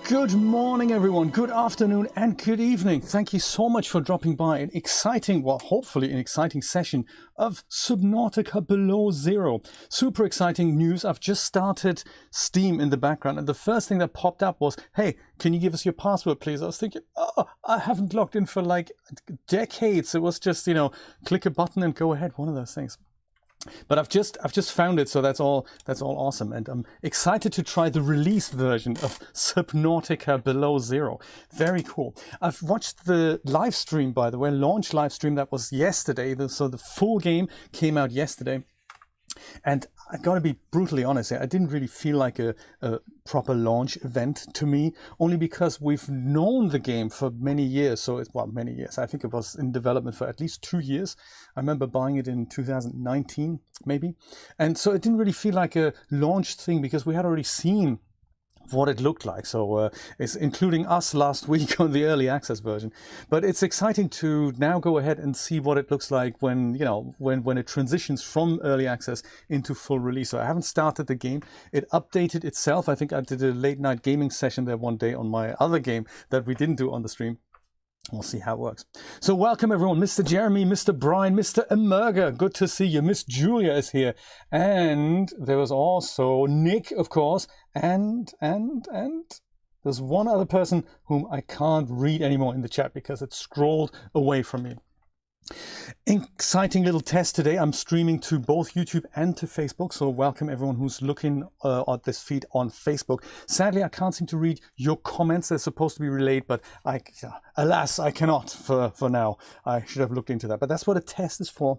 Good morning, everyone. Good afternoon and good evening. Thank you so much for dropping by an exciting, well, hopefully an exciting session of Subnautica Below Zero. Super exciting news. I've just started Steam in the background, and the first thing that popped up was, hey, can you give us your password, please? I was thinking, oh, I haven't logged in for like decades. It was just, click a button and go ahead. One of those things. But I've just found it, so that's all awesome, and I'm excited to try the release version of Subnautica Below Zero. Very cool. I've watched the live stream, by the way, launch live stream that was yesterday. So the full game came out yesterday. And I gotta be brutally honest here, I didn't really feel like a proper launch event to me, only because we've known the game for many years. So it's, well, many years. I think it was in development for at least 2 years. I remember buying it in 2019, maybe. And so it didn't really feel like a launch thing because we had already seen what it looked like. So it's including us last week on the early access version. But it's exciting to now go ahead and see what it looks like when, when it transitions from early access into full release. So I haven't started the game. It updated itself. I think I did a late night gaming session there one day on my other game that we didn't do on the stream. We'll see how it works. So welcome everyone, Mr. Jeremy, Mr. Brian, Mr. Emerga, good to see you. Miss Julia is here. And there was also Nick, of course, and there's one other person whom I can't read anymore in the chat because it scrolled away from me. Exciting little test today. I'm streaming to both YouTube and to Facebook, so welcome everyone who's looking at this feed on Facebook. Sadly, I can't seem to read your comments. They're supposed to be relayed, but alas, I cannot for now. I should have looked into that, but that's what a test is for.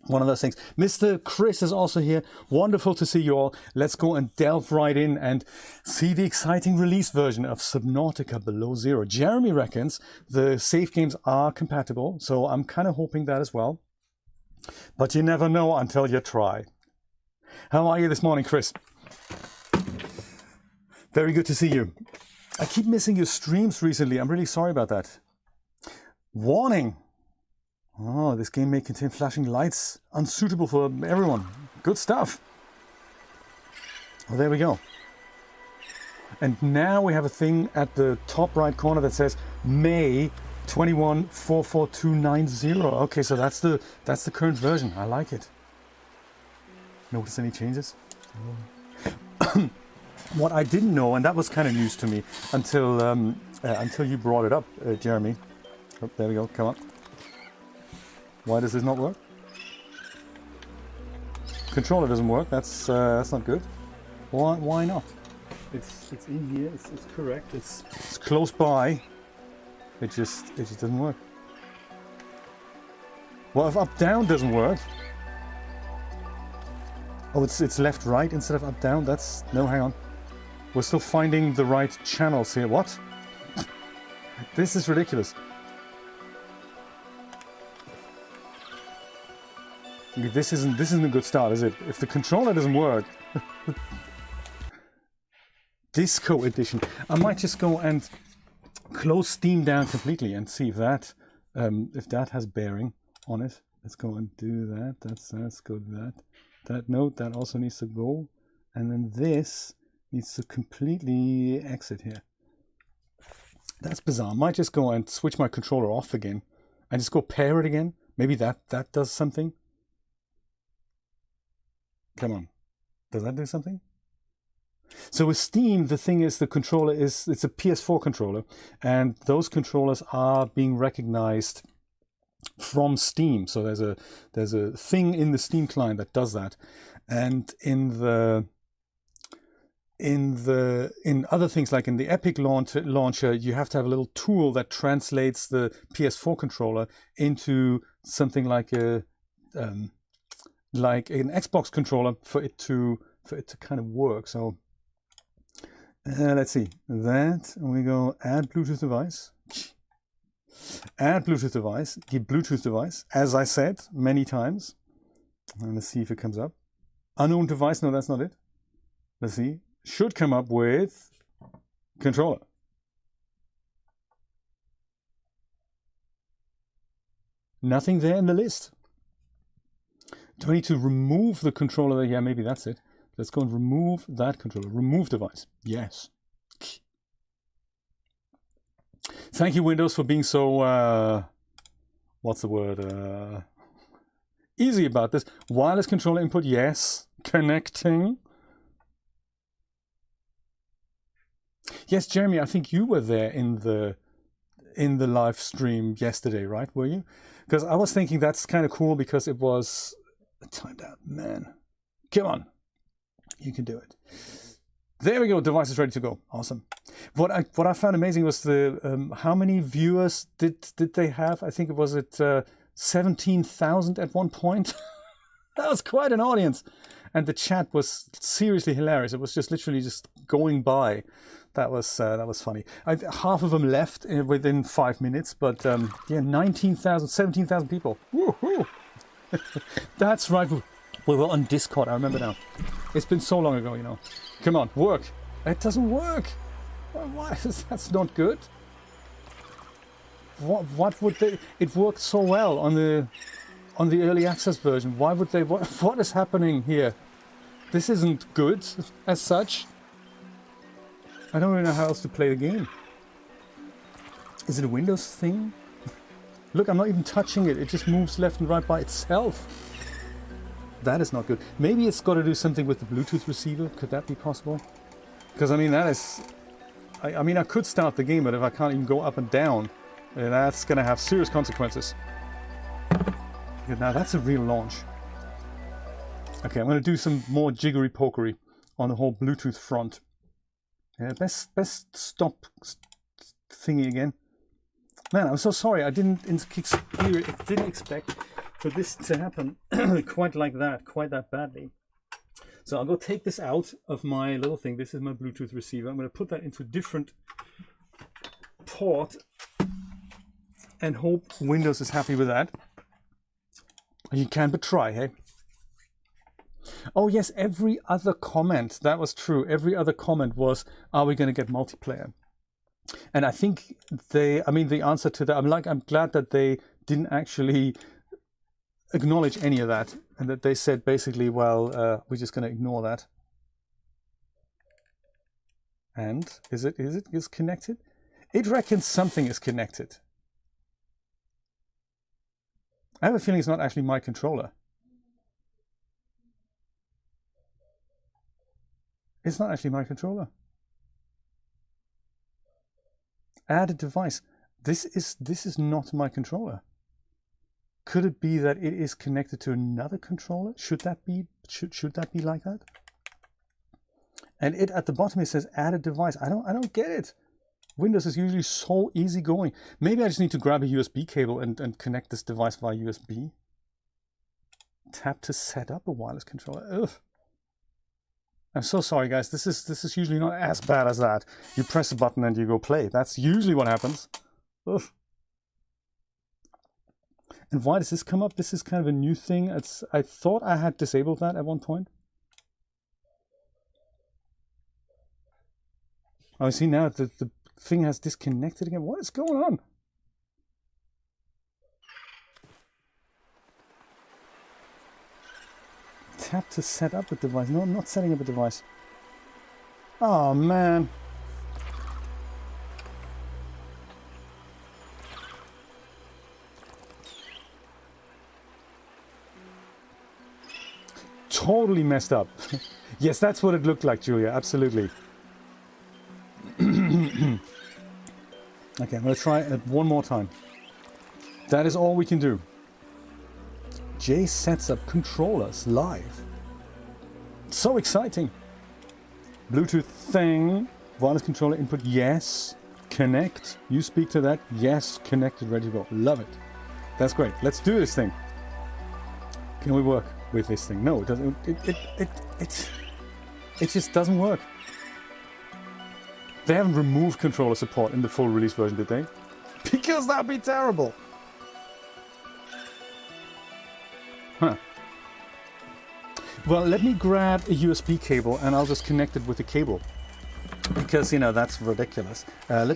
One of those things. Mr. Chris is also here. Wonderful to see you all. Let's go and delve right in and see the exciting release version of Subnautica Below Zero. Jeremy reckons the save games are compatible, so I'm kind of hoping that as well. But you never know until you try. How are you this morning, Chris? Very good to see you. I keep missing your streams recently. I'm really sorry about that. Warning. Oh, this game may contain flashing lights, unsuitable for everyone. Good stuff. Well, there we go. And now we have a thing at the top right corner that says May 21-44290. Okay, so that's the current version. I like it. Notice any changes? What I didn't know, and that was kind of news to me until you brought it up, Jeremy. Oh, there we go. Come on. Why does this not work? Controller doesn't work. That's not good. Why not? It's in here. It's correct. It's close by. It just doesn't work. Well, if up down doesn't work. Oh, it's left right instead of up down. That's no. Hang on. We're still finding the right channels here. What? This is ridiculous. This isn't a good start, is it? If the controller doesn't work, Disco Edition. I might just go and close Steam down completely and see if that has bearing on it. Let's go and do that. That's go to that. That note that also needs to go, and then this needs to completely exit here. That's bizarre. I might just go and switch my controller off again and just go pair it again. Maybe that does something. Come on, does that do something? So with Steam, the thing is, the controller it's a PS4 controller, and those controllers are being recognized from Steam. So there's a thing in the Steam client that does that, and in other things like in the Epic launcher, you have to have a little tool that translates the PS4 controller into something like an Xbox controller for it to kind of work. So let's see that, and we go add Bluetooth device, add Bluetooth device, give Bluetooth device, as I said many times, and let's see if it comes up. Unknown device. No, that's not it. Let's see. Should come up with controller. Nothing there in the list. Do I need to remove the controller? Yeah, maybe that's it. Let's go and remove that controller. Remove device. Yes. Thank you, Windows, for being so, what's the word, easy about this. Wireless controller input, yes. Connecting. Yes, Jeremy, I think you were there in the live stream yesterday, right? Were you? Because I was thinking that's kind of cool because it was timed out. Man, come on, you can do it. There we go. Device is ready to go. Awesome. What I found amazing was the how many viewers did they have? I think it was at 17,000 at one point. That was quite an audience, and the chat was seriously hilarious. It was just literally just going by. That was funny. Half of them left within 5 minutes, but yeah, 19,000, 17,000 people. Woohoo! That's right. We were on Discord. I remember now. It's been so long ago, you know. Come on, work. It doesn't work. Why? That's not good. What would they? It worked so well on the early access version. Why would they? What is happening here? This isn't good as such. I don't really know how else to play the game. Is it a Windows thing? Look, I'm not even touching it. It just moves left and right by itself. That is not good. Maybe it's got to do something with the Bluetooth receiver. Could that be possible? Because, I mean, that is... I mean, I could start the game, but if I can't even go up and down, that's going to have serious consequences. Now, that's a real launch. Okay, I'm going to do some more jiggery-pokery on the whole Bluetooth front. Yeah, best stop thingy again. Man, I'm so sorry. I didn't expect for this to happen quite like that, quite that badly. So I'll go take this out of my little thing. This is my Bluetooth receiver. I'm going to put that into a different port and hope Windows is happy with that. You can but try, hey? Oh yes, every other comment, that was true. Every other comment was, are we going to get multiplayer? And I think the answer to that, I'm glad that they didn't actually acknowledge any of that, and that they said basically, well, we're just going to ignore that. And is it connected? It reckons something is connected. I have a feeling it's not actually my controller. It's not actually my controller. Add a device. This is not my controller. Could it be that it is connected to another controller? Should that be like that? And it at the bottom it says add a device. I don't get it. Windows is usually so easygoing. Maybe I just need to grab a USB cable and connect this device via USB. Tap to set up a wireless controller. Ugh. I'm so sorry, guys. This is usually not as bad as that. You press a button and you go play. That's usually what happens. Ugh. And why does this come up? This is kind of a new thing. I thought I had disabled that at one point. Oh, see now the thing has disconnected again. What is going on? Tap to set up a device. No, I'm not setting up a device. Oh, man. Totally messed up. Yes, that's what it looked like, Julia. Absolutely. Okay, I'm going to try it one more time. That is all we can do. Jay sets up controllers live. So exciting. Bluetooth thing. Wireless controller input, yes. Connect. You speak to that. Yes. Connected, ready to go. Love it. That's great. Let's do this thing. Can we work with this thing? No, it doesn't. It just doesn't work. They haven't removed controller support in the full release version, did they? Because that'd be terrible. Huh. Well, let me grab a USB cable and I'll just connect it with the cable. Because, you know, that's ridiculous. I'll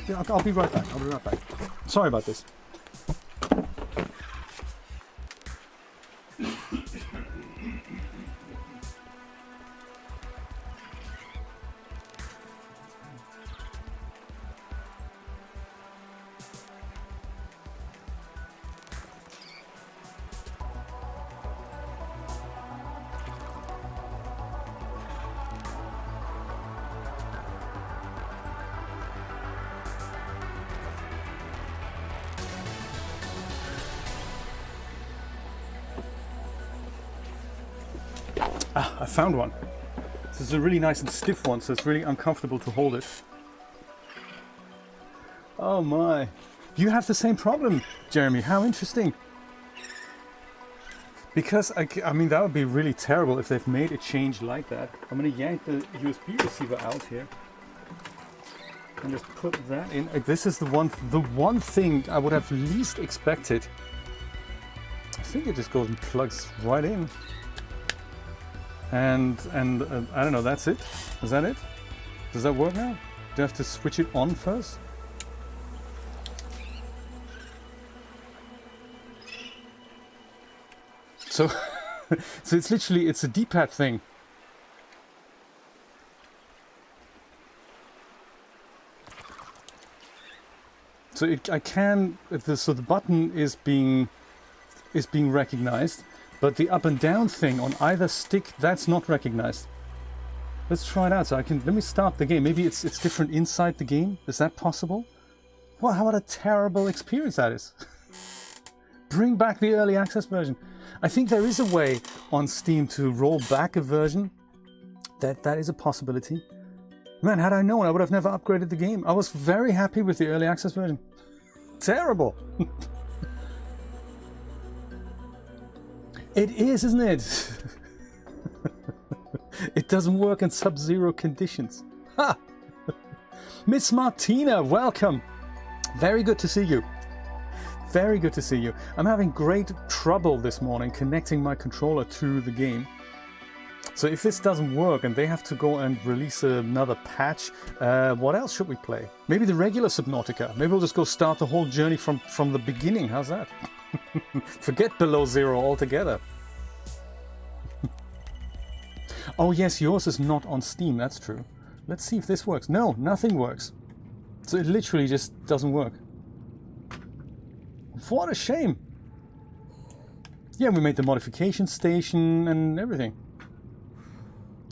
be right back. I'll be right back. Sorry about this. Ah, I found one. This is a really nice and stiff one, so it's really uncomfortable to hold it. Oh my. You have the same problem, Jeremy. How interesting. Because, I mean, that would be really terrible if they've made a change like that. I'm going to yank the USB receiver out here. And just put that in. This is the one thing I would have least expected. I think it just goes and plugs right in. And I don't know, that's it? Is that it? Does that work now? Do I have to switch it on first? So, so it's literally, it's a D-pad thing. So I can, so the button is being recognized, but the up and down thing on either stick, that's not recognized. Let's try it out. So let me start the game. Maybe it's different inside the game. Is that possible? Well, how what a terrible experience that is. Bring back the early access version. I think there is a way on Steam to roll back a version. That is a possibility. Man, had I known, I would have never upgraded the game. I was very happy with the early access version. Terrible. It is, isn't it? It doesn't work in sub-zero conditions. Ha! Miss Martina, welcome. Very good to see you. Very good to see you. I'm having great trouble this morning connecting my controller to the game. So if this doesn't work and they have to go and release another patch, what else should we play? Maybe the regular Subnautica. Maybe we'll just go start the whole journey from the beginning. How's that? Forget Below Zero altogether. Oh yes, yours is not on Steam, that's true. Let's see if this works. No, nothing works. So it literally just doesn't work. What a shame. Yeah, we made the modification station and everything.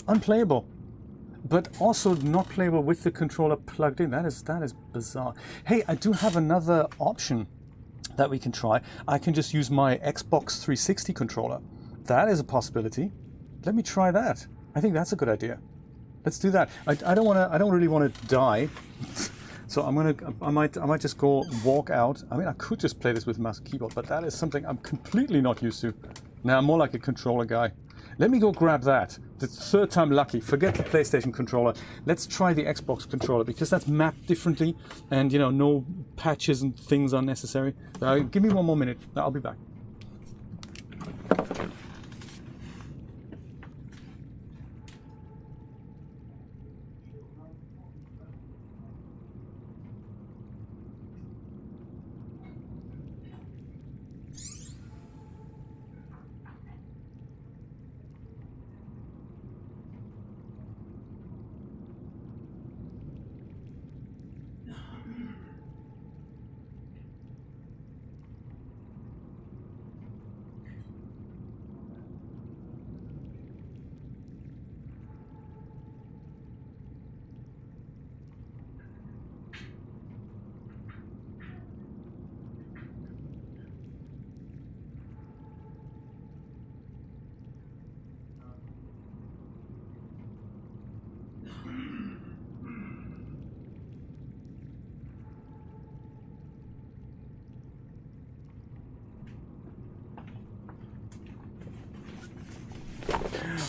Unplayable. But also not playable with the controller plugged in. That is bizarre. Hey, I do have another option that we can try. I can just use my Xbox 360 controller. That is a possibility. Let me try that. I think that's a good idea. Let's do that. I don't really want to die. So I might just go walk out. I mean, I could just play this with mouse and keyboard, but that is something I'm completely not used to. Now I'm more like a controller guy. Let me go grab that. The third time lucky. Forget the PlayStation controller. Let's try the Xbox controller because that's mapped differently, and you know, no patches and things are necessary. Give me one more minute. I'll be back.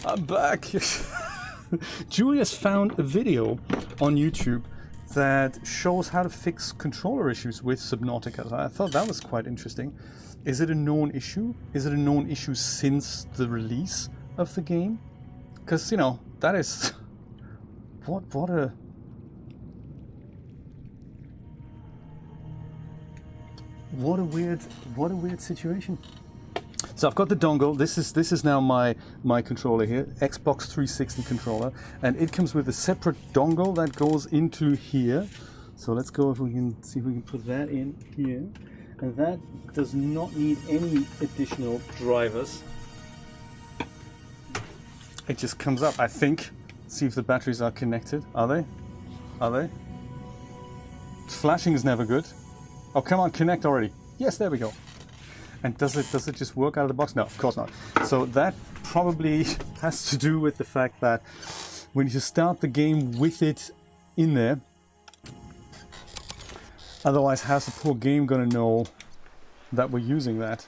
I'm back. Julius found a video on YouTube that shows how to fix controller issues with Subnautica. I thought that was quite interesting. Is it a known issue? Is it a known issue since the release of the game? Because, you know, that is... What a weird situation. So I've got the dongle. This is now my controller here, Xbox 360 controller, and it comes with a separate dongle that goes into here. So let's go if we can see if we can put that in here, and that does not need any additional drivers. It just comes up, I think. See if the batteries are connected. Are they? Are they? Flashing is never good. Oh, come on, connect already. Yes, there we go. And does it just work out of the box? No, of course not. So that probably has to do with the fact that when you start the game with it in there, otherwise how's the poor game gonna know that we're using that?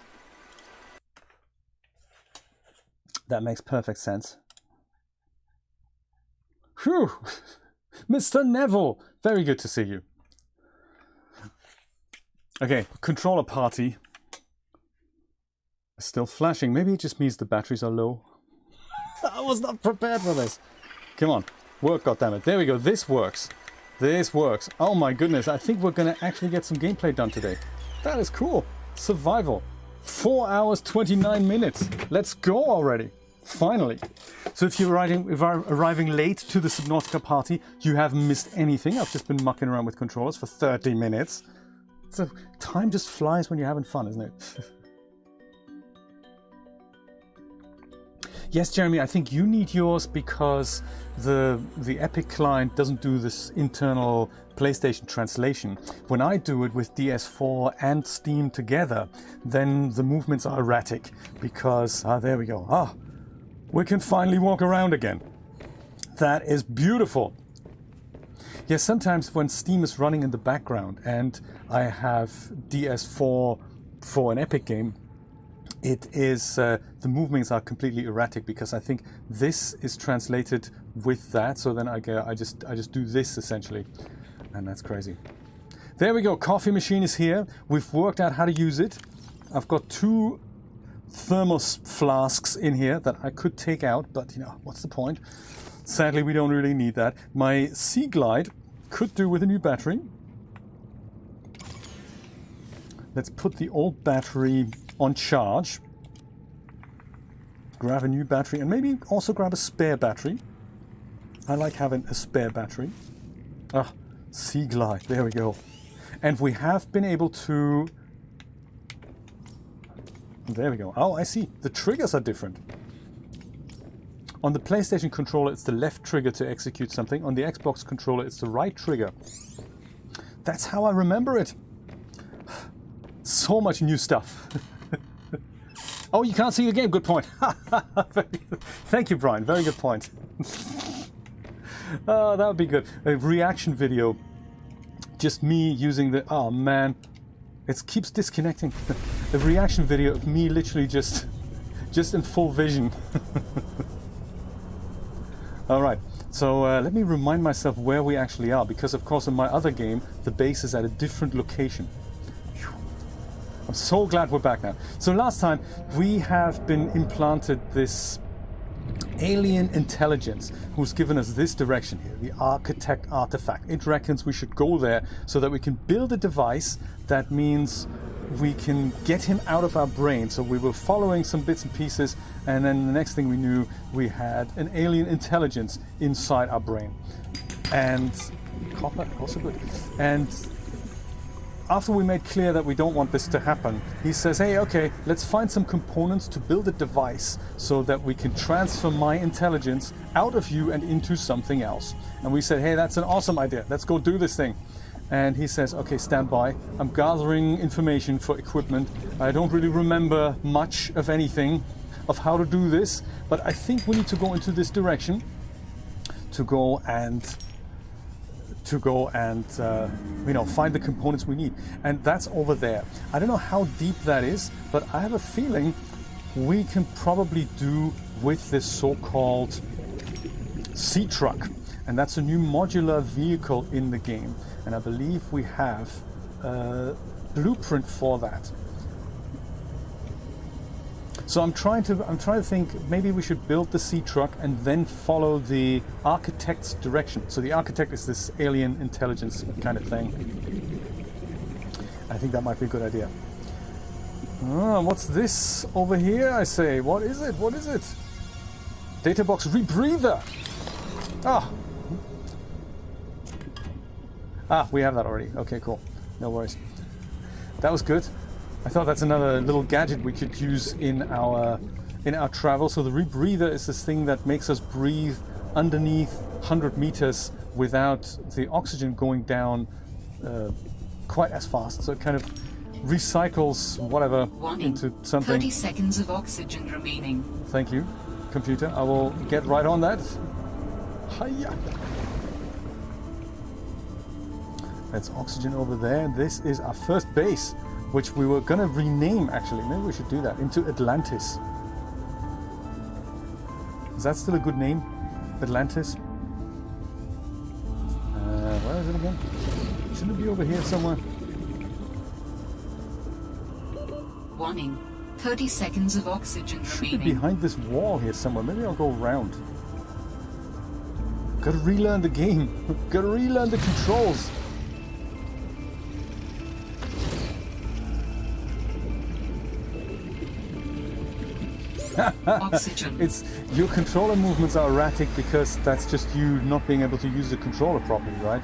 That makes perfect sense. Whew! Mr. Neville! Very good to see you. Okay, controller party. Still flashing. Maybe it just means the batteries are low. I was not prepared for this. Come on, work, goddammit. There we go, this works. This works. Oh my goodness, I think we're gonna actually get some gameplay done today. That is cool. Survival. 4 hours, 29 minutes. Let's go already. Finally. So if you're arriving late to the Subnautica party, you haven't missed anything. I've just been mucking around with controllers for 30 minutes. So time just flies when you're having fun, isn't it? Yes, Jeremy, I think you need yours because the Epic client doesn't do this internal PlayStation translation. When I do it with DS4 and Steam together, then the movements are erratic because, there we go. We can finally walk around again. That is beautiful. Yes, sometimes when Steam is running in the background and I have DS4 for an Epic game, it is the movements are completely erratic because I think this is translated with that. So then I just do this essentially, and that's crazy. There we go. Coffee machine is here. We've worked out how to use it. I've got 2 thermos flasks in here that I could take out, but you know, what's the point? Sadly, we don't really need that. My Sea Glide could do with a new battery. Let's put the old battery on charge. Grab a new battery and maybe also grab a spare battery. I like having a spare battery. Sea Glide, there we go. And we have been able to... There we go. Oh, I see. The triggers are different. On the PlayStation controller, it's the left trigger to execute something. On the Xbox controller, it's the right trigger. That's how I remember it. So much new stuff. Oh, you can't see the game. Good point. Thank you, Brian. Very good point. Oh, that would be good. A reaction video. Just me using the... Oh, man. It keeps disconnecting. A reaction video of me literally just in full vision. All right. So let me remind myself where we actually are. Because, of course, in my other game, the base is at a different location. I'm so glad we're back now. So last time we have been implanted this alien intelligence who's given us this direction here, the architect artifact. It reckons we should go there so that we can build a device that means we can get him out of our brain. So we were following some bits and pieces, and then the next thing we knew, we had an alien intelligence inside our brain. And copper, also good. And after we made clear that we don't want this to happen, he says, hey, okay, let's find some components to build a device so that we can transfer my intelligence out of you and into something else. And we said, hey, that's an awesome idea. Let's go do this thing. And he says, okay, stand by. I'm gathering information for equipment. I don't really remember much of anything of how to do this, but I think we need to go into this direction to go and you know, find the components we need. And that's over there. I don't know how deep that is, but I have a feeling we can probably do with this so-called sea truck. And that's a new modular vehicle in the game. And I believe we have a blueprint for that. So I'm trying to think maybe we should build the sea truck and then follow the architect's direction. So the architect is this alien intelligence kind of thing. I think that might be a good idea. What's this over here, I say? What is it? What is it? Data box rebreather. We have that already. Okay, cool. No worries. That was good. I thought that's another little gadget we could use in our travel. So the rebreather is this thing that makes us breathe underneath 100 meters without the oxygen going down quite as fast. So it kind of recycles whatever Warning. into something. 30 seconds of oxygen remaining. Thank you, computer. I will get right on that. Hiya. That's oxygen over there. This is our first base, which we were gonna rename actually. Maybe we should do that into Atlantis. Is that still a good name? Atlantis? Where is it again? Shouldn't it be over here somewhere? Warning. 30 seconds of oxygen Should be remaining. behind this wall here somewhere. Maybe I'll go around. Gotta relearn the game. Gotta relearn the controls. Oxygen. It's your controller movements are erratic because that's just you not being able to use the controller properly, right?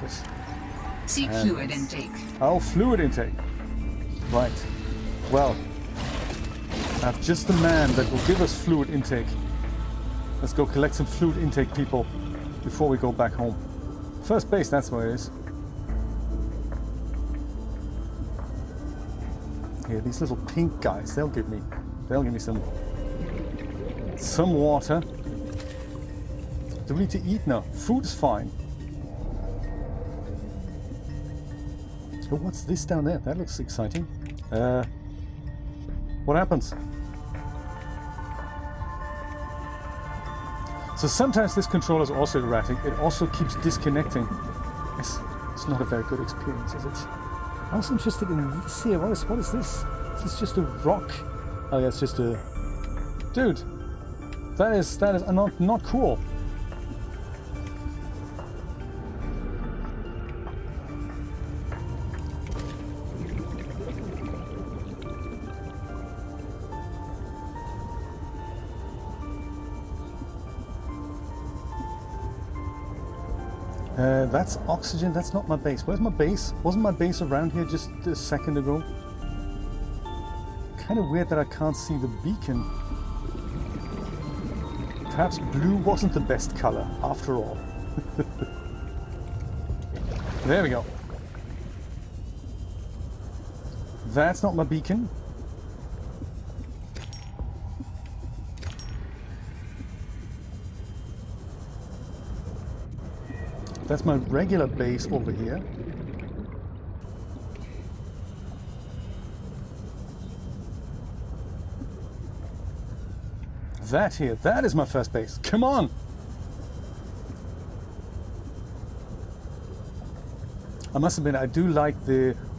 Seek fluid intake. Oh, fluid intake. Right. Well, I have just the man that will give us fluid intake. Let's go collect some fluid intake, people, before we go back home. First base, that's where it is. Here, these little pink guys, they'll give me some water. Do we need to eat now? Food is fine. Oh, what's this down there? That looks exciting. What happens? So sometimes this controller is also erratic. It also keeps disconnecting. It's not a very good experience, is it? I was interested in this here. What is this? Is this just a rock? Oh yeah, it's just a... Dude, that is not cool. That's oxygen, that's not my base. Where's my base? Wasn't my base around here just a second ago? Kind of weird that I can't see the beacon. Perhaps blue wasn't the best color, after all. There we go. That's not my beacon. That's my regular base over here. That here, that is my first base. Come on! I must admit, I do like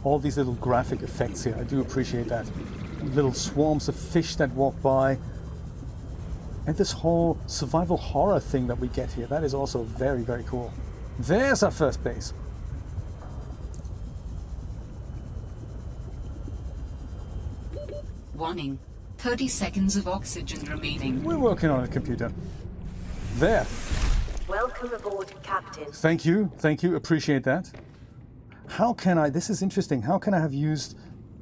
all these little graphic effects here. I do appreciate that. Little swarms of fish that walk by. And this whole survival horror thing that we get here, that is also very, very cool. There's our first base. Warning. 30 seconds of oxygen remaining. We're working on it, computer. There. Welcome aboard, Captain. Thank you, appreciate that. How can I, this is interesting, how can I have used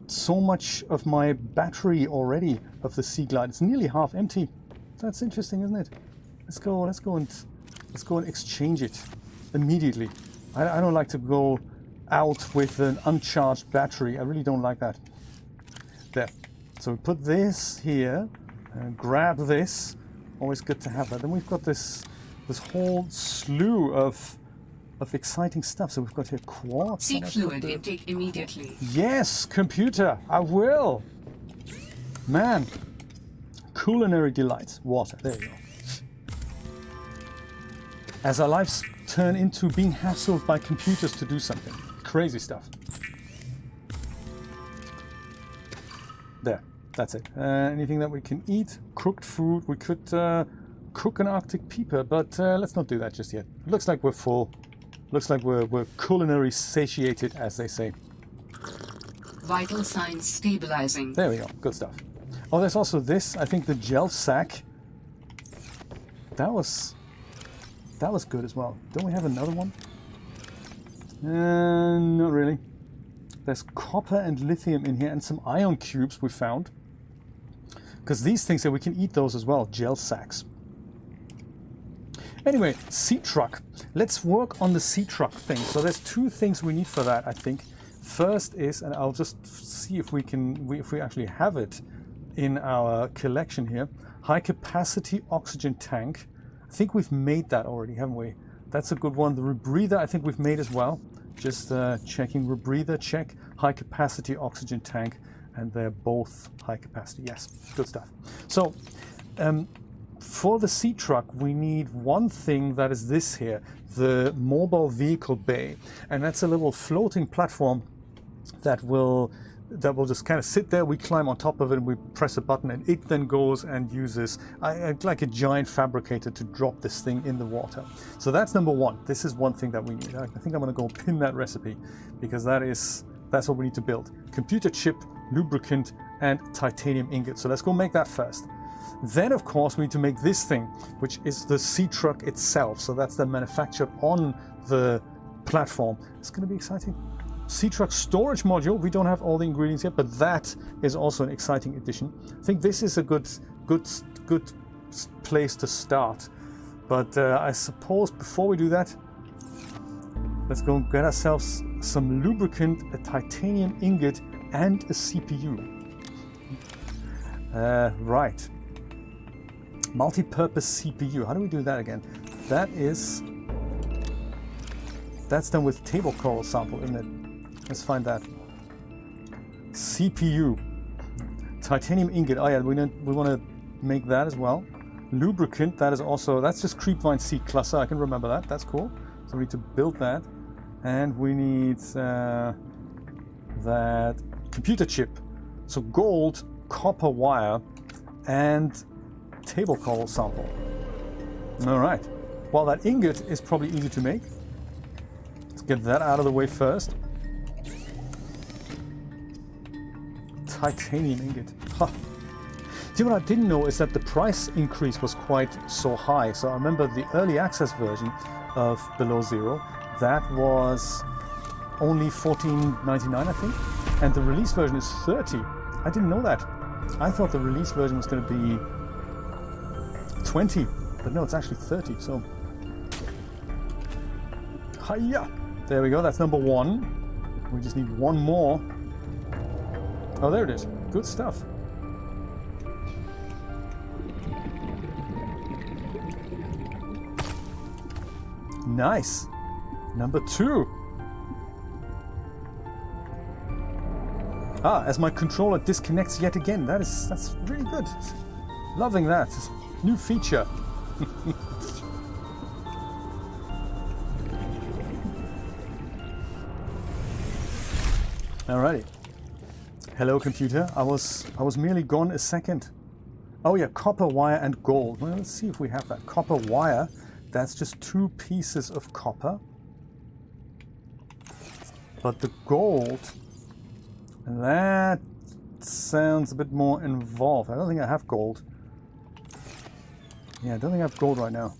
so much of my battery already of the Sea Glide? It's nearly half empty. That's interesting, isn't it? Let's go and exchange it immediately. I don't like to go out with an uncharged battery. I really don't like that. There. So we put this here and grab this. Always good to have that. Then we've got this whole slew of exciting stuff. So we've got here quartz. Seek fluid intake immediately. Yes, computer, I will. Man, culinary delights. Water. There you go. As our lives turn into being hassled by computers to do something. Crazy stuff. There. That's it. Anything that we can eat, cooked food. We could cook an Arctic peeper, but let's not do that just yet. Looks like we're full. Looks like we're culinary satiated, as they say. Vital signs stabilizing. There we go. Good stuff. Oh, there's also this. I think the gel sack. That was good as well. Don't we have another one? Not really. There's copper and lithium in here, and some ion cubes we found. Because these things here, we can eat those as well, gel sacks. Anyway, sea truck. Let's work on the sea truck thing. So there's two things we need for that, I think. First is, and I'll just see if we actually have it in our collection here, high capacity oxygen tank. I think we've made that already, haven't we? That's a good one. The rebreather I think we've made as well. Just checking rebreather, check. High capacity oxygen tank, and they're both high capacity. Yes, good stuff. So for the sea truck, we need one thing that is this here, the mobile vehicle bay. And that's a little floating platform that will just kind of sit there. We climb on top of it and we press a button, and it then goes and uses like a giant fabricator to drop this thing in the water. So that's number one. This is one thing that we need. I think I'm going to go pin that recipe, because that's what we need to build. Computer chip, lubricant, and titanium ingot. So let's go make that first. Then of course we need to make this thing, which is the sea truck itself. So that's then manufactured on the platform. It's going to be exciting. Sea truck storage module. We don't have all the ingredients yet, but that is also an exciting addition. I think this is a good place to start. But I suppose before we do that, let's go get ourselves some lubricant, a titanium ingot, and a CPU. Right. Multi-purpose CPU. How do we do that again? That's done with table coral sample, isn't it? Let's find that. CPU. Titanium ingot. Oh yeah, we want to make that as well. Lubricant, that's just creepvine seed cluster. I can remember that. That's cool. So we need to build that. And we need that computer chip. So gold, copper wire, and table coral sample. All right. Well, that ingot is probably easy to make. Let's get that out of the way first. Titanium ingot. Huh. See, what I didn't know is that the price increase was quite so high. So I remember the early access version of Below Zero, that was only $14.99, I think, and the release version is $30. I didn't know that. I thought the release version was going to be $20, but no, it's actually $30. So, hiya! There we go. That's number one. We just need one more. Oh, there it is. Good stuff. Nice. Number two. As my controller disconnects yet again. That's really good. Loving that. New feature. Alrighty. Hello, computer. I was merely gone a second. Oh yeah, copper wire and gold. Well, let's see if we have that. Copper wire. That's just 2 pieces of copper. But the gold, that sounds a bit more involved. I don't think I have gold. Yeah, I don't think I have gold right now.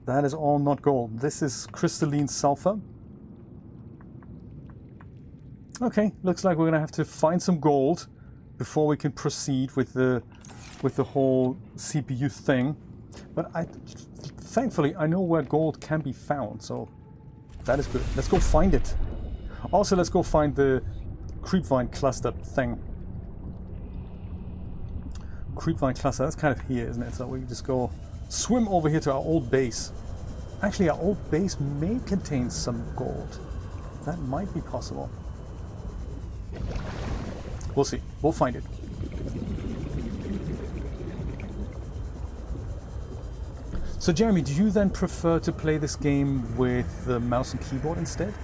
That is all not gold. This is crystalline sulfur. Okay, looks like we're gonna have to find some gold before we can proceed with the whole CPU thing. But thankfully I know where gold can be found, so that is good. Let's go find it. Also, let's go find the creepvine cluster thing. Creepvine cluster, that's kind of here, isn't it? So we just go swim over here to our old base. Actually, our old base may contain some gold. That might be possible. We'll see. We'll find it. So Jeremy, do you then prefer to play this game with the mouse and keyboard instead?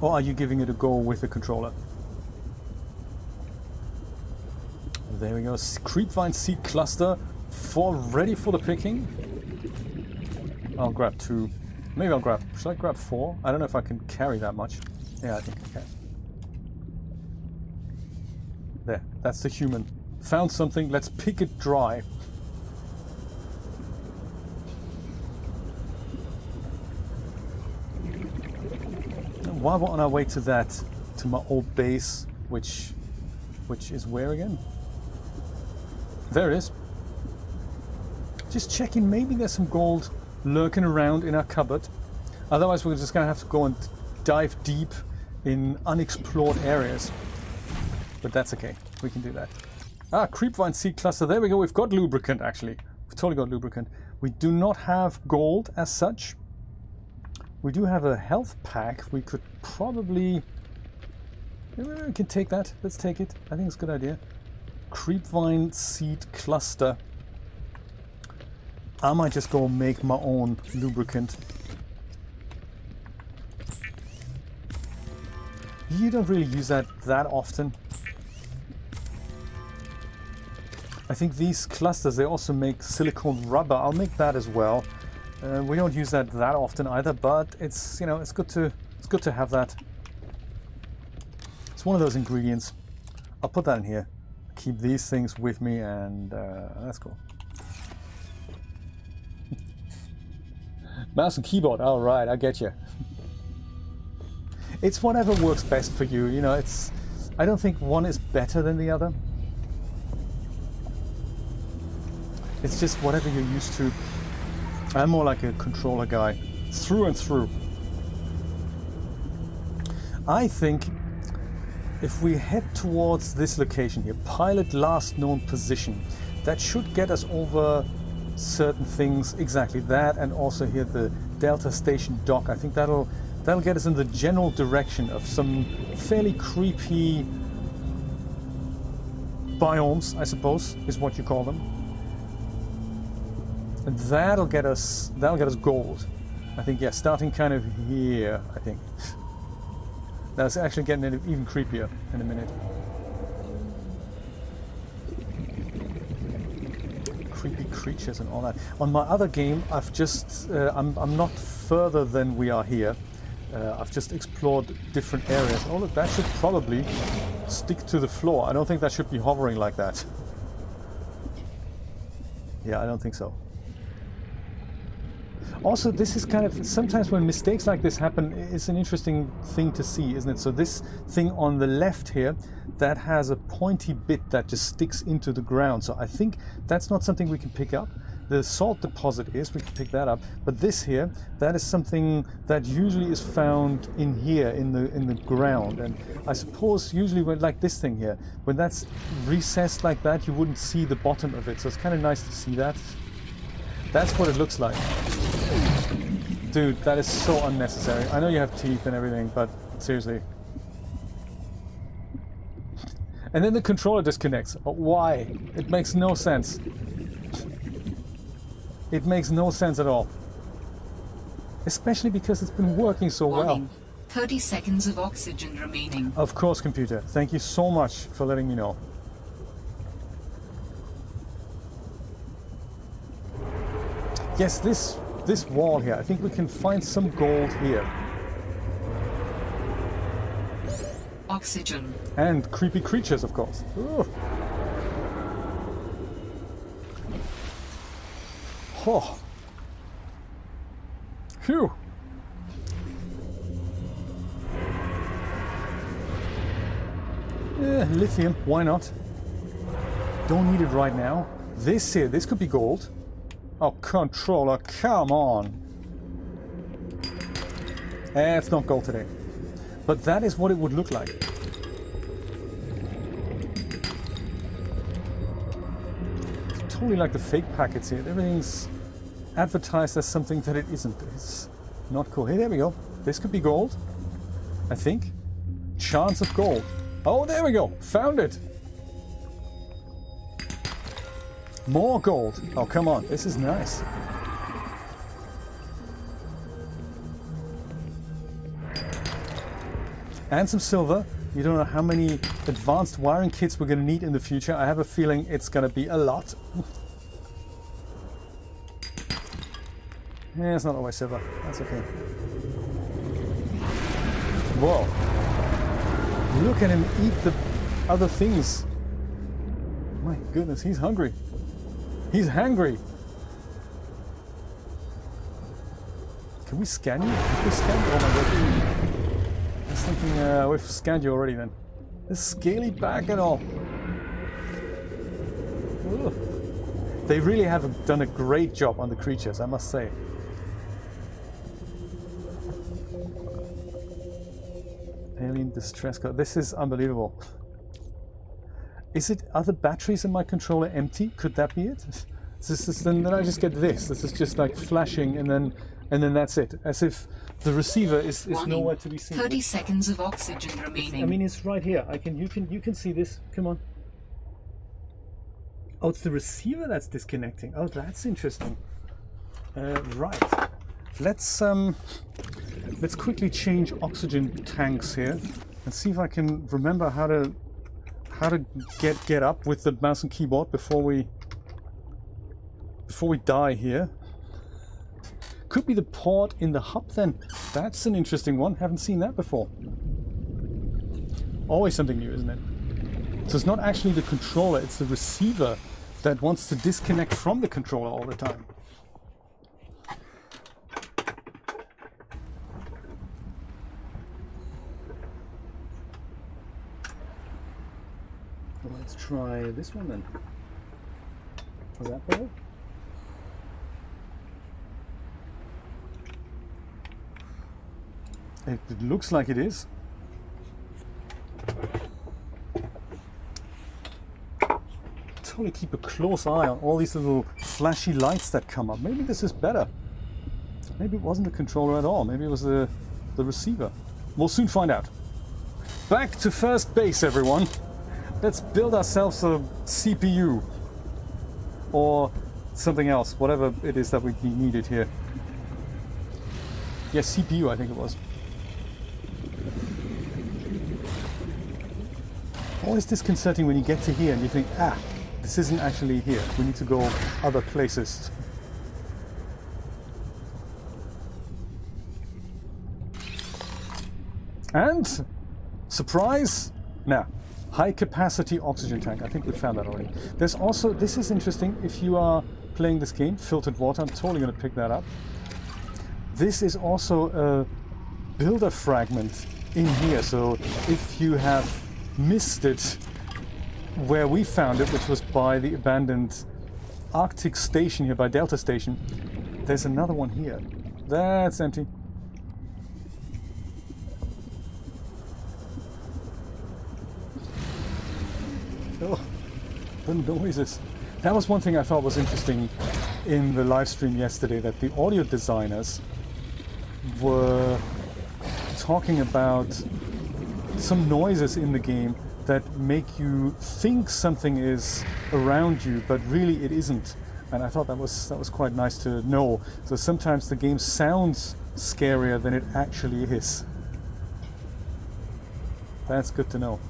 Or are you giving it a go with a controller? There we go. Creepvine seed cluster ready for the picking. I'll grab 2. Maybe I'll grab... Should I grab 4? I don't know if I can carry that much. Yeah, I think I can. There. That's the human. Found something. Let's pick it dry. While we're on our way to my old base, which is where again? There it is. Just checking, maybe there's some gold lurking around in our cupboard. Otherwise, we're just gonna have to go and dive deep in unexplored areas. But that's okay. We can do that. Ah, creepvine seed cluster. There we go. We've got lubricant, actually. We've totally got lubricant. We do not have gold as such. We do have a health pack. We could probably... We can take that. Let's take it. I think it's a good idea. Creepvine seed cluster. I might just go make my own lubricant. You don't really use that often. I think these clusters, they also make silicone rubber. I'll make that as well. We don't use that often either, but it's, you know, it's good to have that. It's one of those ingredients. I'll put that in here. Keep these things with me, and that's cool. Mouse and keyboard. All right, I get you. It's whatever works best for you. You know, it's. I don't think one is better than the other. It's just whatever you're used to. I'm more like a controller guy, through and through. I think if we head towards this location here, pilot last known position, that should get us over certain things. Exactly that, and also here the Delta Station dock. I think that'll get us in the general direction of some fairly creepy biomes, I suppose, is what you call them. And that'll get us gold. I think, yeah, starting kind of here, I think. That's actually getting even creepier in a minute. Creepy creatures and all that. On my other game, I've just I'm not further than we are here. I've just explored different areas. Oh look, that should probably stick to the floor. I don't think that should be hovering like that. Yeah, I don't think so. Also, this is kind of, sometimes when mistakes like this happen, it's an interesting thing to see, isn't it? So this thing on the left here, that has a pointy bit that just sticks into the ground. So I think that's not something we can pick up. The salt deposit is, we can pick that up. But this here, that is something that usually is found in here, in the ground. And I suppose usually when, like this thing here, when that's recessed like that, you wouldn't see the bottom of it. So it's kind of nice to see that. That's what it looks like. Dude, that is so unnecessary. I know you have teeth and everything, but seriously. And then the controller disconnects. Why? It makes no sense. It makes no sense at all. Especially because it's been working so well. 30 seconds of oxygen remaining. Of course, computer. Thank you so much for letting me know. Yes, this wall here, I think we can find some gold here. Oxygen. And creepy creatures, of course. Ooh. Oh. Phew. Yeah, lithium, why not? Don't need it right now. This here, this could be gold. Oh, controller, come on. It's not gold today. But that is what it would look like. It's totally like the fake packets here. Everything's advertised as something that it isn't. It's not cool. Hey, there we go. This could be gold, I think. Chance of gold. Oh, there we go. Found it. More gold. Oh, come on. This is nice. And some silver. You don't know how many advanced wiring kits we're going to need in the future. I have a feeling it's going to be a lot. Yeah, it's not always silver. That's okay. Whoa. Look at him eat the other things. My goodness, he's hungry. He's hangry. Can we scan you? Can we scan you? Oh my god. I was thinking we've scanned you already then. The scaly back and all. Ugh. They really have done a great job on the creatures, I must say. Alien distress code. This is unbelievable. Are the batteries in my controller empty? Could that be it? Then I just get this. This is just like flashing, and then that's it. As if the receiver is nowhere to be seen. 30 seconds of oxygen remaining. I mean, it's right here. You can see this. Come on. Oh, it's the receiver that's disconnecting. Oh, that's interesting. Right. Let's quickly change oxygen tanks here and see if I can remember how to get up with the mouse and keyboard before we die here. Could be the port in the hub then. That's an interesting one. Haven't seen that before. Always something new, isn't it? So it's not actually the controller, it's the receiver that wants to disconnect from the controller all the time. Well, let's try this one then. Is that better? It looks like it is. Totally keep a close eye on all these little flashy lights that come up. Maybe this is better. Maybe it wasn't the controller at all. Maybe it was the receiver. We'll soon find out. Back to first base, everyone. Let's build ourselves a CPU or something else, whatever it is that we needed here. Yes, CPU, I think it was. Always disconcerting when you get to here and you think, this isn't actually here. We need to go other places. And, surprise, now, high capacity oxygen tank. I think we found that already. There's also, this is interesting, if you are playing this game, filtered water, I'm totally going to pick that up. This is also a builder fragment in here, so if you have missed it where we found it, which was by the abandoned Arctic station here, by Delta Station, there's another one here. That's empty. Oh, the noises. That was one thing I thought was interesting in the live stream yesterday, that the audio designers were talking about some noises in the game that make you think something is around you, but really it isn't. And I thought that was quite nice to know. So sometimes the game sounds scarier than it actually is. That's good to know.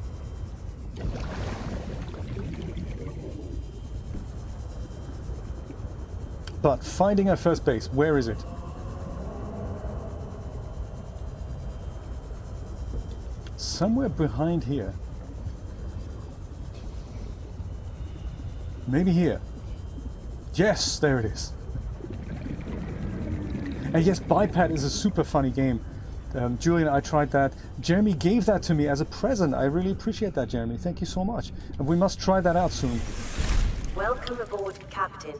But finding our first base, where is it? Somewhere behind here. Maybe here. Yes, there it is. And yes, Biped is a super funny game. Julian, I tried that. Jeremy gave that to me as a present. I really appreciate that, Jeremy. Thank you so much. And we must try that out soon. Welcome aboard, Captain.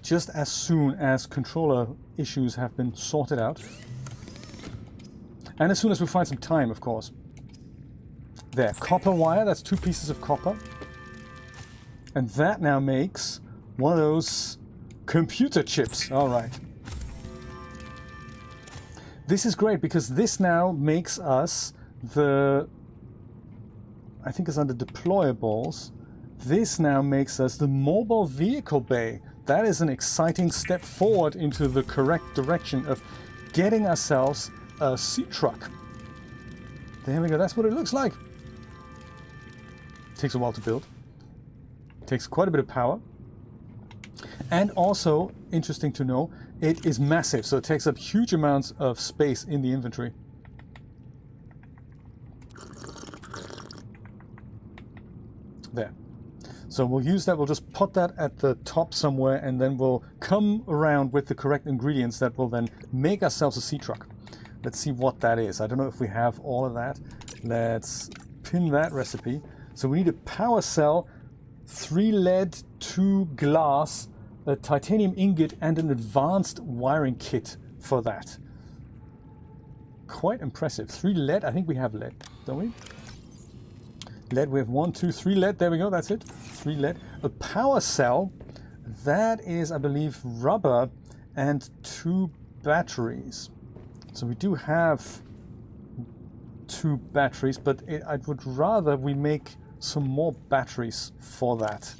Just as soon as controller issues have been sorted out. And as soon as we find some time, of course. There, copper wire, that's 2 pieces of copper. And that now makes one of those computer chips. All right. This is great because this now makes us the, I think it's under deployables. This now makes us the mobile vehicle bay. That is an exciting step forward into the correct direction of getting ourselves a sea truck. There we go, that's what it looks like. Takes a while to build. Takes quite a bit of power. And also, interesting to know, it is massive, so it takes up huge amounts of space in the inventory. There. So we'll use that, we'll just put that at the top somewhere, and then we'll come around with the correct ingredients that will then make ourselves a sea truck. Let's see what that is. I don't know if we have all of that. Let's pin that recipe. So we need a power cell, 3 lead, 2 glass, a titanium ingot, and an advanced wiring kit for that. Quite impressive. 3 lead, I think we have lead. don't we? Lead, we have 1, 2, 3 lead. There we go, that's it. 3 lead. A power cell, that is, I believe, rubber and 2 batteries. So we do have 2 batteries, but I would rather we make some more batteries for that.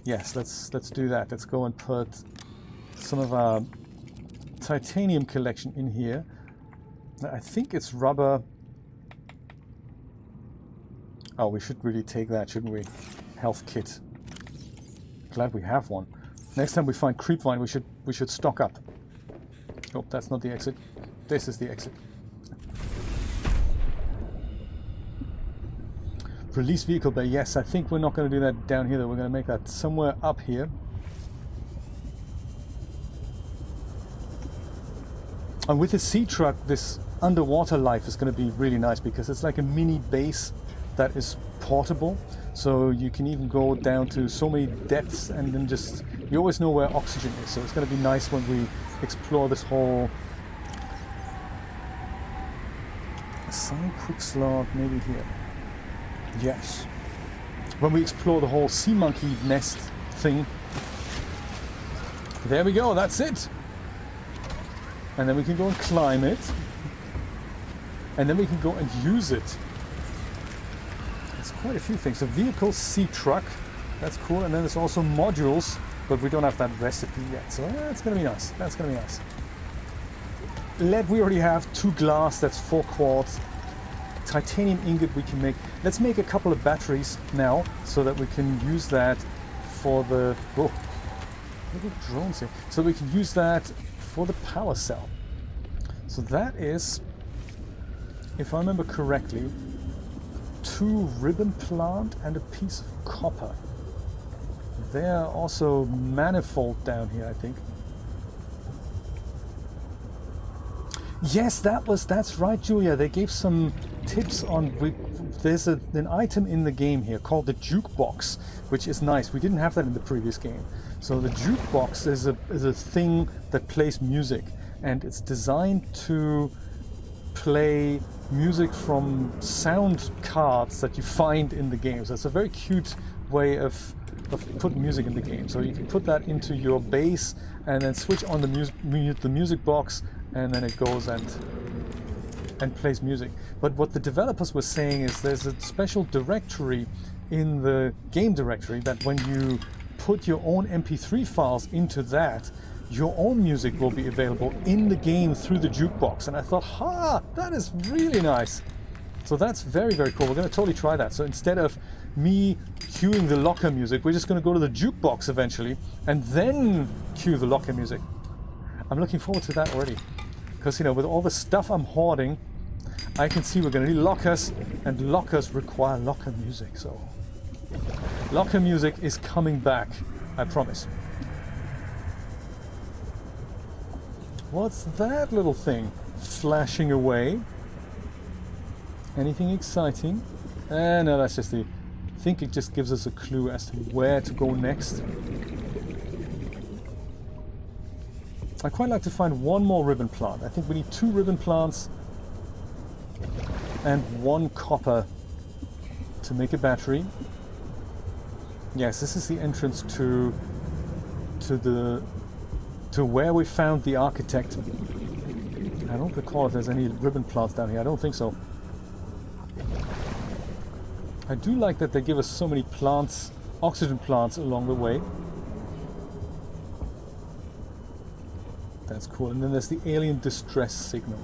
Yes, let's do that. Let's go and put some of our titanium collection in here. I think it's rubber. Oh, we should really take that, shouldn't we? Health kit. Glad we have one. Next time we find creepvine, we should stock up. Oh, that's not the exit. This is the exit. Release vehicle bay. Yes, I think we're not going to do that down here though. We're going to make that somewhere up here. And with the sea truck, this underwater life is going to be really nice because it's like a mini base that is portable. So you can even go down to so many depths and then just, you always know where oxygen is. So it's going to be nice when we explore this whole... Assign quick slot, maybe here. Yes. When we explore the whole sea monkey nest thing. There we go, that's it. And then we can go and climb it. And then we can go and use it. There's quite a few things. A vehicle, sea truck, that's cool. And then there's also modules, but we don't have that recipe yet. So that's going to be nice. That's going to be nice. Lead we already have. 2 glass, that's 4 quartz. Titanium ingot we can make. Let's make a couple of batteries now so that we can use that for the... Whoa, little drones here. So we can use that for the power cell. So that is, if I remember correctly, 2 ribbon plant and a piece of copper. There are also manifold down here, I think. Yes, that's right, Julia. They gave some tips on... There's an item in the game here called the jukebox, which is nice. We didn't have that in the previous game. So the jukebox is a thing that plays music, and it's designed to play music from sound cards that you find in the game. So it's a very cute way of putting music in the game. So you can put that into your base and then switch on the music box, and then it goes and plays music. But what the developers were saying is there's a special directory in the game directory that when you put your own MP3 files into that, your own music will be available in the game through the jukebox. And I thought, ha, that is really nice. So that's very, very cool. We're going to totally try that. So instead of me cueing the locker music, we're just going to go to the jukebox eventually and then cue the locker music. I'm looking forward to that already. Because, you know, with all the stuff I'm hoarding, I can see we're going to need lockers, and lockers require locker music. So locker music is coming back, I promise. What's that little thing flashing away? Anything exciting? No, that's just I think it just gives us a clue as to where to go next. I'd quite like to find one more ribbon plant. I think we need 2 ribbon plants and 1 copper to make a battery. Yes, this is the entrance to where we found the architect. I don't recall if there's any ribbon plants down here. I don't think so. I do like that they give us so many plants, oxygen plants along the way. That's cool. And then there's the alien distress signal.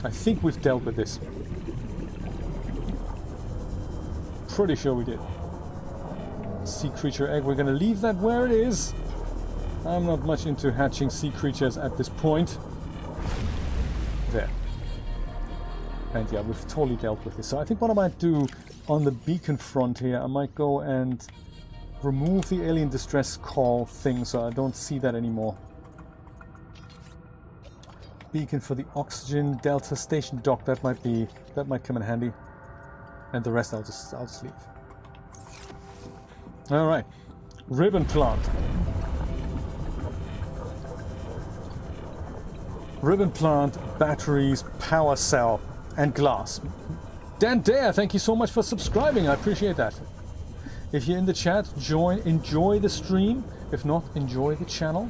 I think we've dealt with this. Pretty sure we did. Sea creature egg. We're going to leave that where it is. I'm not much into hatching sea creatures at this point. There. And yeah, we've totally dealt with this. So I think what I might do on the beacon front here, I might go and remove the alien distress call thing so I don't see that anymore. Beacon for the oxygen delta station dock, that might come in handy. And the rest I'll just leave. Alright. Ribbon plant. Ribbon plant, batteries, power cell. and glass. Dan Dare, thank you so much for subscribing. I appreciate that. If you're in the chat, enjoy the stream. If not, enjoy the channel.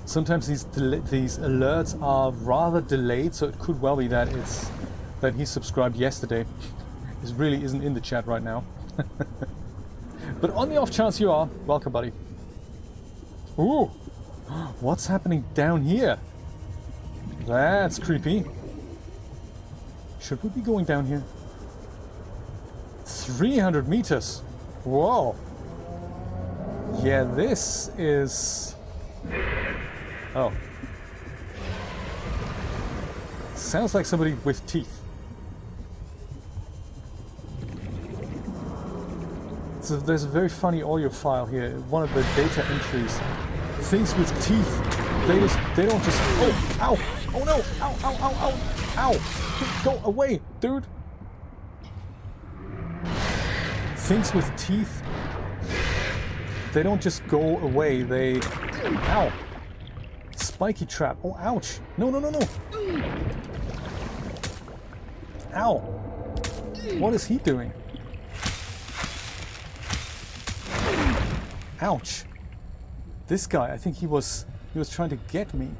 Sometimes these alerts are rather delayed, so it could well be that he subscribed yesterday. He really isn't in the chat right now. But on the off chance you are, welcome, buddy. Ooh, what's happening down here? That's creepy. Should we be going down here? 300 meters. Whoa. Yeah, this is... Oh. Sounds like somebody with teeth. So there's a very funny audio file here. One of the data entries. Things with teeth. They don't just... Oh! Ow! Oh no! Ow! Ow! Ow! Ow! Ow! Go away, dude! Things with teeth, they don't just go away, they... Ow! Spiky trap. Oh, ouch! No, no, no, no! Ow! What is he doing? Ouch! This guy, I think he was trying to get me.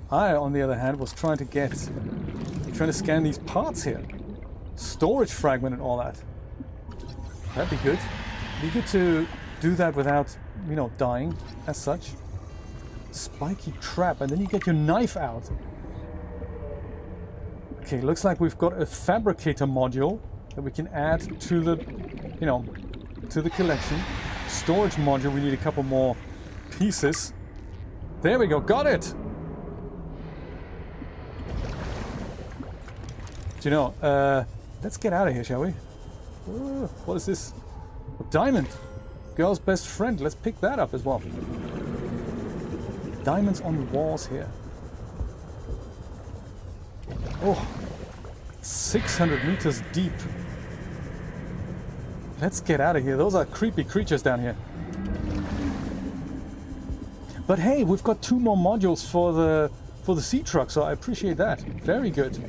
I, on the other hand, was trying to scan these parts here. Storage fragment and all that. That'd be good. It'd be good to do that without, you know, dying as such. Spiky trap, and then you get your knife out. Okay, looks like we've got a fabricator module that we can add to the, you know, to the collection. Storage module, we need a couple more pieces. There we go, got it! Do you know, let's get out of here, shall we? What is this? A diamond! Girl's best friend, let's pick that up as well. Diamonds on the walls here. Oh, 600 meters deep. Let's get out of here. Those are creepy creatures down here. But hey, we've got 2 more modules for the sea truck, so I appreciate that. Very good.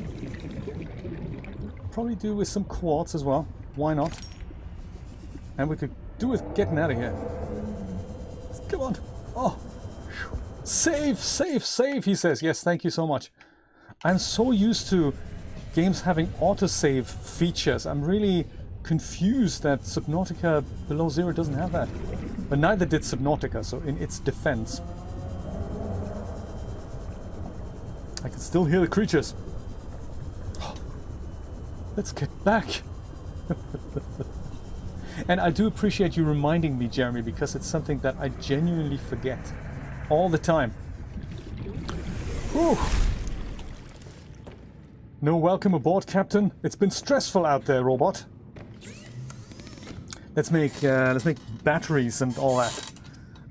Probably do with some quartz as well. Why not? And we could do with getting out of here. Come on. Oh. Save, save, save, he says. Yes, thank you so much. I'm so used to games having autosave features. I'm really confused that Subnautica Below Zero doesn't have that. But neither did Subnautica, so in its defense. I can still hear the creatures. Let's get back. And I do appreciate you reminding me, Jeremy, because it's something that I genuinely forget all the time. Whew. No welcome aboard, Captain. It's been stressful out there, robot. Let's make batteries and all that,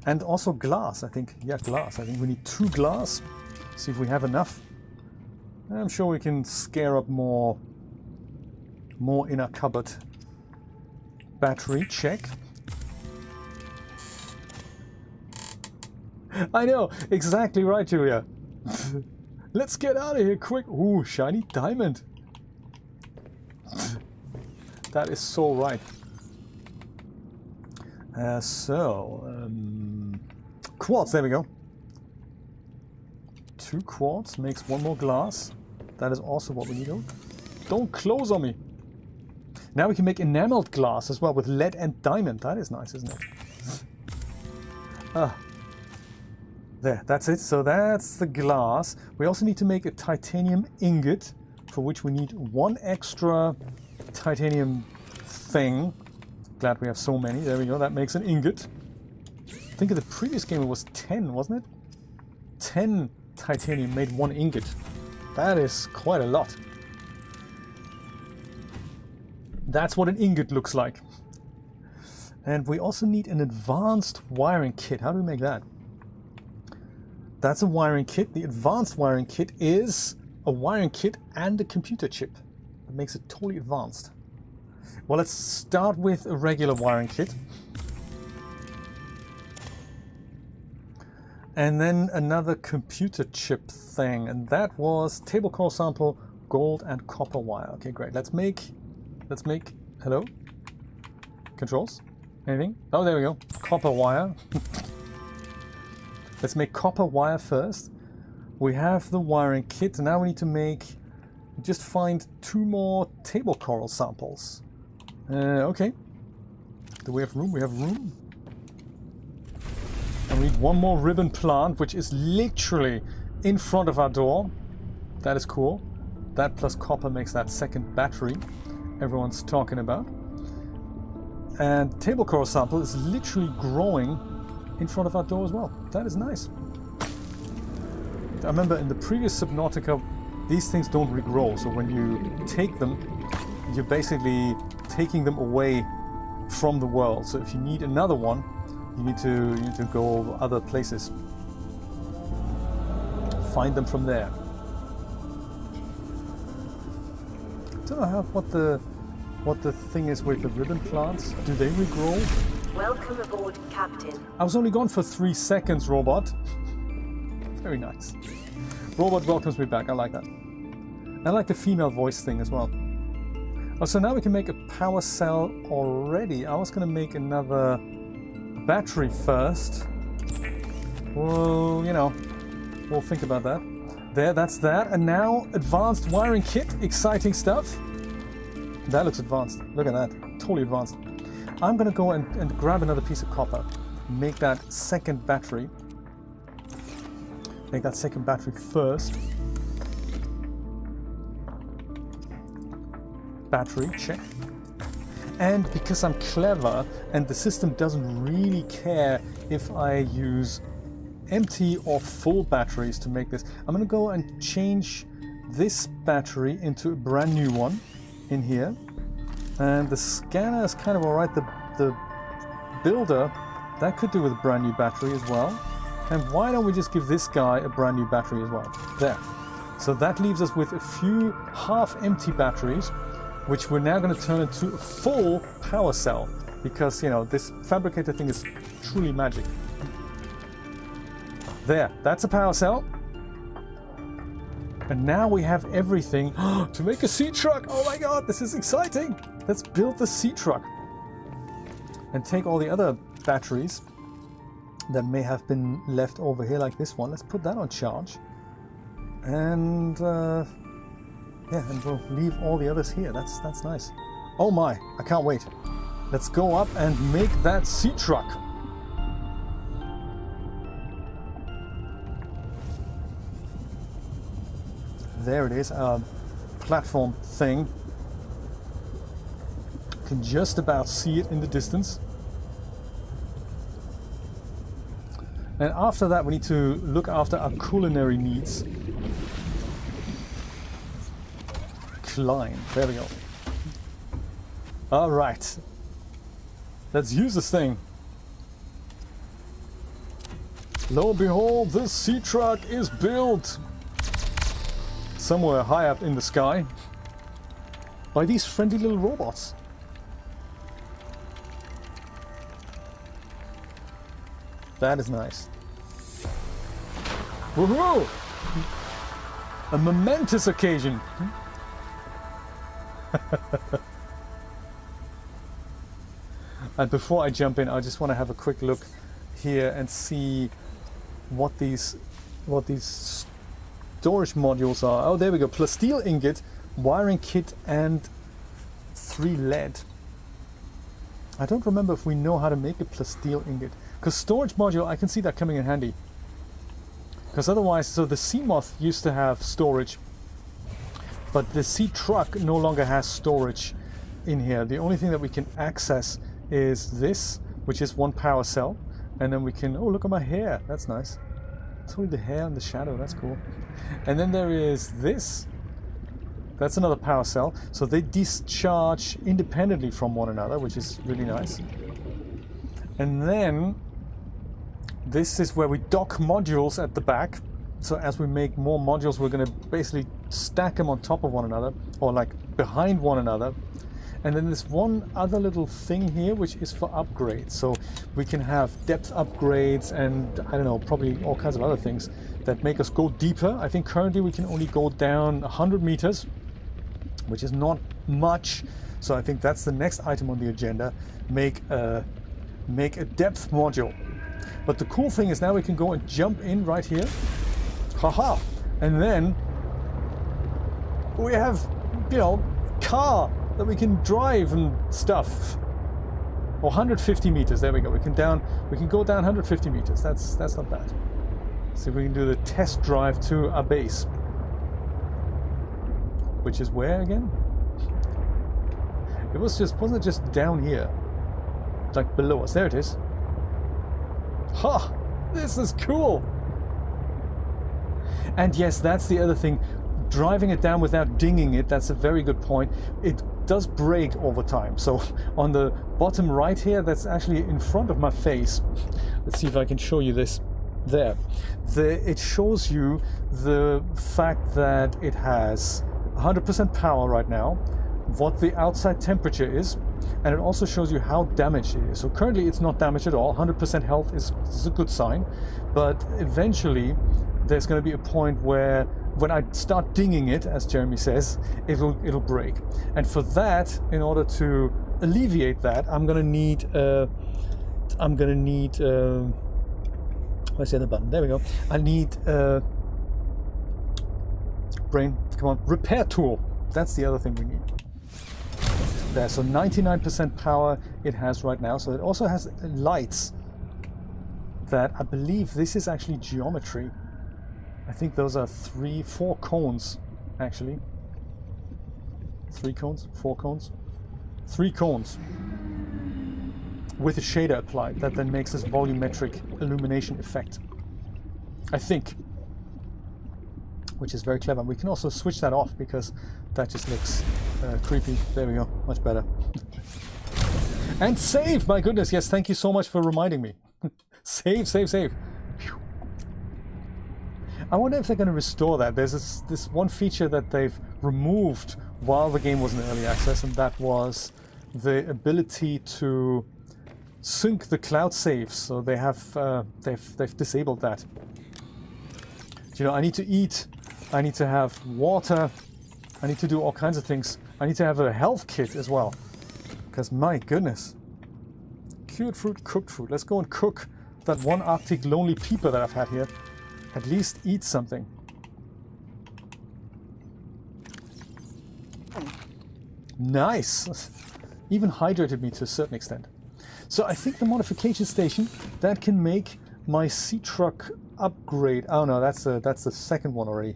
and also glass. I think, yeah, glass. I think we need 2 glass. See if we have enough. I'm sure we can scare up more in our cupboard. Battery check. I know, exactly right, Julia. Let's get out of here quick. Ooh, shiny diamond. That is so right. Quartz, there we go. 2 quartz makes 1 more glass. That is also what we need. Don't close on me. Now we can make enameled glass as well with lead and diamond. That is nice, isn't it? There, that's it. So that's the glass. We also need to make a titanium ingot, for which we need 1 extra titanium thing. Glad we have so many. There we go. That makes an ingot. I think in the previous game it was 10, wasn't it? 10 titanium made 1 ingot. That is quite a lot. That's what an ingot looks like. And we also need an advanced wiring kit. How do we make that? That's a wiring kit. The advanced wiring kit is a wiring kit and a computer chip. That makes it totally advanced. Well, let's start with a regular wiring kit. And then another computer chip thing, and that was table core sample, gold and copper wire. Okay, great. Let's make, hello? Controls? Anything? Oh, there we go. Copper wire. Let's make copper wire first. We have the wiring kit. Now we need to make, just find 2 more table coral samples. Okay. Do we have room? We have room. And we need 1 more ribbon plant, which is literally in front of our door. That is cool. That plus copper makes that second battery everyone's talking about. And table coral sample is literally growing in front of our door as well. That is nice. I remember in the previous Subnautica, these things don't regrow. So when you take them, you're basically taking them away from the world. So if you need another one, you need to go other places. Find them from there. I don't know what the thing is with the ribbon plants. Do they regrow? Welcome aboard, Captain. I was only gone for 3 seconds, robot. Very nice. Robot welcomes me back. I like that. I like the female voice thing as well. Oh, so now we can make a power cell already. I was going to make another battery first. Well, you know, we'll think about that. There, that's that. And now, advanced wiring kit. Exciting stuff. That looks advanced. Look at that. Totally advanced. I'm going to go and grab another piece of copper. Make that second battery. Make that second battery first. Battery, check. And because I'm clever and the system doesn't really care if I use empty or full batteries to make this, I'm going to go and change this battery into a brand new one in here. And the scanner is kind of alright. The builder, that could do with a brand new battery as well. And why don't we just give this guy a brand new battery as well? There. So that leaves us with a few half-empty batteries, which we're now going to turn into a full power cell. Because, you know, this fabricator thing is truly magic. There, that's a power cell. And now we have everything to make a sea truck. Oh my god, this is exciting. Let's build the sea truck. And take all the other batteries that may have been left over here, like this one. Let's put that on charge. And yeah, and we'll leave all the others here. That's nice. Oh my, I can't wait. Let's go up and make that sea truck. There it is, our platform thing. Can just about see it in the distance. And after that, we need to look after our culinary needs. Climb. There we go. All right. Let's use this thing. Lo and behold, this sea truck is built somewhere high up in the sky by these friendly little robots. That is nice. Woohoo! A momentous occasion. And before I jump in, I just want to have a quick look here and see what these storage modules are. Oh, there we go. Plasteel ingot, wiring kit, and 3 lead. I don't remember if we know how to make a plasteel ingot. Because storage module, I can see that coming in handy. Because otherwise, so the Seamoth used to have storage, but the Sea Truck no longer has storage in here. The only thing that we can access is this, which is 1 power cell. And then we can, oh, look at my hair. That's nice. It's only the hair and the shadow. That's cool. And then there is this. That's another power cell. So they discharge independently from one another, which is really nice. And then this is where we dock modules at the back. So as we make more modules, we're going to basically stack them on top of one another, or like behind one another. And then there's one other little thing here, which is for upgrades. So we can have depth upgrades and, I don't know, probably all kinds of other things that make us go deeper. I think currently we can only go down 100 meters, which is not much. So I think that's the next item on the agenda. Make a depth module. But the cool thing is now we can go and jump in right here. Haha! And then we have, you know, car that we can drive and stuff. Or 150 meters. There we go. We can go down 150 meters. That's not bad. See if we can do the test drive to our base. Which is where again? Wasn't it just down here? Like below us. There it is. Ha! This is cool! And yes, that's the other thing. Driving it down without dinging it, that's a very good point. It does break over time. So on the bottom right here, that's actually in front of my face. Let's see if I can show you this. There. It shows you the fact that it has 100% power right now, what the outside temperature is, and it also shows you how damaged it is. So currently it's not damaged at all. 100% health is a good sign, but eventually there's going to be a point where when I start dinging it, as Jeremy says, it'll break. And for that, in order to alleviate that, I'm gonna need where's the other button? There we go. I need brain, come on, repair tool. That's the other thing we need. There, so 99% power it has right now. So it also has lights that I believe this is actually geometry. I think those are 4 cones, actually. 3 cones? 4 cones? 3 cones. With a shader applied that then makes this volumetric illumination effect. I think. Which is very clever. We can also switch that off because that just looks creepy. There we go. Much better. And save! My goodness, yes, thank you so much for reminding me. Save, save, save. Phew. I wonder if they're going to restore that. There's this one feature that they've removed while the game was in early access, and that was the ability to sync the cloud saves. So they have they've disabled that. You know, I need to eat, I need to have water, I need to do all kinds of things. I need to have a health kit as well, because my goodness. Cured fruit, cooked fruit. Let's go and cook that one Arctic lonely peeper that I've had here. At least eat something. Nice! Even hydrated me to a certain extent. So I think the modification station that can make my sea truck upgrade. Oh no, that's the second one already.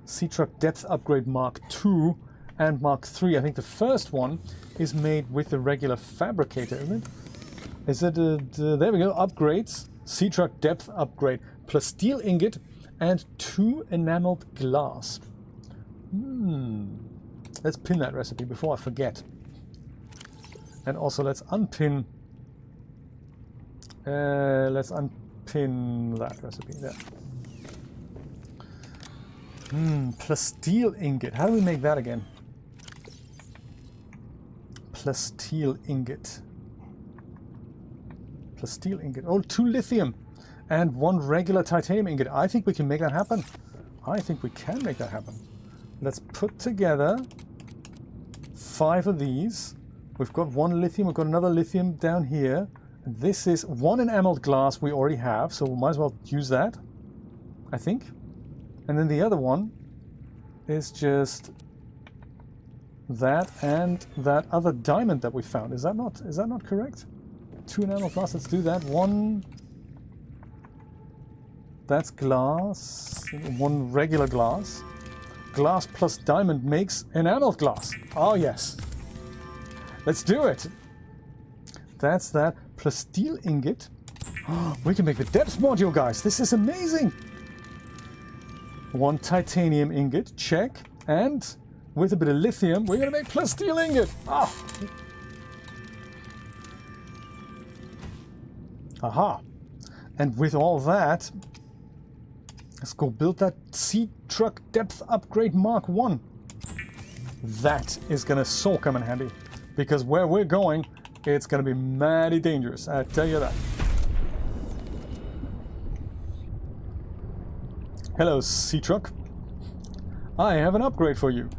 Sea truck depth upgrade Mark II and Mark III. I think the first one is made with the regular fabricator, isn't it? Is it there we go, upgrades. Sea truck depth upgrade plus steel ingot and 2 enameled glass. Let's pin that recipe before I forget. And also let's unpin that recipe there. Plus steel ingot. How do we make that again? Plus steel ingot. Plus steel ingot. Oh, 2 lithium and 1 regular titanium ingot. I think we can make that happen. I think we can make that happen. Let's put together 5 of these. We've got 1 lithium. We've got another lithium down here. This is 1 enameled glass we already have, so we might as well use that, I think. And then the other one is just that and that other diamond that we found. Is that not correct? 2 enameled glass. Let's do that. 1. That's glass. 1 regular glass. Glass plus diamond makes enameled glass. Oh yes. Let's do it. That's that. Plus steel ingot. We can make the depth module, guys. This is amazing. 1 titanium ingot. Check. And with a bit of lithium, we're going to make plus steel ingot. Ah. Aha. And with all that, let's go build that sea truck depth upgrade Mark 1. That is going to so come in handy. Because where we're going, it's going to be mighty dangerous, I tell you that. Hello, sea truck. I have an upgrade for you.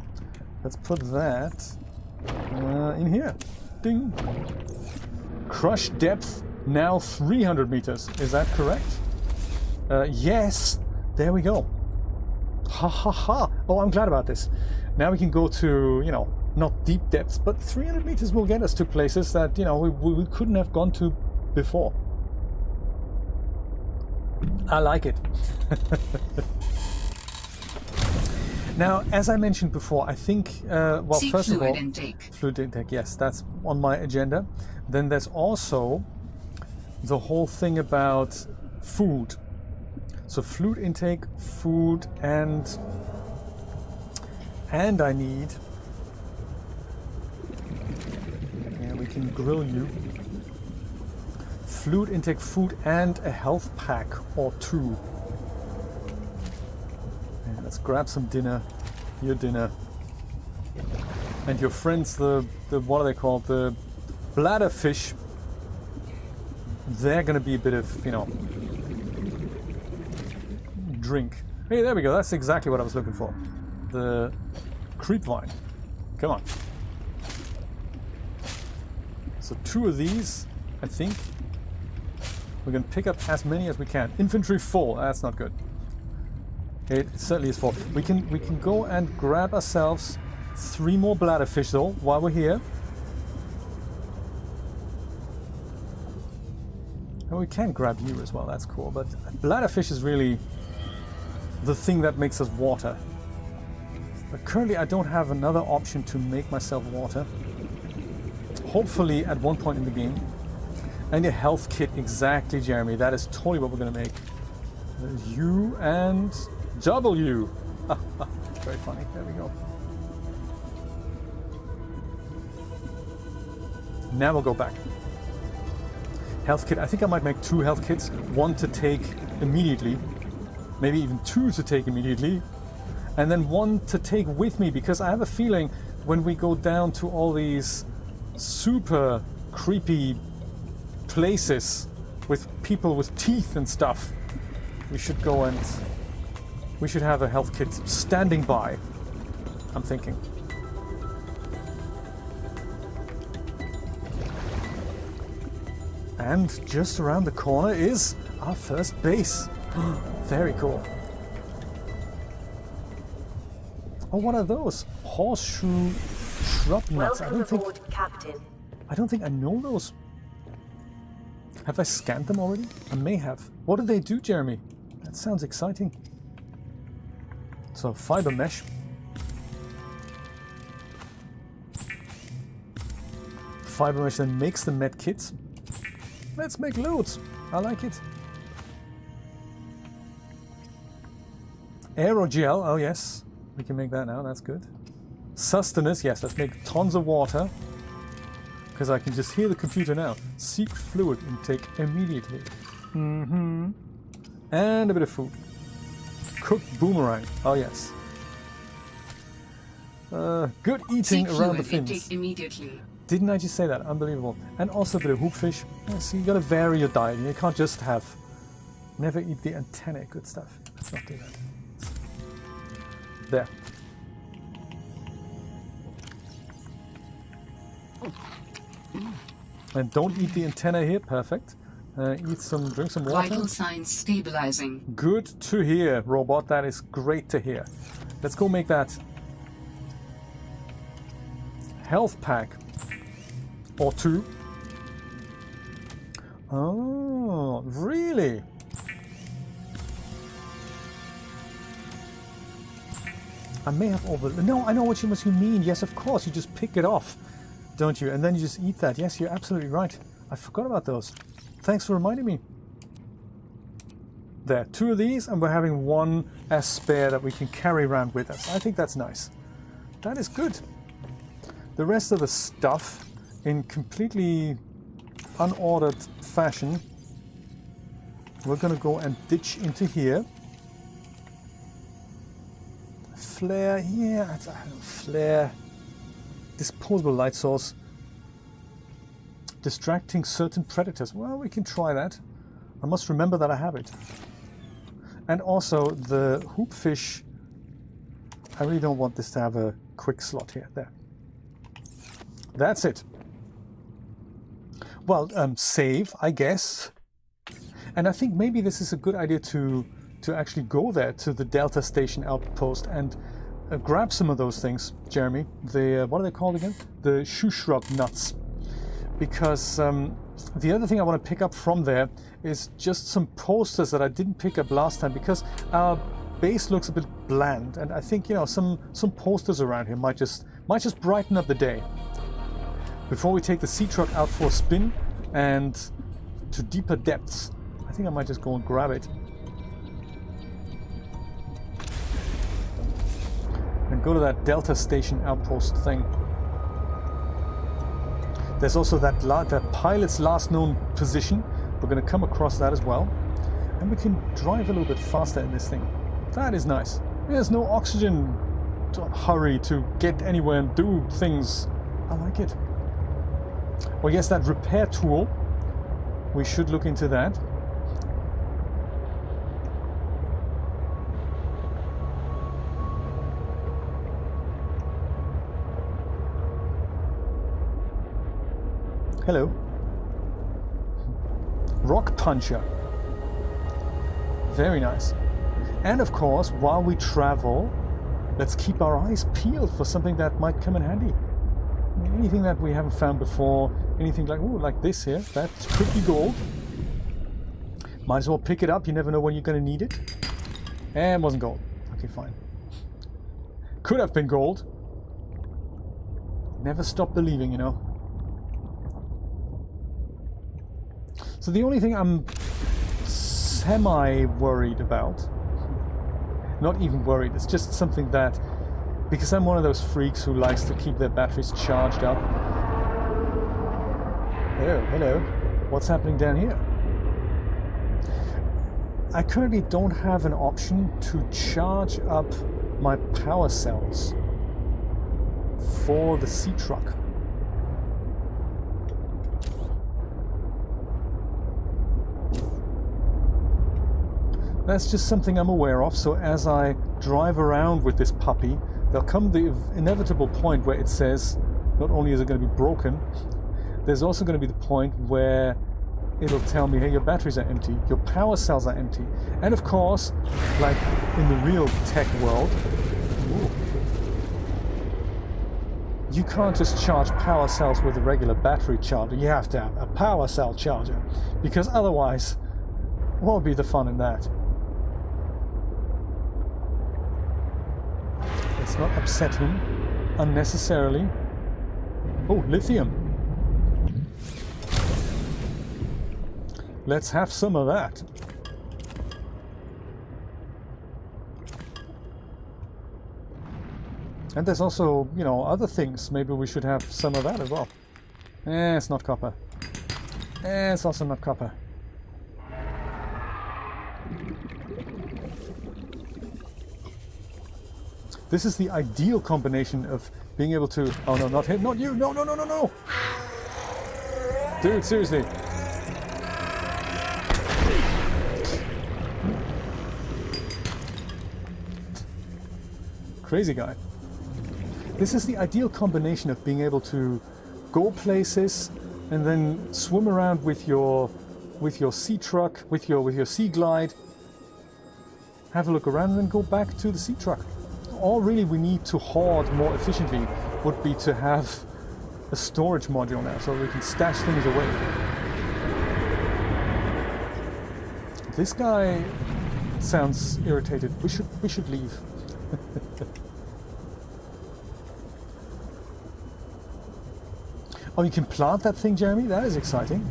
Let's put that in here. Ding. Crush depth now 300 meters. Is that correct? Yes. There we go. Ha ha ha. Oh, I'm glad about this. Now we can go to, you know, not deep depths, but 300 meters will get us to places that, you know, we couldn't have gone to before. I like it. Now, as I mentioned before, I think, well, See first of all, fluid intake. fluid intake, yes, that's on my agenda. Then there's also the whole thing about food. So fluid intake, food, and I need, yeah, we can grill you. Fluid intake, food, and a health pack or two. And let's grab some dinner, your dinner, and your friends. The what are they called? The bladder fish. They're gonna be a bit of, you know, drink. Hey, there we go. That's exactly what I was looking for. The creep vine. Come on. So 2 of these, I think. We're going to pick up as many as we can. Infantry full. That's not good. It certainly is full. We can go and grab ourselves 3 more bladderfish though while we're here. And we can grab you as well. That's cool. But bladderfish is really the thing that makes us water. But currently I don't have another option to make myself water. Hopefully at one point in the game. And a health kit, exactly, Jeremy. That is totally what we're going to make. U and W. Very funny. There we go. Now we'll go back. Health kit. I think I might make 2 health kits. 1 to take immediately. Maybe even 2 to take immediately. And then 1 to take with me, because I have a feeling when we go down to all these super creepy places with people with teeth and stuff, we should go and we should have a health kit standing by, I'm thinking. And just around the corner is our first base. Very cool. Oh, what are those? Horseshoe shrub nuts. Welcome aboard, Captain. I don't think I know those. Have I scanned them already? I may have. What do they do, Jeremy? That sounds exciting. So, fiber mesh. Fiber mesh then makes the med kits. Let's make loads. I like it. Aerogel. Oh, yes. We can make that now. That's good. Sustenance. Yes, let's make tons of water. Because I can just hear the computer now. Seek fluid intake immediately. And a bit of food. Cooked boomerang. Oh yes. Good eating Seek around the fluid fins. intake immediately. Didn't I just say that? Unbelievable. And also a bit of hoopfish. Yeah, so you gotta vary your diet. You can't just have... Never eat the antennae. Good stuff. Let's not do that. There. And don't eat the antenna here. Perfect. Drink some water. Vital signs stabilizing. Good to hear, robot. That is great to hear. Let's go make that health pack or 2. Oh, really? I may have over. No, I know what you mean. Yes, of course. You just pick it off, don't you? And then you just eat that. Yes, you're absolutely right. I forgot about those. Thanks for reminding me. There, 2 of these, and we're having 1 as spare that we can carry around with us. I think that's nice. That is good. The rest of the stuff, in completely unordered fashion, we're going to go and ditch into here. Flare, yeah, flare. Disposable light source. Distracting certain predators. Well, we can try that. I must remember that I have it. And also the hoopfish, I really don't want this to have a quick slot here. There. That's it. Well, save, I guess. And I think maybe this is a good idea to actually go there to the Delta Station outpost and grab some of those things, Jeremy. The what are they called again? The shoe shrub nuts. Because the other thing I want to pick up from there is just some posters that I didn't pick up last time, because our base looks a bit bland, and I think, you know, some posters around here might just brighten up the day. Before we take the sea truck out for a spin and to deeper depths, I think I might just go and grab it. And go to that Delta Station outpost thing. There's also that pilot's last known position. We're going to come across that as well. And we can drive a little bit faster in this thing. That is nice. There's no oxygen hurry to get anywhere and do things. I like it. Well, yes, that repair tool. We should look into that. Hello. Rock puncher. Very nice. And of course, while we travel, let's keep our eyes peeled for something that might come in handy. Anything that we haven't found before, anything like, ooh, like this here, that could be gold. Might as well pick it up, you never know when you're going to need it. And it wasn't gold. Okay, fine. Could have been gold. Never stop believing, you know. So the only thing I'm semi-worried about, not even worried, it's just something that, because I'm one of those freaks who likes to keep their batteries charged up. Oh, hello. What's happening down here? I currently don't have an option to charge up my power cells for the sea truck. That's just something I'm aware of, so as I drive around with this puppy, there'll come the inevitable point where it says, not only is it going to be broken, there's also going to be the point where it'll tell me, hey, your batteries are empty, your power cells are empty. And of course, like in the real tech world, you can't just charge power cells with a regular battery charger. You have to have a power cell charger, because otherwise, what would be the fun in that? Let's not upset him unnecessarily. Oh, lithium. Let's have some of that. And there's also, you know, other things. Maybe we should have some of that as well. It's not copper. It's also not copper. This is the ideal combination of being able to... Oh no, not him, not you! No, no, no, no, no! Dude, seriously. Crazy guy. This is the ideal combination of being able to go places and then swim around with your sea truck, with your sea glide, have a look around and then go back to the sea truck. All really we need to hoard more efficiently would be to have a storage module now, so we can stash things away. This guy sounds irritated. We should leave. Oh, you can plant that thing, Jeremy? That is exciting.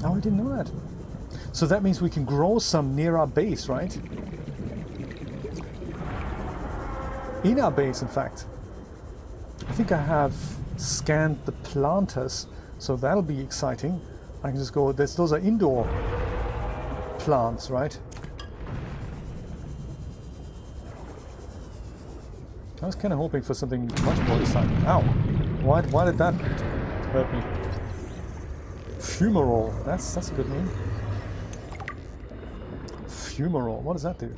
Oh, I didn't know that. So that means we can grow some near our base, right? In our base, in fact. I think I have scanned the planters, so that'll be exciting. I can just go, those are indoor plants, right? I was kind of hoping for something much more exciting. Ow! Why did that hurt me? Fumarole. That's a good name. Fumarole. What does that do?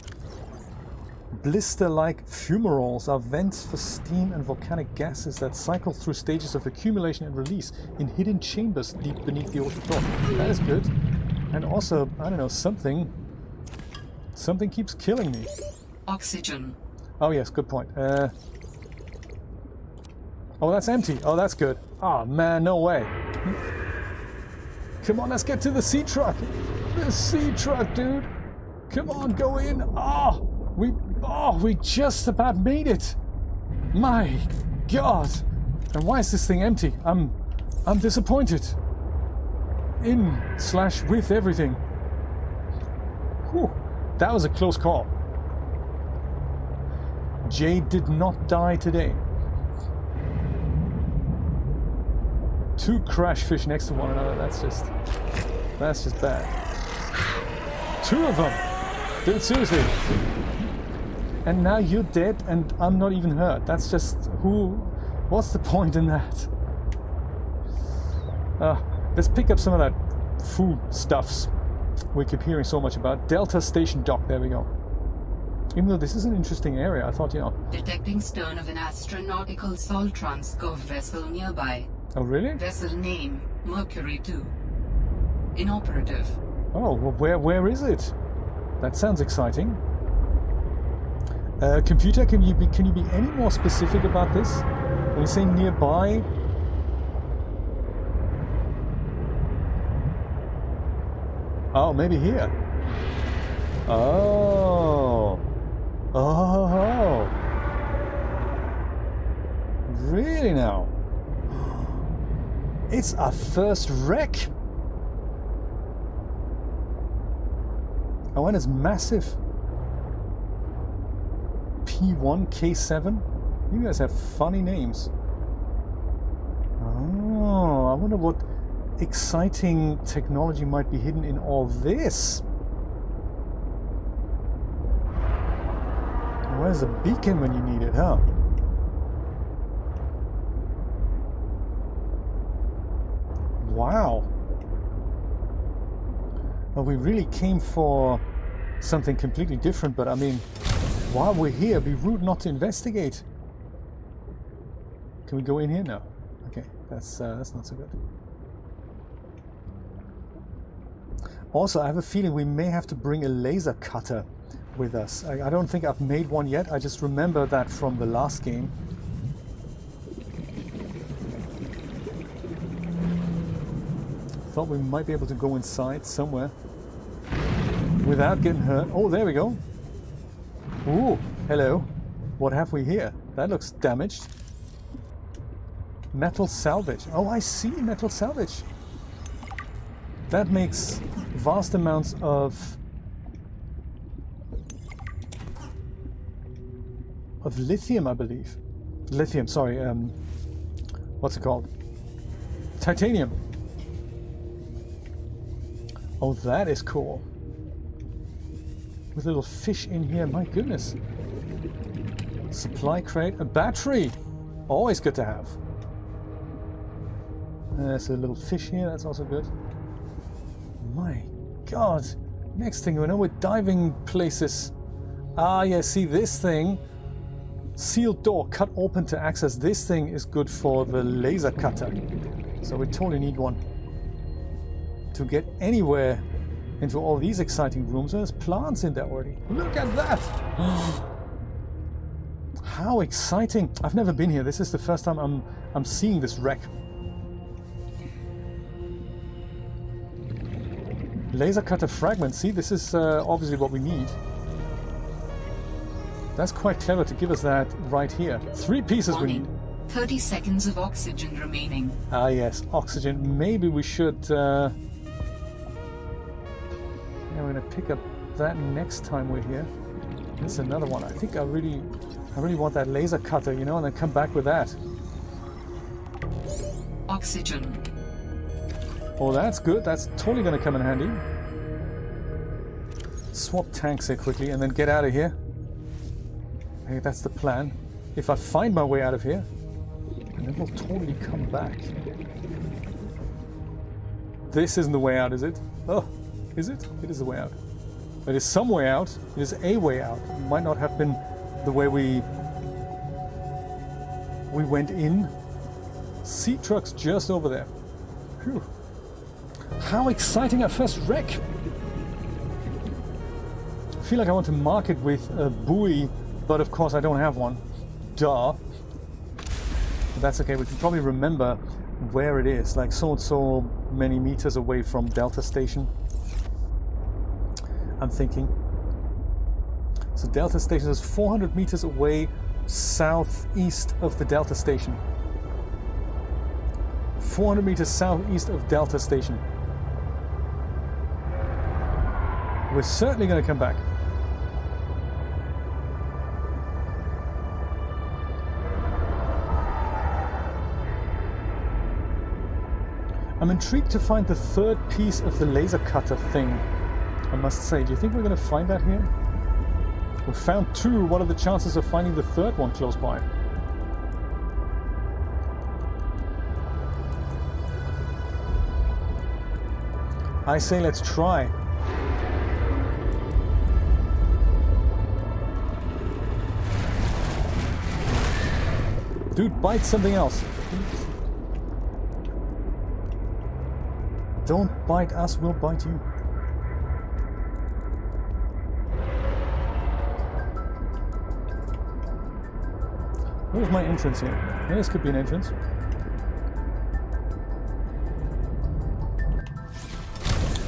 Blister-like fumaroles are vents for steam and volcanic gases that cycle through stages of accumulation and release in hidden chambers deep beneath the ocean floor. That is good. And also, I don't know, something keeps killing me. Oxygen. Oh yes, good point. Oh, that's empty. Oh, that's good. Oh man, no way. Come on, let's get to the sea truck. The sea truck, dude. Come on, go in. We just about made it. My God. And why is this thing empty? I'm disappointed. In/with everything. Whew. That was a close call. Jay did not die today. 2 crash fish next to one another. That's just bad. 2 of them. Dude, seriously. And now you're dead and I'm not even hurt. That's just what's the point in that? Let's pick up some of that food stuffs we keep hearing so much about. Delta Station Dock, there we go. Even though this is an interesting area, I thought, Detecting stern of an astronautical salt transcove vessel nearby. Oh, really? Vessel name, Mercury 2. Inoperative. Oh, well, where is it? That sounds exciting. Computer, can you be any more specific about this? When you say nearby... Oh, maybe here. Oh. Oh. Really now? It's our first wreck. Oh, and it's massive. P1, K7. You guys have funny names. Oh, I wonder what exciting technology might be hidden in all this. Where's the beacon when you need it, huh? Wow. Well, we really came for something completely different, but I mean, while we're here, be rude not to investigate. Can we go in here? No. Okay, that's not so good. Also, I have a feeling we may have to bring a laser cutter with us. I don't think I've made one yet. I just remember that from the last game. Thought we might be able to go inside somewhere without getting hurt. Oh, there we go. Ooh, hello. What have we here? That looks damaged. Metal salvage. Oh, I see, metal salvage. That makes vast amounts of lithium, I believe. Lithium, sorry. What's it called? Titanium. Oh, that is cool. With a little fish in here, my goodness. Supply crate, a battery. Always good to have. There's a little fish here, that's also good. My God. Next thing we know, we're diving places. Ah, yeah, see this thing. Sealed door, cut open to access. This thing is good for the laser cutter. So we totally need one. To get anywhere into all these exciting rooms. There's plants in there already. Look at that! How exciting! I've never been here. This is the first time I'm seeing this wreck. Laser cutter fragment. See, this is obviously what we need. That's quite clever to give us that right here. 3 pieces we need. 30 seconds of oxygen remaining. Ah yes, oxygen. Maybe we should... Yeah, we're gonna pick up that next time we're here. There's another one. I think I really want that laser cutter, you know, and then come back with that. Oxygen. Oh, that's good. That's totally gonna come in handy. Swap tanks here quickly and then get out of here. Hey, that's the plan. If I find my way out of here, and then we'll totally come back. This isn't the way out, is it? Oh, is it? It is the way out. It is some way out. It is a way out. It might not have been the way we went in. Sea trucks just over there. Phew. How exciting, our first wreck! I feel like I want to mark it with a buoy, but of course I don't have one. Duh. But that's okay, we can probably remember where it is, like so and so many meters away from Delta Station. I'm thinking. So Delta Station is 400 meters away southeast of the Delta Station. 400 meters southeast of Delta Station. We're certainly going to come back. I'm intrigued to find the third piece of the laser cutter thing, I must say. Do you think we're going to find that here? We found two. What are the chances of finding the third one close by? I say let's try. Dude, bite something else. Don't bite us, we'll bite you. Where's my entrance here? Yeah, this could be an entrance.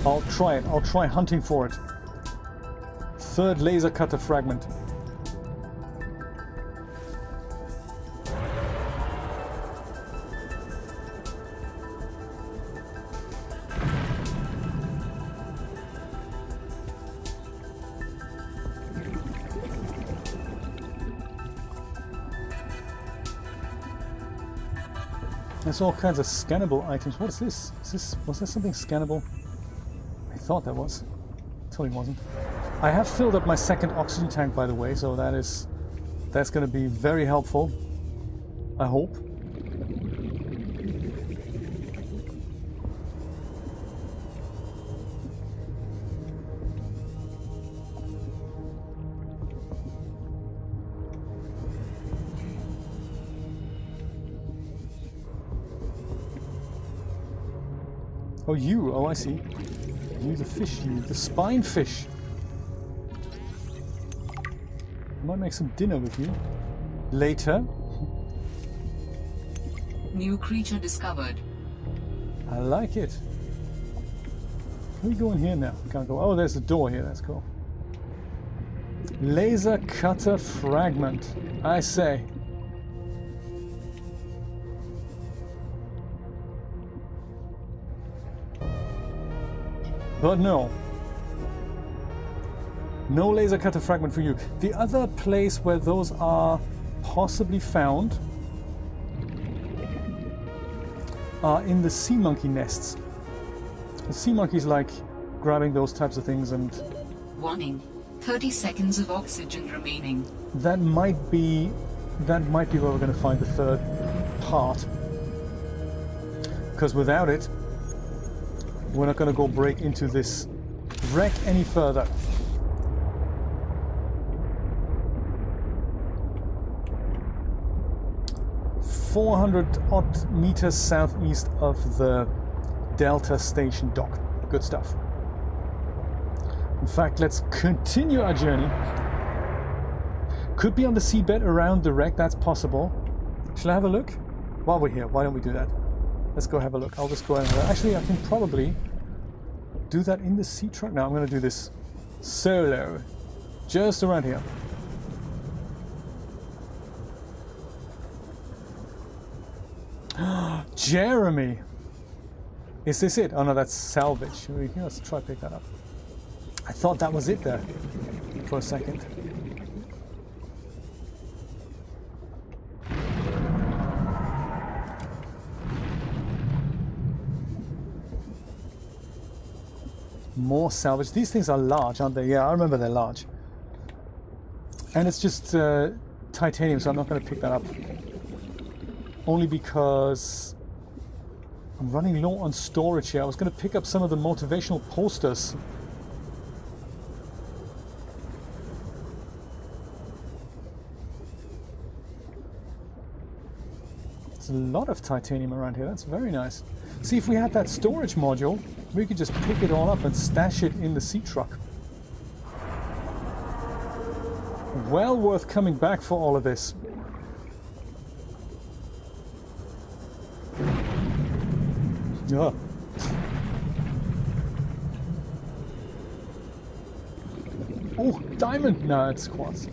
I'll try it. I'll try hunting for it. Third laser cutter fragment. There's all kinds of scannable items. What is this? Was there something scannable? I thought there was. Totally wasn't. I have filled up my second oxygen tank, by the way, so that's going to be very helpful. I hope. Oh, you. Oh, I see. You, the fish. You, the spine fish. I might make some dinner with you. Later. New creature discovered. I like it. Can we go in here now? We can't go. Oh, there's the door here. That's cool. Laser cutter fragment. I say. But no. No laser cutter fragment for you. The other place where those are possibly found are in the sea monkey nests. The sea monkeys like grabbing those types of things, and Warning. 30 seconds of oxygen remaining. that might be where we're going to find the third part. Because without it, we're not going to go break into this wreck any further. ...400-odd meters southeast of the Delta Station dock. Good stuff. In fact, let's continue our journey. Could be on the seabed around the wreck, that's possible. Shall I have a look? While we're here, why don't we do that? Let's go have a look. I'll just go over there. Actually, I can probably do that in the sea truck. Now I'm going to do this solo. Just around here. Jeremy! Is this it? Oh no, that's salvage. Let's try to pick that up. I thought that was it there for a second. More salvage. These things are large, aren't they? Yeah, I remember they're large. And it's just titanium, so I'm not going to pick that up. Only because I'm running low on storage here. I was going to pick up some of the motivational posters. There's a lot of titanium around here. That's very nice. See, if we had that storage module, we could just pick it all up and stash it in the sea truck. Well worth coming back for all of this. Yeah. Oh, diamond! No, it's quartz.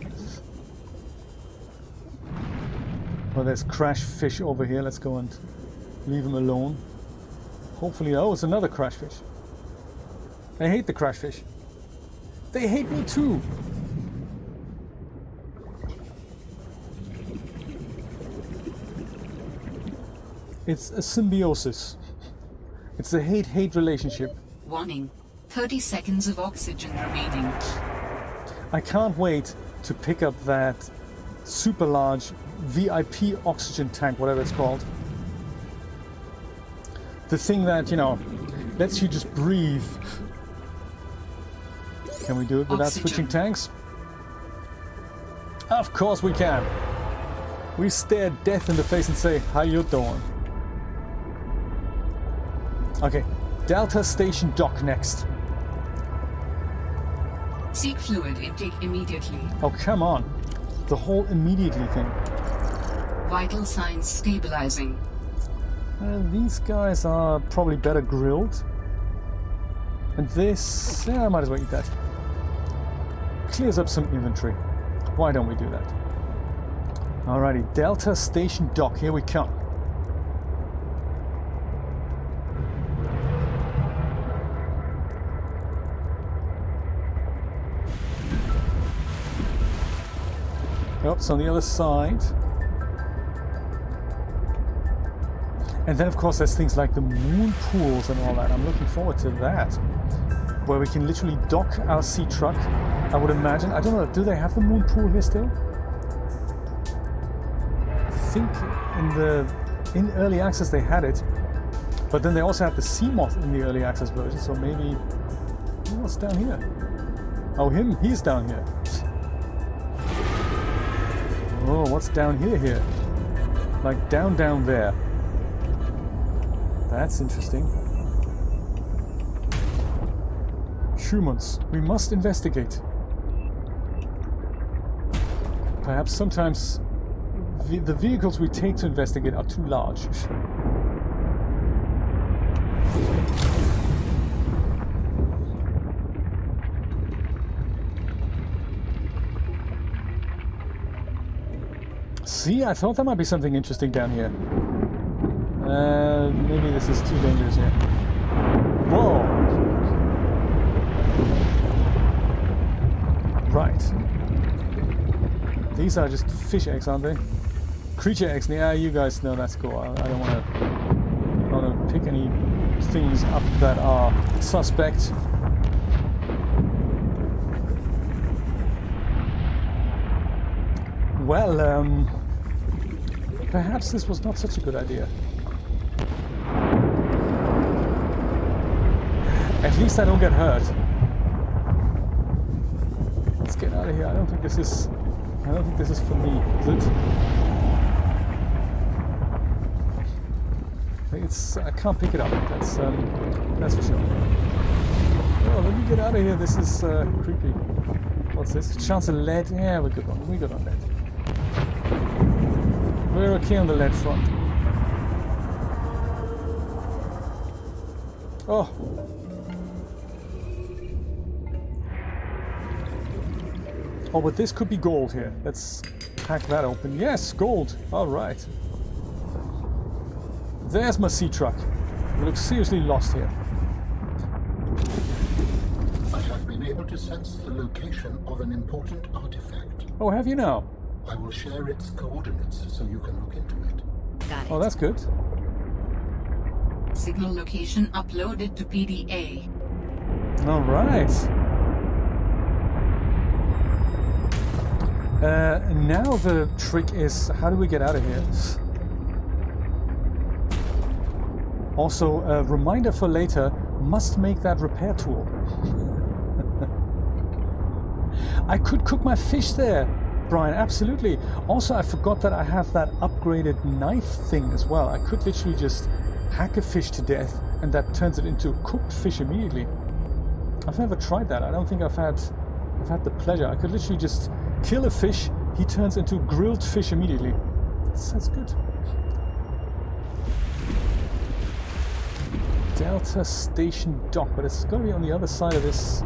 Well, there's crash fish over here. Let's go and leave him alone. Hopefully, oh, it's another crash fish. I hate the crash fish. They hate me too. It's a symbiosis. It's a hate-hate relationship. Warning. 30 seconds of oxygen remaining. I can't wait to pick up that super large VIP oxygen tank, whatever it's called. The thing that, you know, lets you just breathe. Can we do it without switching tanks? Of course we can. We stare death in the face and say, how you doing? Okay, Delta Station Dock next. Seek fluid intake immediately. Oh, come on. The whole immediately thing. Vital signs stabilizing. These guys are probably better grilled. And this, yeah, I might as well eat that. Clears up some inventory. Why don't we do that? Alrighty, Delta Station Dock, here we come. Oops, on the other side. And then of course there's things like the moon pools and all that. I'm looking forward to that. Where we can literally dock our sea truck, I would imagine. I don't know, do they have the moon pool here still? I think in early access they had it. But then they also had the sea moth in the early access version, so maybe what's down here? Oh, he's down here. Oh, what's down here? Like down there. That's interesting. Humans, we must investigate. Perhaps sometimes the vehicles we take to investigate are too large. See, I thought there might be something interesting down here. Maybe this is too dangerous here. Whoa! Right. These are just fish eggs, aren't they? Creature eggs. Yeah, you guys know that's cool. I don't want to pick any things up that are suspect. Well, perhaps this was not such a good idea. At least I don't get hurt. Let's get out of here. I don't think this is for me, is it? I can't pick it up. That's for sure. Oh, let me get out of here. This is creepy. What's this? Chance of lead? Yeah, we're good on lead. We're okay on the lead front. Oh. Oh, but this could be gold here. Let's hack that open. Yes, gold. All right. There's my sea truck. We look seriously lost here. I have been able to sense the location of an important artifact. Oh, have you now? I will share its coordinates so you can look into it. Got it. Oh, that's good. Signal location uploaded to PDA. All right. Now the trick is, how do we get out of here? Also, a reminder for later, must make that repair tool. I could cook my fish there. Brian, absolutely. Also, I forgot that I have that upgraded knife thing as well. I could literally just hack a fish to death and that turns it into cooked fish immediately. I've never tried that. I don't think I've had the pleasure. I could literally just kill a fish, he turns into grilled fish immediately. That's good. Delta Station Dock, but it's got to be on the other side of this,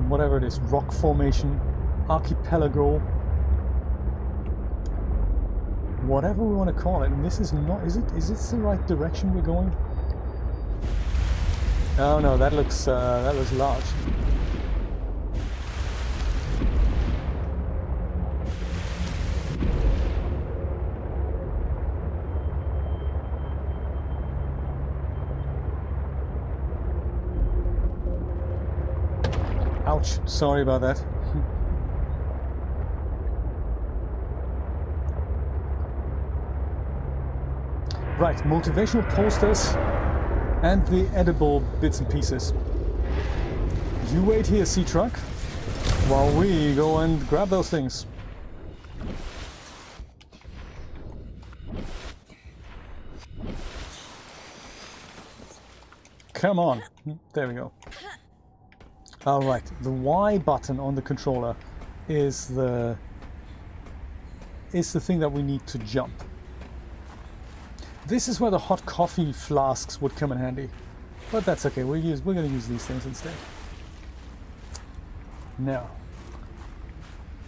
whatever it is, rock formation, archipelago, whatever we want to call it. And this is not, is this the right direction we're going? Oh no, that looks large. Ouch, sorry about that. Right, motivational posters and the edible bits and pieces. You wait here, Sea Truck, while we go and grab those things. Come on. There we go. Alright, the Y button on the controller is the thing that we need to jump. This is where the hot coffee flasks would come in handy. But that's okay, we're going to use these things instead. Now,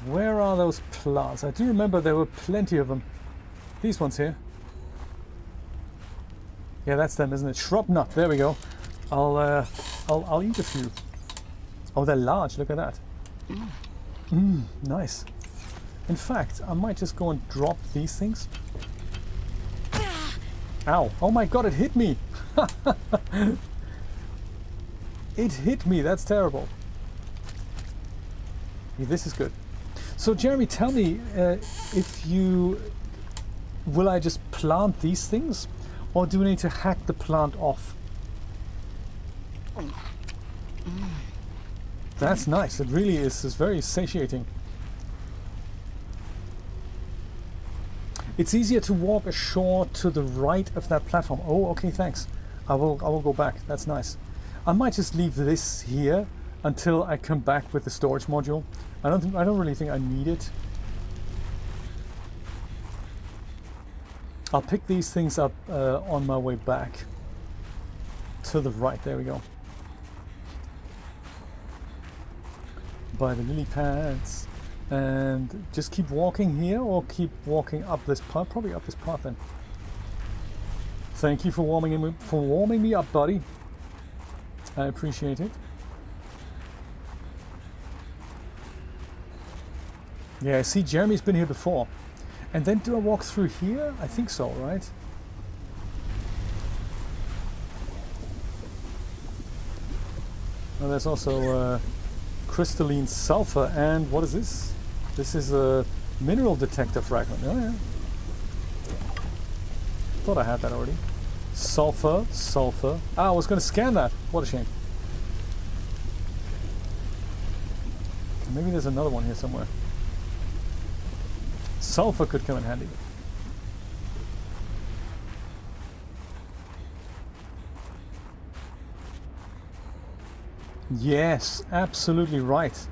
where are those plants? I do remember there were plenty of them. These ones here. Yeah, that's them, isn't it? Shrub nut, there we go. I'll eat a few. Oh, they're large, look at that. Nice. In fact, I might just go and drop these things. Ow. Oh my god, it hit me! It hit me, that's terrible. Yeah, this is good. So Jeremy, tell me, will I just plant these things? Or do we need to hack the plant off? That's nice, it really is. It's very satiating. It's easier to walk ashore to the right of that platform. Oh, okay, thanks. I will go back. That's nice. I might just leave this here until I come back with the storage module. I don't really think I need it. I'll pick these things up on my way back. To the right, there we go. By the lily pads. And just keep walking here or keep walking up this path? Probably up this path then. Thank you for warming me up, buddy. I appreciate it. Yeah, see, Jeremy's been here before. And then do I walk through here? I think so, right? Well, there's also crystalline sulfur, and what is this? This is a mineral detector fragment. Oh yeah. Thought I had that already. Sulfur, sulfur. Ah, I was going to scan that. What a shame. Maybe there's another one here somewhere. Sulfur could come in handy. Yes, absolutely right.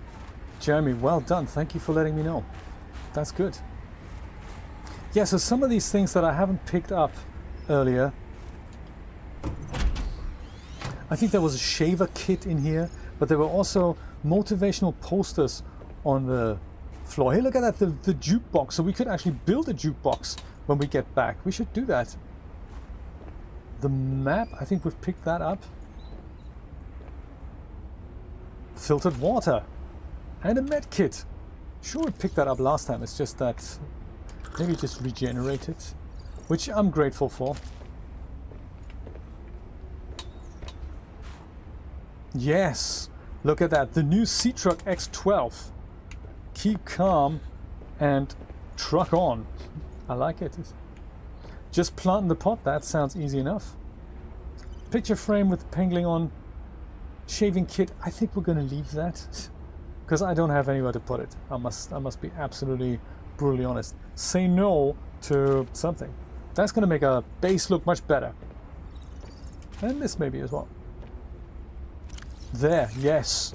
Jeremy, well done. Thank you for letting me know. That's good. Yeah, so some of these things that I haven't picked up earlier. I think there was a shaver kit in here, but there were also motivational posters on the floor. Hey, look at that, the jukebox. So we could actually build a jukebox when we get back. We should do that. The map, I think we've picked that up. Filtered water. And a med kit. Sure, we picked that up last time. It's just that maybe just regenerate it, which I'm grateful for. Yes, look at that. The new Sea Truck X12. Keep calm and truck on. I like it. Just plant in the pot. That sounds easy enough. Picture frame with pangling on. Shaving kit. I think we're going to leave that. because I don't have anywhere to put it. I must be absolutely brutally honest. Say no to something. That's going to make our base look much better. And this maybe as well. There, yes.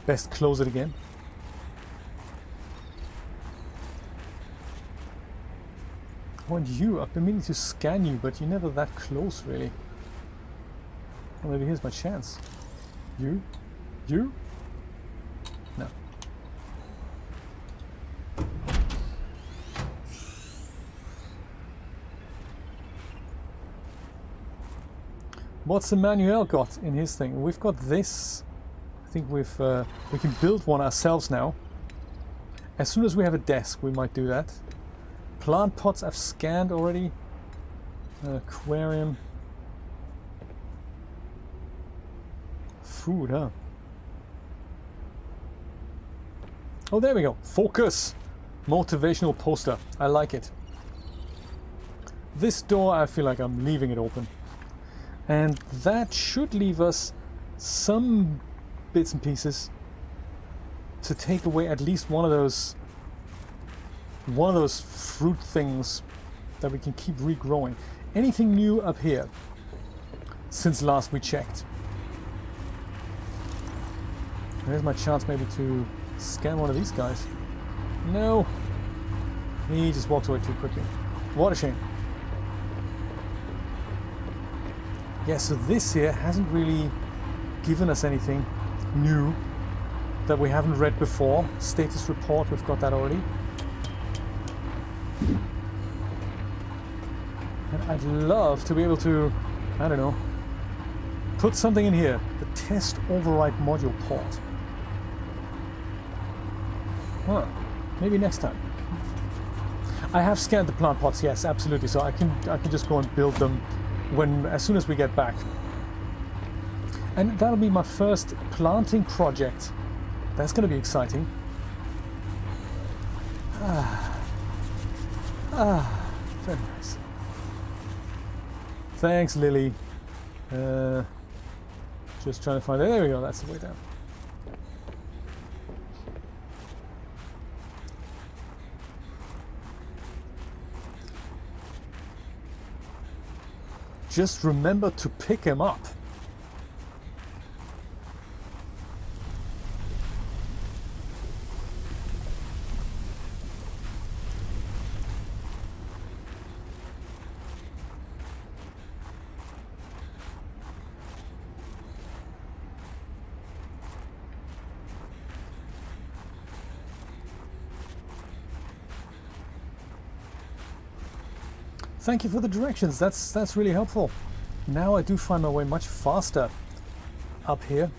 Best close it again. Oh, you, I've been meaning to scan you, but you're never that close, really. Well, maybe here's my chance. You? You? No. What's Emmanuel got in his thing? We've got this. I think we can build one ourselves now. As soon as we have a desk, we might do that. Plant pots I've scanned already. Aquarium. Food, huh? Oh, there we go. Focus. Motivational poster. I like it. This door, I feel like I'm leaving it open. And that should leave us some bits and pieces to take away at least one of those fruit things that we can keep regrowing. Anything new up here since last we checked? There's my chance maybe to scan one of these guys. No, he just walked away too quickly. What a shame. Yeah, so this here hasn't really given us anything new that we haven't read before. Status report, we've got that already. And I'd love to be able to, I don't know, put something in here. The test override module port. Huh, maybe next time. I have scanned the plant pots, yes, absolutely. So I can just go and build them as soon as we get back. And that'll be my first planting project. That's going to be exciting. Very nice. Thanks, Lily. Just trying to find it. There we go, that's the way down. Just remember to pick him up. Thank you for the directions. That's really helpful. Now I do find my way much faster up here.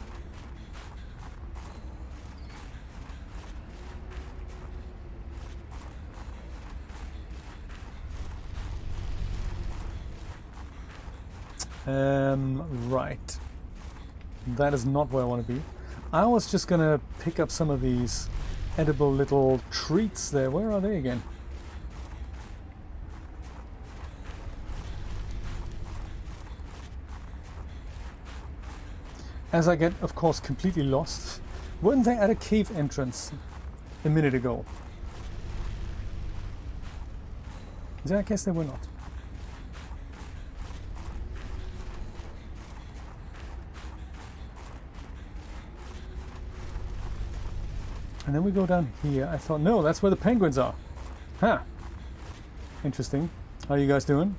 Right. That is not where I want to be. I was just gonna pick up some of these edible little treats there. Where are they again? As I get, of course, completely lost. Weren't they at a cave entrance a minute ago? I guess they were not. And then we go down here. I thought, no, that's where the penguins are. Huh. Interesting. How are you guys doing?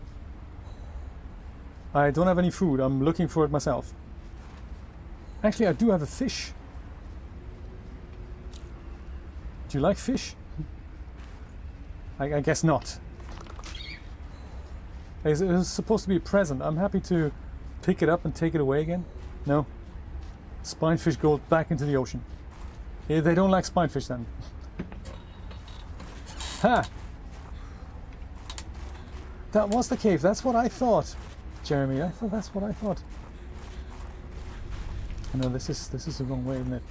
I don't have any food. I'm looking for it myself. Actually, I do have a fish. Do you like fish? I guess not. It was supposed to be a present. I'm happy to pick it up and take it away again. No. Spinefish go back into the ocean. Yeah, they don't like spinefish then. Ha! That was the cave. That's what I thought, Jeremy. I thought that's what I thought. No, this is the wrong way, isn't it?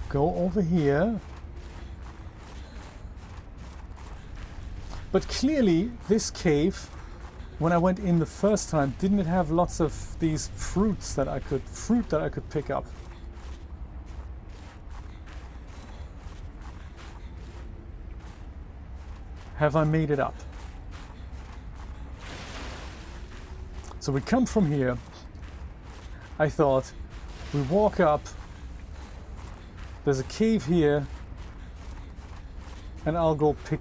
Go over here. But clearly, this cave when I went in the first time, didn't it have lots of these fruit that I could pick up? Have I made it up? So we come from here. I thought we walk up. There's a cave here, and I'll go pick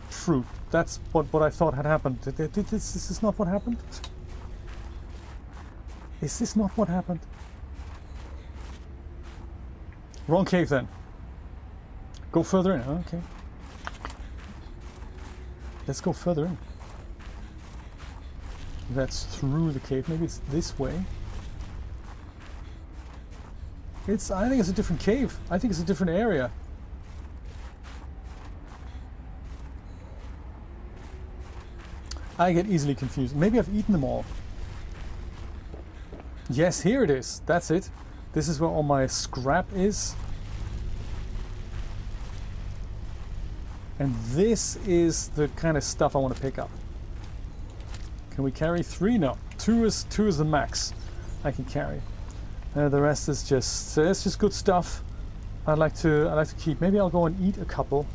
fruit. That's what I thought had happened. This is not what happened? Is this not what happened? Wrong cave then. Go further in. Okay. Let's go further in. That's through the cave. Maybe it's this way. I think it's a different cave. I think it's a different area. I get easily confused. Maybe I've eaten them all. Yes, here it is. That's it. This is where all my scrap is. And this is the kind of stuff I want to pick up. Can we carry 3? No. 2 is the max I can carry. The rest is just it's just good stuff. I'd like to keep. Maybe I'll go and eat a couple.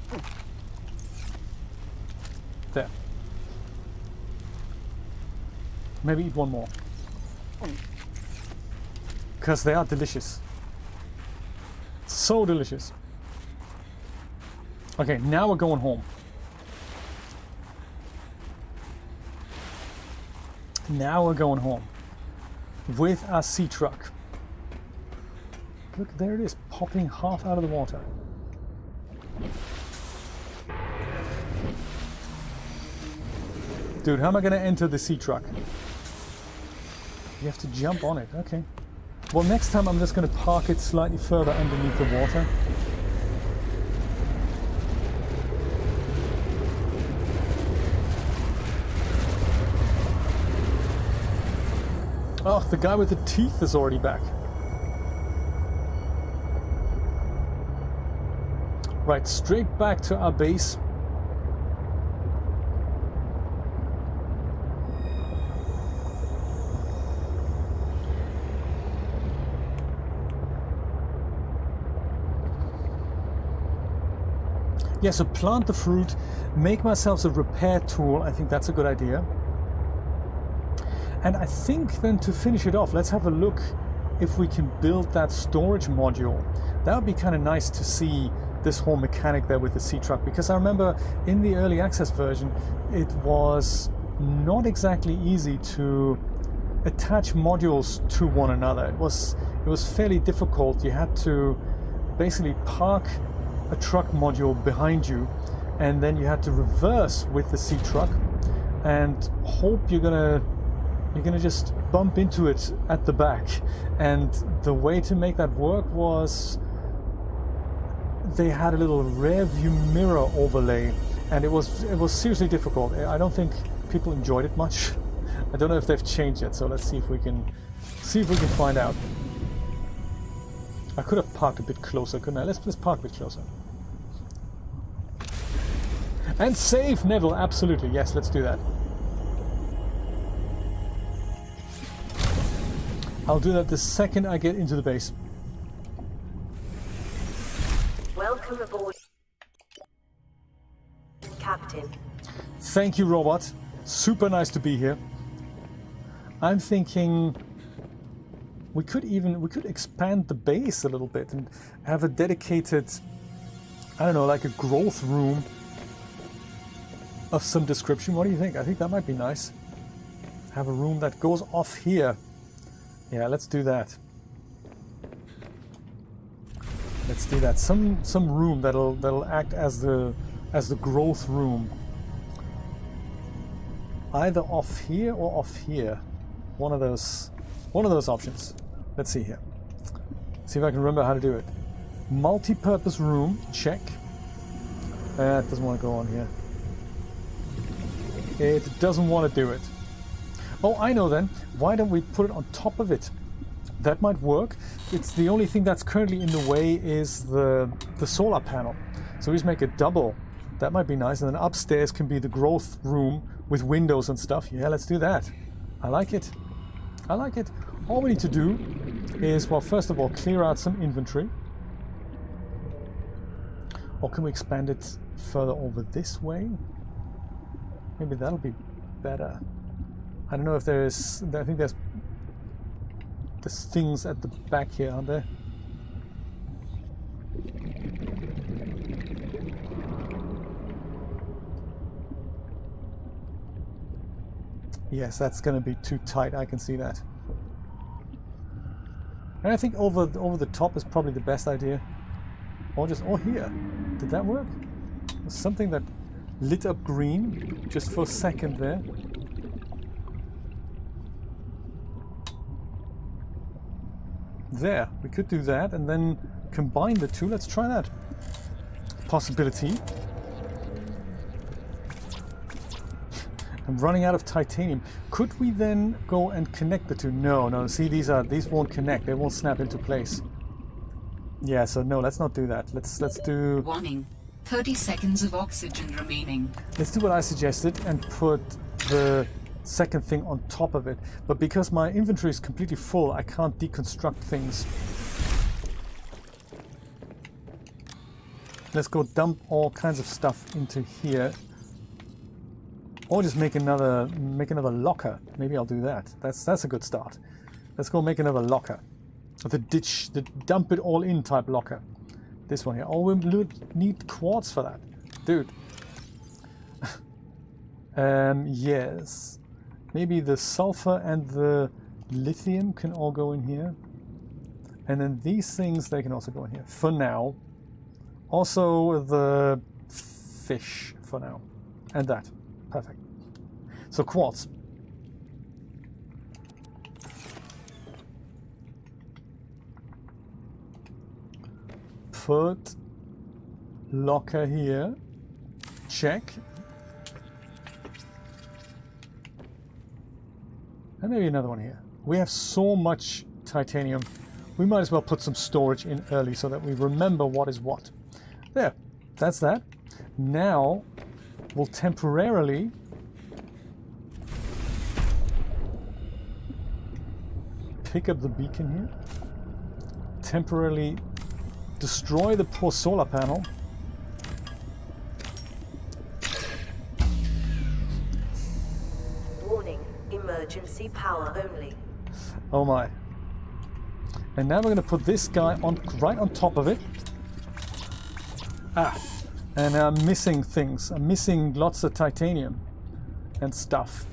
There. Maybe eat one more. Because they are delicious. So delicious. Okay, now we're going home. Now we're going home. With our sea truck. Look, there it is, popping half out of the water. Dude, how am I going to enter the sea truck? You have to jump on it, okay. Well, next time I'm just going to park it slightly further underneath the water. Oh, the guy with the teeth is already back. Right, straight back to our base. Yeah, so plant the fruit, make myself a repair tool. I think that's a good idea. And I think then to finish it off, let's have a look if we can build that storage module. That would be kind of nice to see this whole mechanic there with the sea truck, because I remember in the early access version it was not exactly easy to attach modules to one another. It was fairly difficult. You had to basically park a truck module behind you, and then you had to reverse with the sea truck and hope you're gonna just bump into it at the back. And the way to make that work was they had a little rear view mirror overlay, and it was seriously difficult. I don't think people enjoyed it much. I don't know if they've changed it, so let's see if we can find out. I could have parked a bit closer, couldn't I? Let's park a bit closer. And save, Neville, absolutely. Yes, let's do that. I'll do that the second I get into the base. Welcome aboard, Captain. Thank you, robot. Super nice to be here. I'm thinking we could expand the base a little bit and have a dedicated, I don't know, like a growth room of some description. What do you think? I think that might be nice. Have a room that goes off here. Yeah, let's do that. Let's do that. Some room that'll act as the growth room. Either off here or off here. One of those options. Let's see here. See if I can remember how to do it. Multi-purpose room, check. It doesn't want to go on here. It doesn't want to do it. Oh, I know then. Why don't we put it on top of it? That might work. It's the only thing that's currently in the way is the solar panel. So we just make it double. That might be nice. And then upstairs can be the growth room with windows and stuff. Yeah, let's do that. I like it. I like it. All we need to do is, well, first of all, clear out some inventory. Or can we expand it further over this way? Maybe that'll be better. I don't know if there is... I think there's things at the back here, aren't there? Yes, that's going to be too tight. I can see that. And I think over the top is probably the best idea. Or just... Oh, here. Did that work? There's something that lit up green just for a second there. There. We could do that and then combine the two. Let's try that. Possibility. I'm running out of titanium. Could we then go and connect the two? No, no. See, these won't connect. They won't snap into place. Yeah, so no, let's not do that. Let's do... Warning. 30 seconds of oxygen remaining. Let's do what I suggested and put the second thing on top of it. But because my inventory is completely full, I can't deconstruct things. Let's go dump all kinds of stuff into here. Or just make another locker. Maybe I'll do that. That's a good start. Let's go make another locker. The dump it all in type locker. This one here. Oh, we need quartz for that. Dude. Yes. Maybe the sulfur and the lithium can all go in here. And then these things, they can also go in here. For now. Also the fish for now. And that. Perfect. So quartz. Put locker here. Check. And maybe another one here. We have so much titanium. We might as well put some storage in early so that we remember what is what. There. That's that. Now we'll temporarily pick up the beacon here. Temporarily destroy the poor solar panel. Warning, emergency power only. Oh my. And now we're going to put this guy on right on top of it. Ah. And I'm missing things. I'm missing lots of titanium and stuff.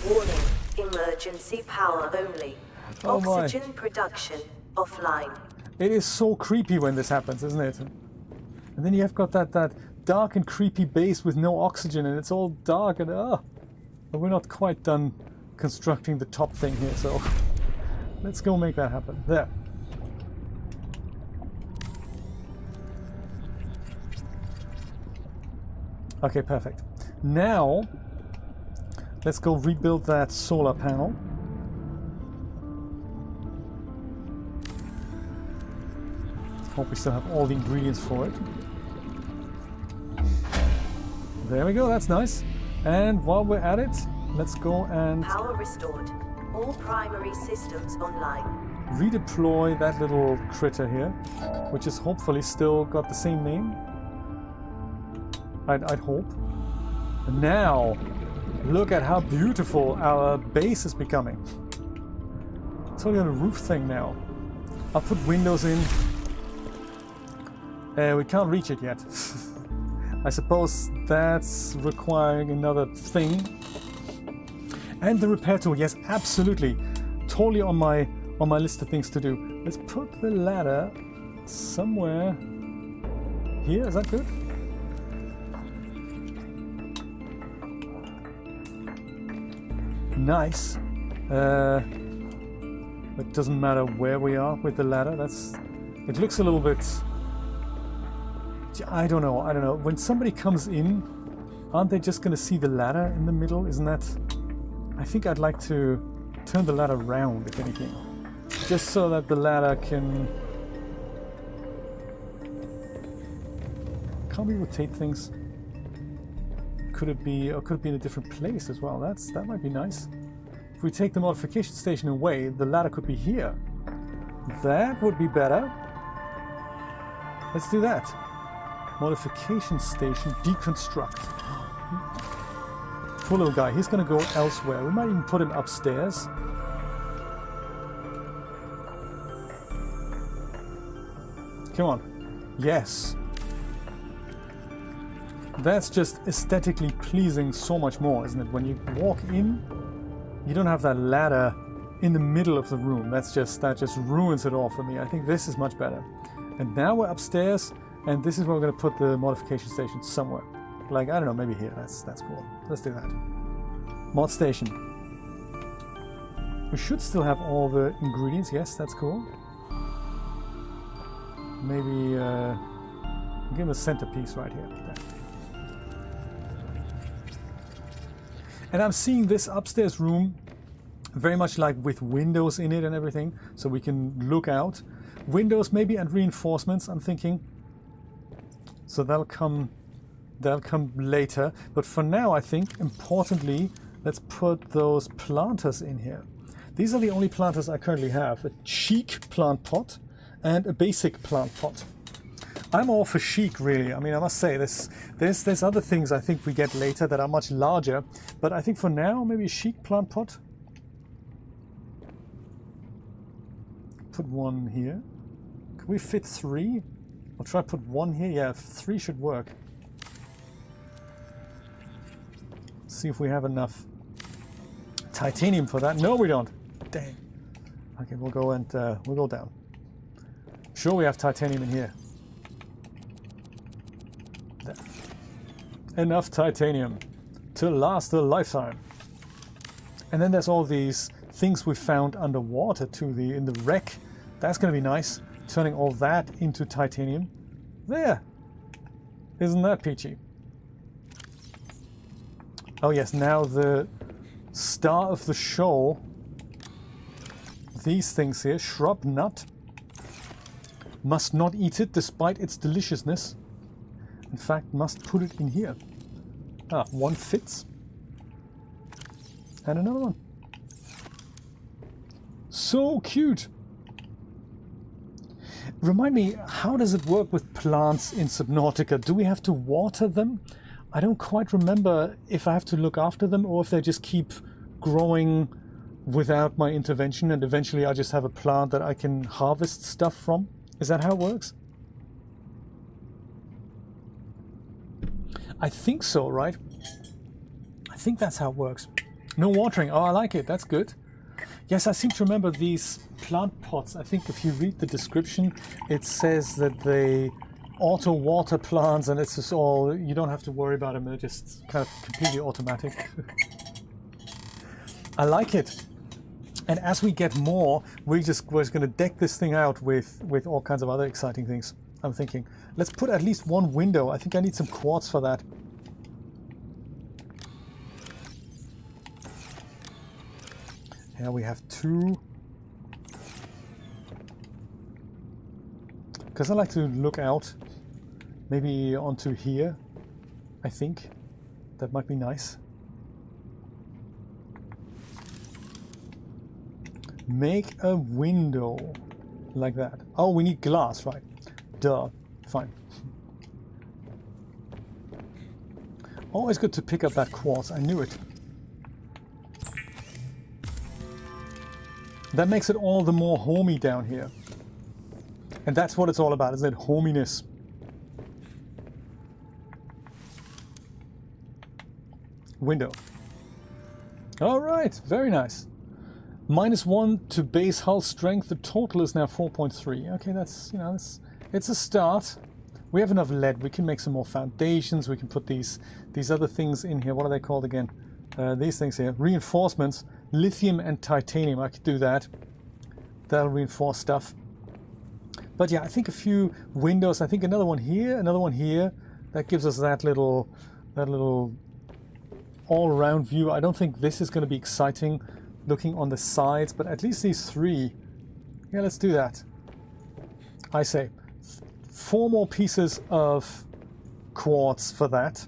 Warning, emergency power only. Oh my. Oxygen production offline. It is so creepy when this happens, isn't it? And then you have got that dark and creepy base with no oxygen, and it's all dark and but we're not quite done constructing the top thing here, so let's go make that happen. There. Okay, perfect. Now let's go rebuild that solar panel. Hope we still have all the ingredients for it. There we go, that's nice. And while we're at it, let's go and Power restored. All primary systems online. redeploy that little critter here, which is hopefully still got the same name. I'd hope. And now, look at how beautiful our base is becoming. It's only on a roof thing now. I'll put windows in. We can't reach it yet. I suppose that's requiring another thing. And the repair tool, yes, absolutely. Totally on my list of things to do. Let's put the ladder somewhere here. Is that good? Nice. It doesn't matter where we are with the ladder. It looks a little bit... I don't know. When somebody comes in, aren't they just going to see the ladder in the middle? Isn't that... I think I'd like to turn the ladder round, if anything. Just so that the ladder can... Can't we rotate things? could it be, or could it be in a different place as well? That might be nice. If we take the modification station away, the ladder could be here. That would be better. Let's do that. Modification station, deconstruct. Poor little guy, he's going to go elsewhere. We might even put him upstairs. Come on. Yes. That's just aesthetically pleasing so much more, isn't it? When you walk in, you don't have that ladder in the middle of the room. That just ruins it all for me. I think this is much better. And now we're upstairs, and this is where we're going to put the modification station somewhere. Like, I don't know, maybe here. That's cool. Let's do that. Mod station. We should still have all the ingredients. Yes, that's cool. Maybe give him a centerpiece right here. There. And I'm seeing this upstairs room very much like with windows in it and everything, so we can look out. Windows maybe and reinforcements, I'm thinking. So that'll come later. But for now, I think, importantly, let's put those planters in here. These are the only planters I currently have. A chic plant pot and a basic plant pot. I'm all for chic, really. I mean, I must say, there's other things I think we get later that are much larger, but I think for now, maybe a chic plant pot. Put one here. Can we fit 3? I'll try to put 1 here. Yeah, 3 should work. See if we have enough titanium for that. No, we don't. Dang. Okay, we'll go and we'll go down. Sure, we have titanium in here. There. Enough titanium to last a lifetime. And then there's all these things we found underwater too, in the wreck. That's going to be nice. Turning all that into titanium. There. Isn't that peachy? Oh yes, now the star of the show. These things here, shrub nut. Must not eat it despite its deliciousness. In fact, must put it in here. Ah, one fits. And another one. So cute! Remind me, how does it work with plants in Subnautica? Do we have to water them? I don't quite remember if I have to look after them or if they just keep growing without my intervention and eventually I just have a plant that I can harvest stuff from. Is that how it works? I think so, right? I think that's how it works. No watering. Oh, I like it. That's good. Yes, I seem to remember these plant pots. I think if you read the description, it says that they auto-water plants and it's just all, you don't have to worry about them. They're just kind of completely automatic. I like it. And as we get more, we're just going to deck this thing out with all kinds of other exciting things. I'm thinking, let's put at least one window. I think I need some quartz for that. Here we have 2. Because I like to look out, maybe onto here, I think. That might be nice. Make a window like that. Oh, we need glass, right? Duh. Fine. Always good to pick up that quartz. I knew it. That makes it all the more homey down here. And that's what it's all about, isn't it? Hominess. Window. All right, very nice. -1 to base hull strength. The total is now 4.3. Okay, that's, you know, it's a start. We have enough lead. We can make some more foundations. We can put these other things in here. What are they called again? These things here. Reinforcements. Lithium and titanium. I could do that. That'll reinforce stuff. But yeah, I think a few windows. I think another one here, another one here. That gives us that little all-around view. I don't think this is going to be exciting looking on the sides, but at least these 3. Yeah, let's do that. I say 4 more pieces of quartz for that.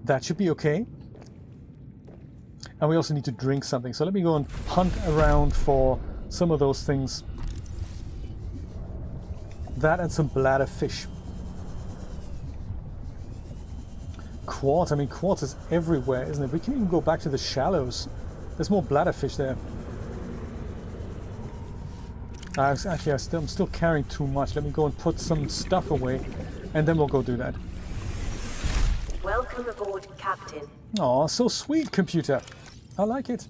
That should be okay. And we also need to drink something. So let me go and hunt around for some of those things. That and some bladder fish. Quartz, I mean quartz is everywhere, isn't it? We can even go back to the shallows. There's more bladder fish there. Actually, I'm still carrying too much. Let me go and put some stuff away, and then we'll go do that. Welcome aboard, Captain. Aw, so sweet, computer. I like it.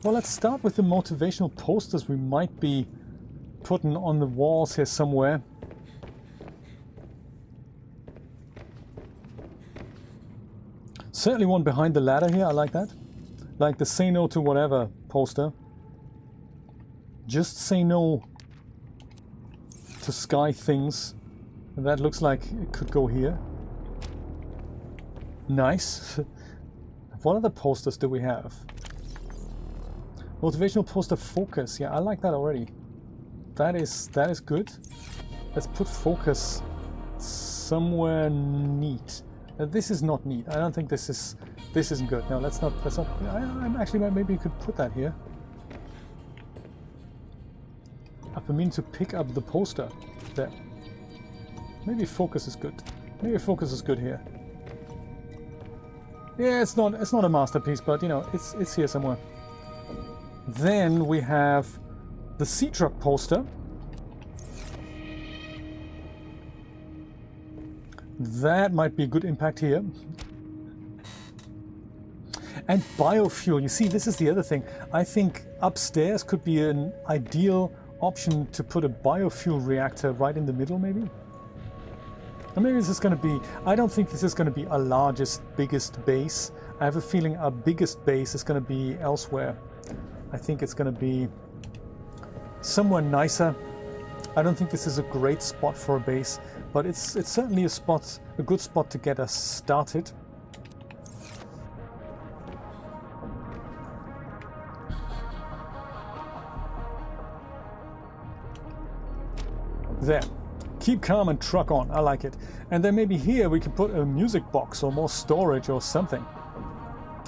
Well, let's start with the motivational posters we might be putting on the walls here somewhere. Certainly one behind the ladder here, I like that. Like the say no to whatever poster. Just say no to sky things. And that looks like it could go here. Nice. What other posters do we have? Motivational poster focus. Yeah, I like that already. That is good. Let's put focus somewhere neat. This is not neat. I don't think this isn't good. No, let's not. I'm actually maybe you could put that here. I've been meaning to pick up the poster there. Maybe focus is good. Maybe focus is good here. Yeah, it's not a masterpiece, but you know, it's here somewhere. Then we have the sea truck poster. That might be a good impact here. And biofuel. You see, this is the other thing. I think upstairs could be an ideal option to put a biofuel reactor right in the middle, maybe. And maybe this is going to be, I don't think this is going to be our largest, biggest base. I have a feeling our biggest base is going to be elsewhere. I think it's going to be somewhere nicer. I don't think this is a great spot for a base, but it's certainly a good spot to get us started. There. Keep calm and truck on. I like it. And then maybe here we can put a music box or more storage or something.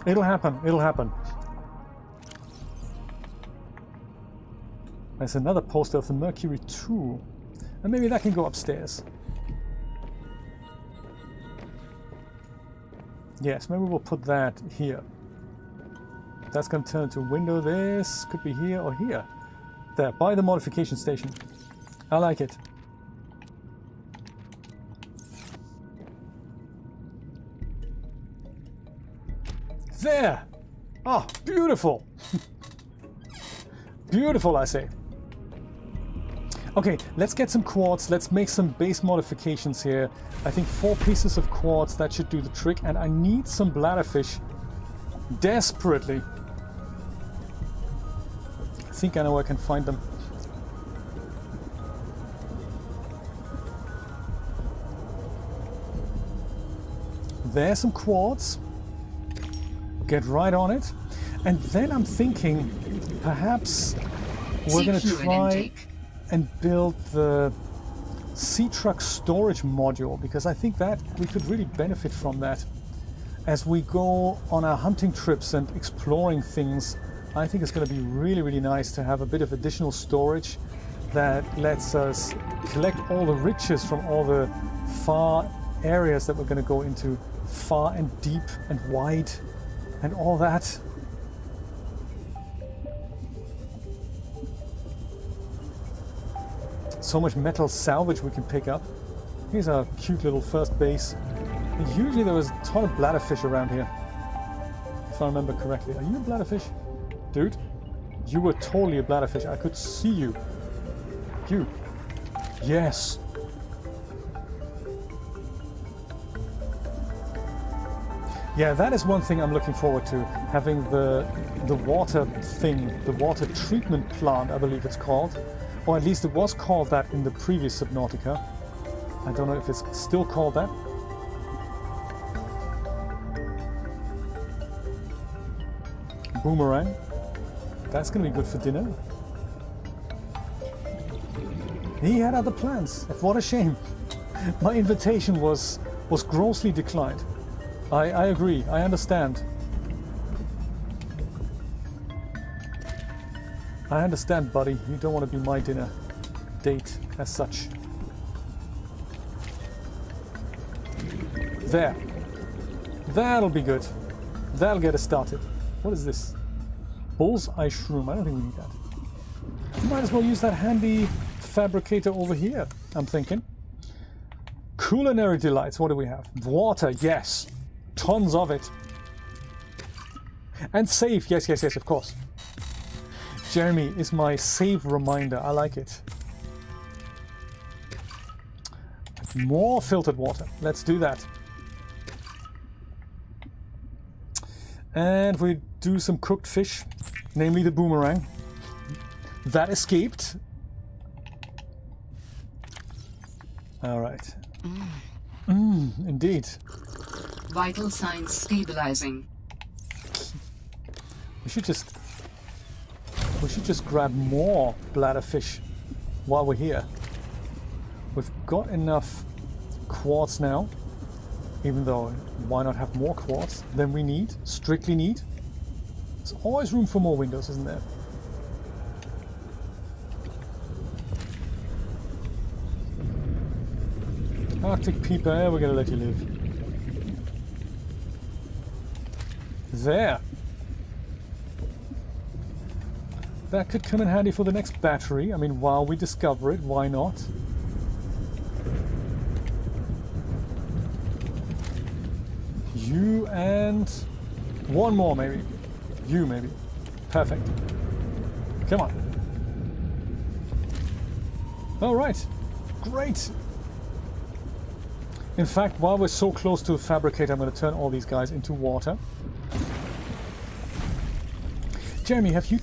It'll happen. It'll happen. There's another poster of the Mercury 2. And maybe that can go upstairs. Yes, maybe we'll put that here. That's going to turn into a window. This could be here or here. There, by the modification station. I like it. There! Oh, beautiful! Beautiful, I say. Okay, let's get some quartz. Let's make some base modifications here. I think 4 pieces of quartz, that should do the trick. And I need some bladderfish desperately. I think I know where I can find them. There's some quartz. Get right on it. And then I'm thinking perhaps we're going to try and build the sea truck storage module, because I think that we could really benefit from that as we go on our hunting trips and exploring things. I think it's going to be really, really nice to have a bit of additional storage that lets us collect all the riches from all the far areas that we're going to go into, far and deep and wide and all that. So much metal salvage we can pick up. Here's our cute little first base. And usually there was a ton of bladderfish around here, if I remember correctly. Are you a bladderfish? Dude, you were totally a bladderfish. I could see you. You. Yes. Yeah, that is one thing I'm looking forward to. Having the water thing, the water treatment plant, I believe it's called. Or at least it was called that in the previous Subnautica. I don't know if it's still called that. Boomerang. That's going to be good for dinner. He had other plans. What a shame. My invitation was grossly declined. I agree. I understand. I understand, buddy. You don't want to be my dinner date as such. There. That'll be good. That'll get us started. What is this? Bullseye shroom. I don't think we need that. Might as well use that handy fabricator over here, I'm thinking. Culinary delights. What do we have? Water. Yes. Tons of it. And save. Yes, yes, yes, of course. Jeremy is my save reminder. I like it. More filtered water. Let's do that. And we do some cooked fish, namely the boomerang. That escaped. All right. Indeed. Vital signs stabilizing. We should just grab more bladderfish while we're here. We've got enough quartz now, even though why not have more quartz than we need, strictly need. There's always room for more windows, isn't there? Arctic Peeper, we're gonna let you live. There. That could come in handy for the next battery. I mean, while we discover it, why not? You and one more, maybe. You, maybe. Perfect. Come on. All right. Great. In fact, while we're so close to a fabricator, I'm going to turn all these guys into water. Jeremy, have you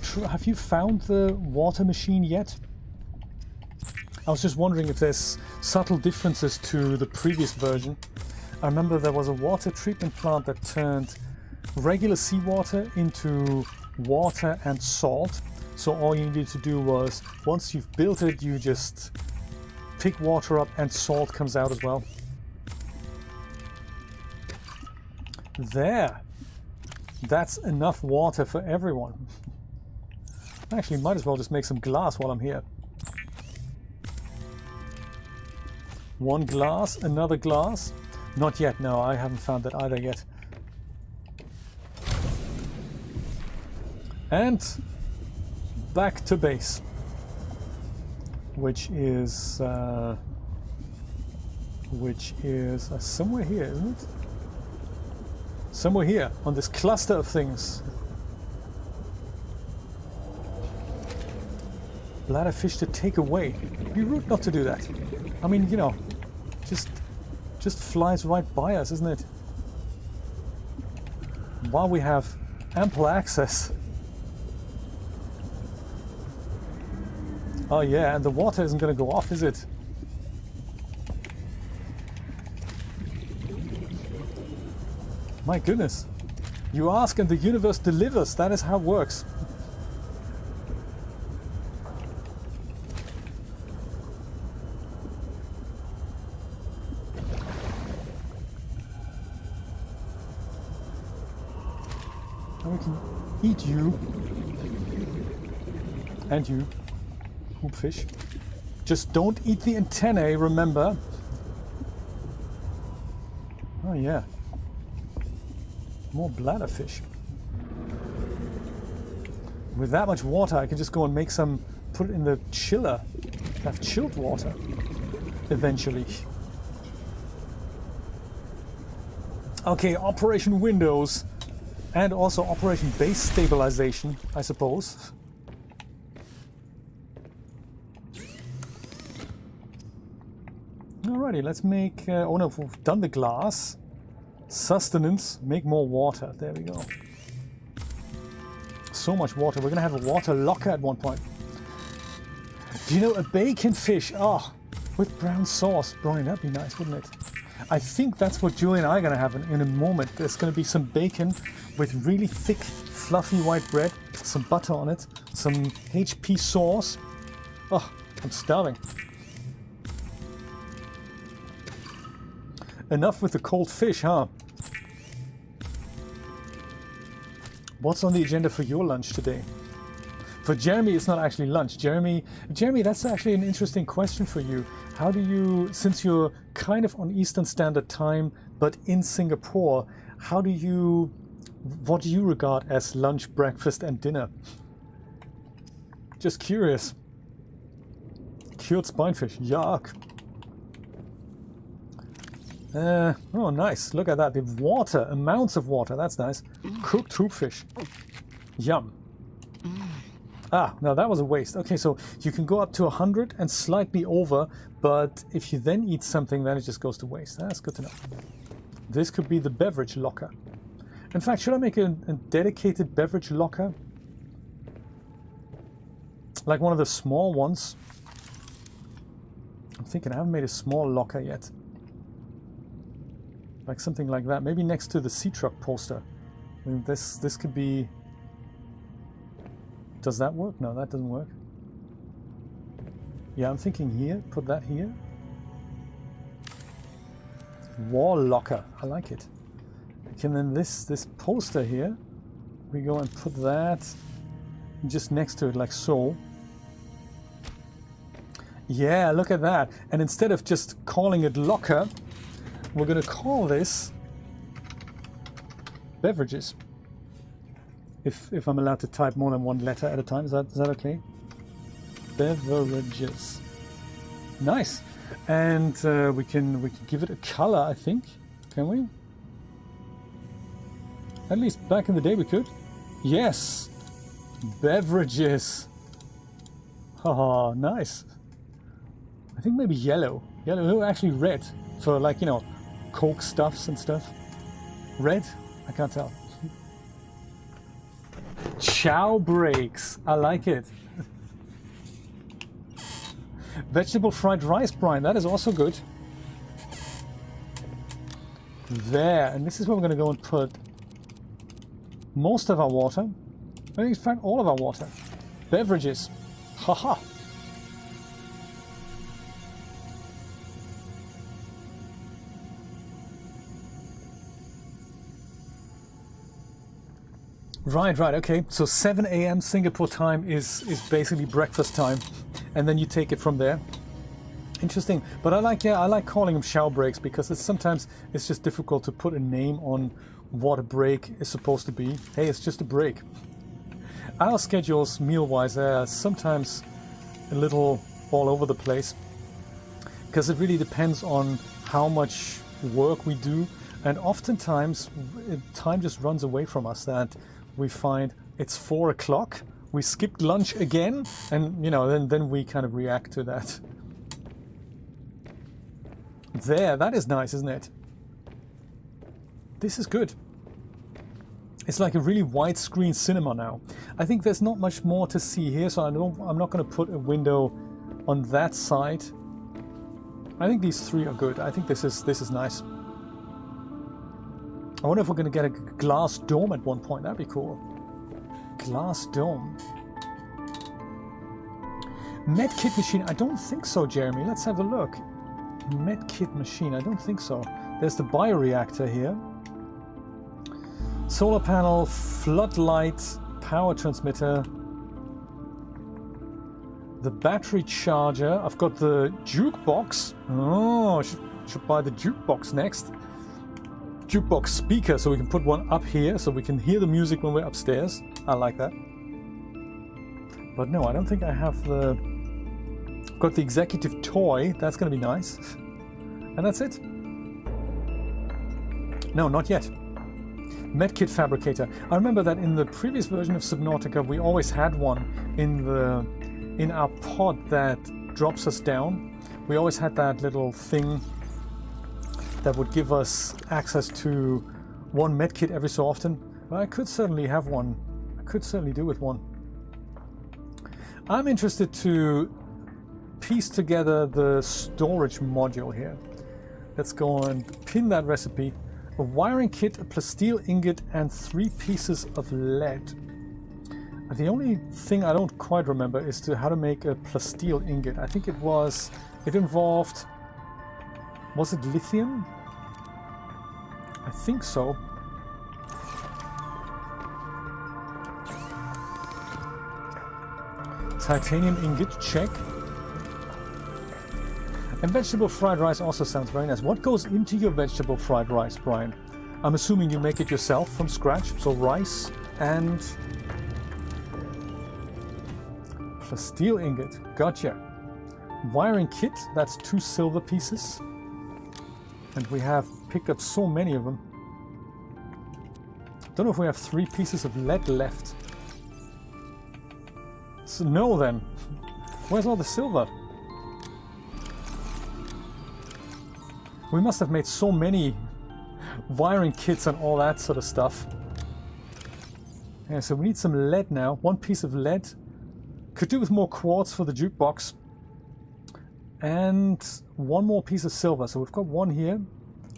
found the water machine yet? I was just wondering if there's subtle differences to the previous version. I remember there was a water treatment plant that turned regular seawater into water and salt. So all you needed to do was, once you've built it, you just pick water up and salt comes out as well. There. That's enough water for everyone. Actually, might as well just make some glass while I'm here. One glass, another glass. Not yet, no, I haven't found that either yet. And back to base, which is somewhere here, isn't it? Somewhere here on this cluster of things. Bladderfish to take away. It'd be rude not to do that. I mean, you know, just flies right by us, isn't it? While we have ample access. Oh yeah, and the water isn't going to go off, is it? My goodness. You ask and the universe delivers. That is how it works. And we can eat you. And you. Hoopfish. Just don't eat the antennae, remember. Oh yeah. More bladderfish. With that much water, I can just go and make some, put it in the chiller, have chilled water eventually. Okay, Operation Windows and also Operation Base Stabilization, I suppose. Alrighty, let's make, oh no, we've done the glass. Sustenance, make more water. There we go. So much water. We're going to have a water locker at one point. Do you know a bacon fish? Oh, with brown sauce. Brian, that'd be nice, wouldn't it? I think that's what Julie and I are going to have in a moment. There's going to be some bacon with really thick, fluffy white bread, some butter on it, some HP sauce. Oh, I'm starving. Enough with the cold fish, huh? What's on the agenda for your lunch today? For Jeremy, it's not actually lunch. Jeremy, that's actually an interesting question for you. How do you, since you're kind of on Eastern Standard Time, but in Singapore, what do you regard as lunch, breakfast, and dinner? Just curious. Cured spinefish, yuck. Oh, nice. Look at that. The water, amounts of water. That's nice. Cooked troopfish. Yum. Ah, now that was a waste. Okay, so you can go up to 100 and slightly over, but if you then eat something, then it just goes to waste. That's good to know. This could be the beverage locker. In fact, should I make a dedicated beverage locker? Like one of the small ones? I'm thinking I haven't made a small locker yet. Like something like that. Maybe next to the sea truck poster. I mean, this could be... Does that work? No, that doesn't work. Yeah, I'm thinking here. Put that here. Wall locker. I like it. Okay, and then this poster here. We go and put that just next to it, like so. Yeah, look at that. And instead of just calling it locker, we're going to call this beverages. If I'm allowed to type more than one letter at a time, is that okay? Beverages. Nice. And we can give it a color, I think. Can we? At least back in the day we could. Yes. Beverages. Haha, nice. I think maybe yellow. Yellow, no, actually red. For like, you know, Coke stuffs and stuff. Red? I can't tell. Chow breaks. I like it. Vegetable fried rice brine. That is also good. There. And this is where we're going to go and put most of our water. I think in fact all of our water. Beverages. Haha. Right, okay. So 7 a.m. Singapore time is basically breakfast time, and then you take it from there. Interesting, but I like calling them shower breaks because sometimes it's just difficult to put a name on what a break is supposed to be. Hey, it's just a break. Our schedules, meal-wise, are sometimes a little all over the place because it really depends on how much work we do, and oftentimes time just runs away from us that we find it's 4 o'clock, we skipped lunch again, and you know, then we kind of react to that. There, that is nice, isn't it? This is good. It's like a really widescreen cinema now. I think there's not much more to see here, so I'm not going to put a window on that side. I think these three are good. I think this is nice. I wonder if we're going to get a glass dome at one point. That'd be cool. Glass dome. Medkit machine. I don't think so, Jeremy. Let's have a look. Medkit machine. I don't think so. There's the bioreactor here. Solar panel, floodlight, power transmitter. The battery charger. I've got the jukebox. Oh, should buy the jukebox next. Jukebox speaker, so we can put one up here so we can hear the music when we're upstairs. I like that. But no, I don't think I have the... Got the executive toy. That's going to be nice. And that's it. No, not yet. Medkit fabricator. I remember that in the previous version of Subnautica we always had one in our pod that drops us down. We always had that little thing that would give us access to one medkit every so often. But I could certainly have one. I could certainly do with one. I'm interested to piece together the storage module here. Let's go and pin that recipe. A wiring kit, a plasteel ingot, and 3 pieces of lead. The only thing I don't quite remember is how to make a plasteel ingot. I think it involved... Was it lithium? I think so. Titanium ingot, check. And vegetable fried rice also sounds very nice. What goes into your vegetable fried rice, Brian? I'm assuming you make it yourself from scratch. So rice and steel ingot. Gotcha. Wiring kit, that's 2 silver pieces. And we have picked up so many of them. Don't know if we have 3 pieces of lead left. So no then. Where's all the silver? We must have made so many wiring kits and all that sort of stuff. Yeah, so we need some lead now. 1 piece of lead. Could do with more quartz for the jukebox. And 1 more piece of silver. So we've got 1 here,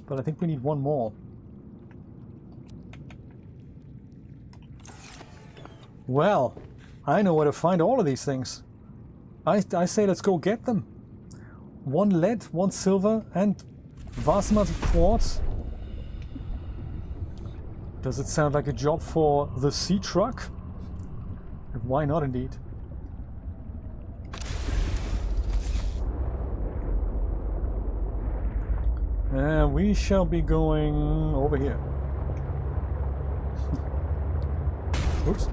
but I think we need 1 more. Well, I know where to find all of these things. I say let's go get them. 1 lead, 1 silver, and vast amounts of quartz. Does it sound like a job for the sea truck? Why not indeed? We shall be going over here. Oops.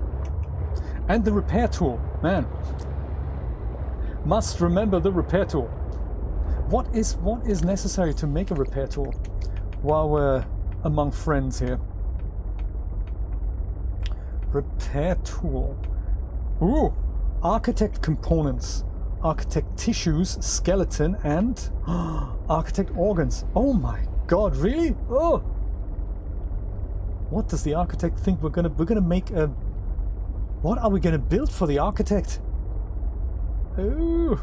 And the repair tool, man. Must remember the repair tool. What is necessary to make a repair tool while we're among friends here? Repair tool. Ooh, architect components, architect tissues, skeleton, and architect organs. Oh my god, really? Oh, what does the architect think we're gonna make a? What are we gonna build for the architect? Ooh,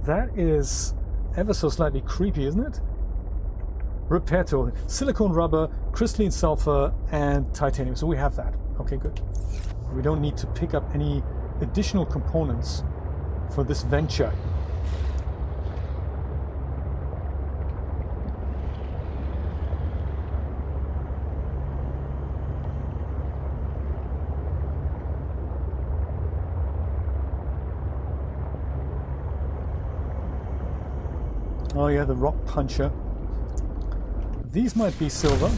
that is ever so slightly creepy, isn't it? Repair tool, silicone rubber, crystalline sulfur, and titanium. So we have that. Okay, good. We don't need to pick up any additional components for this venture. Oh yeah, the rock puncher. These might be silver.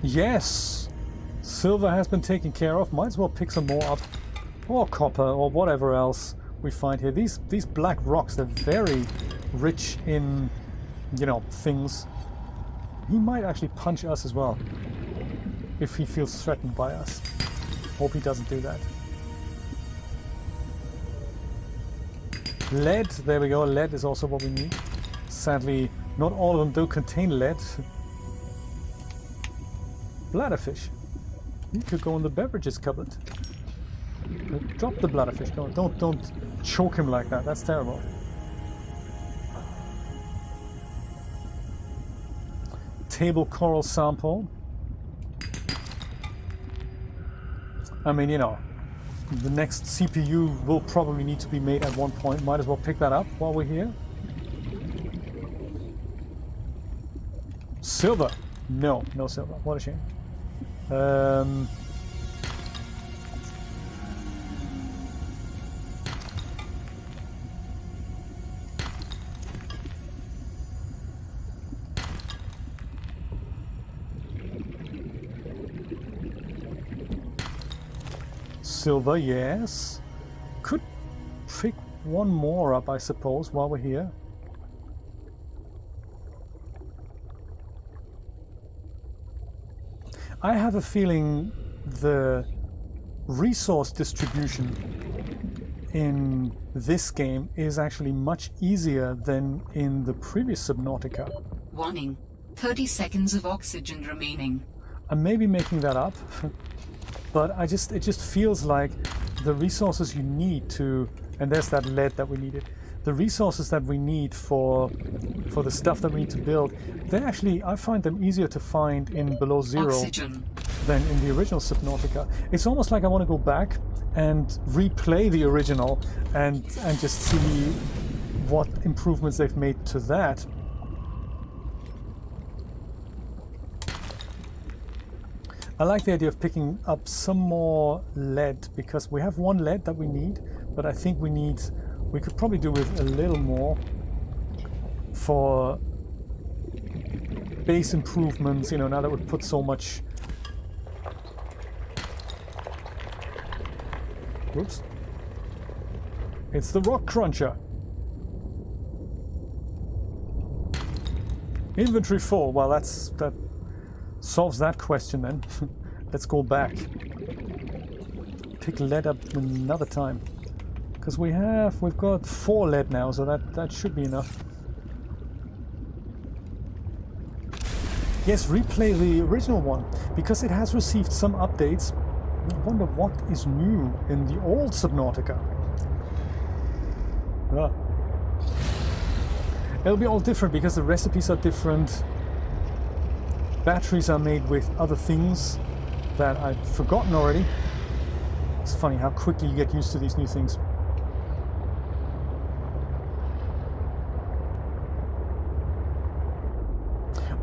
Yes! Silver has been taken care of. Might as well pick some more up. Or copper, or whatever else we find here. These black rocks, they're very rich in, you know, things. He might actually punch us as well. If he feels threatened by us. Hope he doesn't do that. Lead, there we go. Lead is also what we need. Sadly, not all of them do contain lead. Bladderfish. You could go in the beverages cupboard. Drop the bladderfish. Don't choke him like that. That's terrible. Table coral sample. I mean, you know, the next CPU will probably need to be made at one point. Might as well pick that up while we're here. Silver. No silver. What a shame. Silver, yes. Could pick 1 more up, I suppose, while we're here. I have a feeling the resource distribution in this game is actually much easier than in the previous Subnautica. Warning. 30 seconds of oxygen remaining. I may be making that up, but it just feels like the resources you need to, and there's that lead that we needed. The resources that we need for the stuff that we need to build, they actually, I find them easier to find in Below Zero Oxygen. than in the original Subnautica. It's almost like I want to go back and replay the original and just see what improvements they've made to that. I like the idea of picking up some more lead, because we have one lead that we need, but I think we could probably do with a little more for base improvements, you know, now that we've put so much. Whoops. It's the rock cruncher. Inventory full. Well, that solves that question then. Let's go back. Pick lead up another time. Because we've got 4 lead now, so that should be enough. Yes, replay the original one, because it has received some updates. I wonder what is new in the old Subnautica. Ah. It'll be all different because the recipes are different. Batteries are made with other things that I've forgotten already. It's funny how quickly you get used to these new things.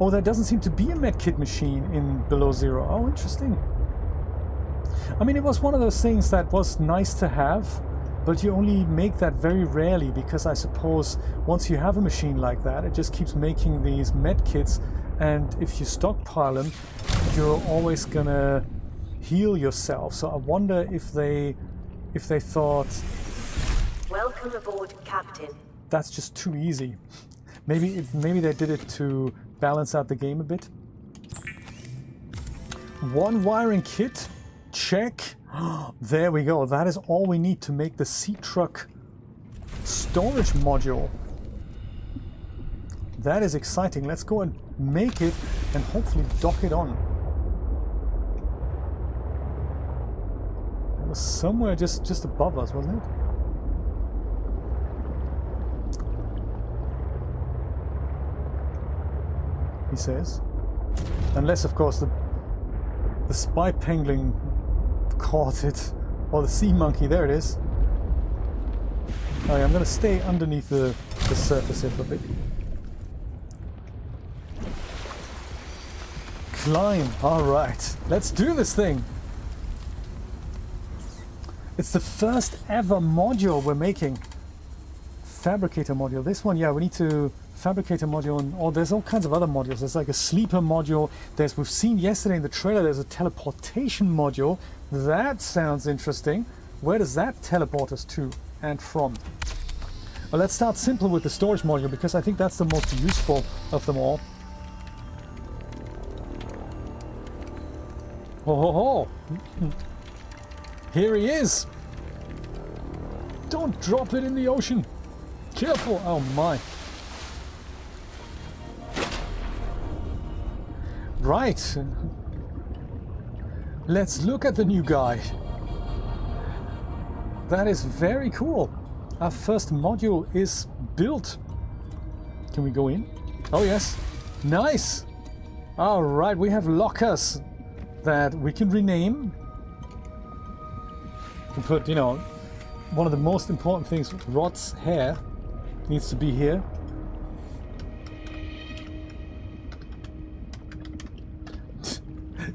Oh, there doesn't seem to be a medkit machine in Below Zero. Oh, interesting. I mean, it was one of those things that was nice to have, but you only make that very rarely, because I suppose once you have a machine like that, it just keeps making these medkits, and if you stockpile them, you're always gonna heal yourself. So I wonder if they thought, Welcome aboard, Captain. that's just too easy. Maybe they did it to balance out the game a bit. One wiring kit, check. There we go. That is all we need to make the sea truck storage module. That is exciting. Let's go and make it and hopefully dock it on. It was somewhere just above us, wasn't it? He says. Unless, of course, the spy pangolin caught it, or the sea monkey. There it is. Okay, I'm going to stay underneath the surface here for a bit. Climb. All right, let's do this thing. It's the first ever module we're making. Fabricator module. This one, yeah, we need to fabricate a module, and there's all kinds of other modules. There's like a sleeper module. We've seen yesterday in the trailer, there's a teleportation module. That sounds interesting. Where does that teleport us to and from? Well, let's start simple with the storage module, because I think that's the most useful of them all. Ho ho ho! Here he is! Don't drop it in the ocean! Careful! Oh my! Right! Let's look at the new guy. That is very cool. Our first module is built. Can we go in? Oh yes. Nice! Alright, we have lockers that we can rename. We put, you know, one of the most important things, Rod's hair needs to be here.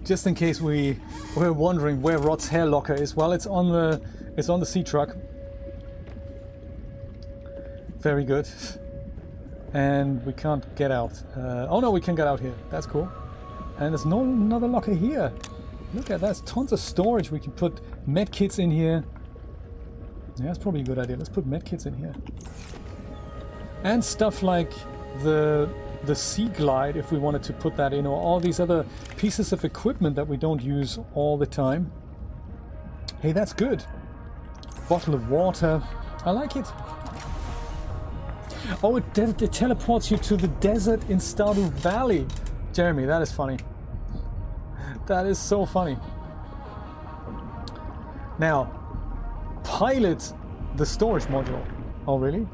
Just in case we're wondering where Rod's hair locker is. Well, it's on the sea truck. Very good. And we can't get out. Oh no, we can get out here. That's cool. And there's another locker here. Look at that. There's tons of storage. We can put medkits in here. Yeah, that's probably a good idea. Let's put medkits in here. And stuff like the Sea Glide, if we wanted to put that in, or all these other pieces of equipment that we don't use all the time. Hey, that's good. Bottle of water. I like it. Oh, it teleports you to the desert in Stardew Valley. Jeremy, that is funny. That is so funny. Now, pilot the storage module. Oh, really?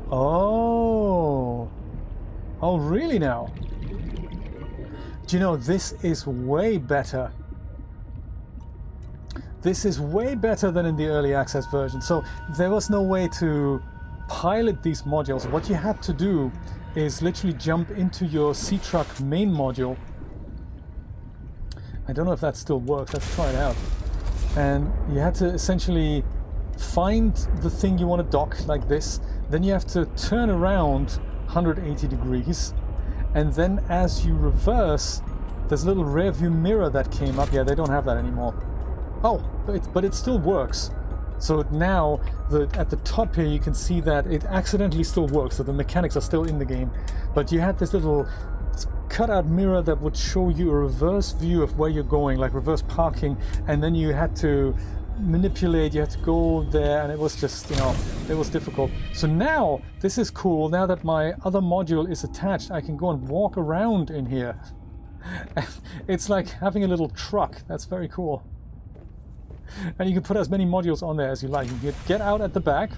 Oh. Oh, really now? Do you know, this is way better. This is way better than in the early access version. So there was no way to pilot these modules. What you had to do is literally jump into your sea truck main module I don't know if that still works. Let's try it out. And you had to essentially find the thing you want to dock like this. Then you have to turn around 180 degrees. And then as you reverse, there's a little rear view mirror that came up. Yeah, they don't have that anymore. Oh, but it still works. So now at the top here you can see that it accidentally still works. So the mechanics are still in the game. But you had this little cutout mirror that would show you a reverse view of where you're going, like reverse parking, and then you had to manipulate, you had to go there, and it was just, you know, it was difficult. So now this is cool. Now that my other module is attached, I can go and walk around in here. It's like having a little truck. That's very cool. And you can put as many modules on there as you like. You can get out at the back.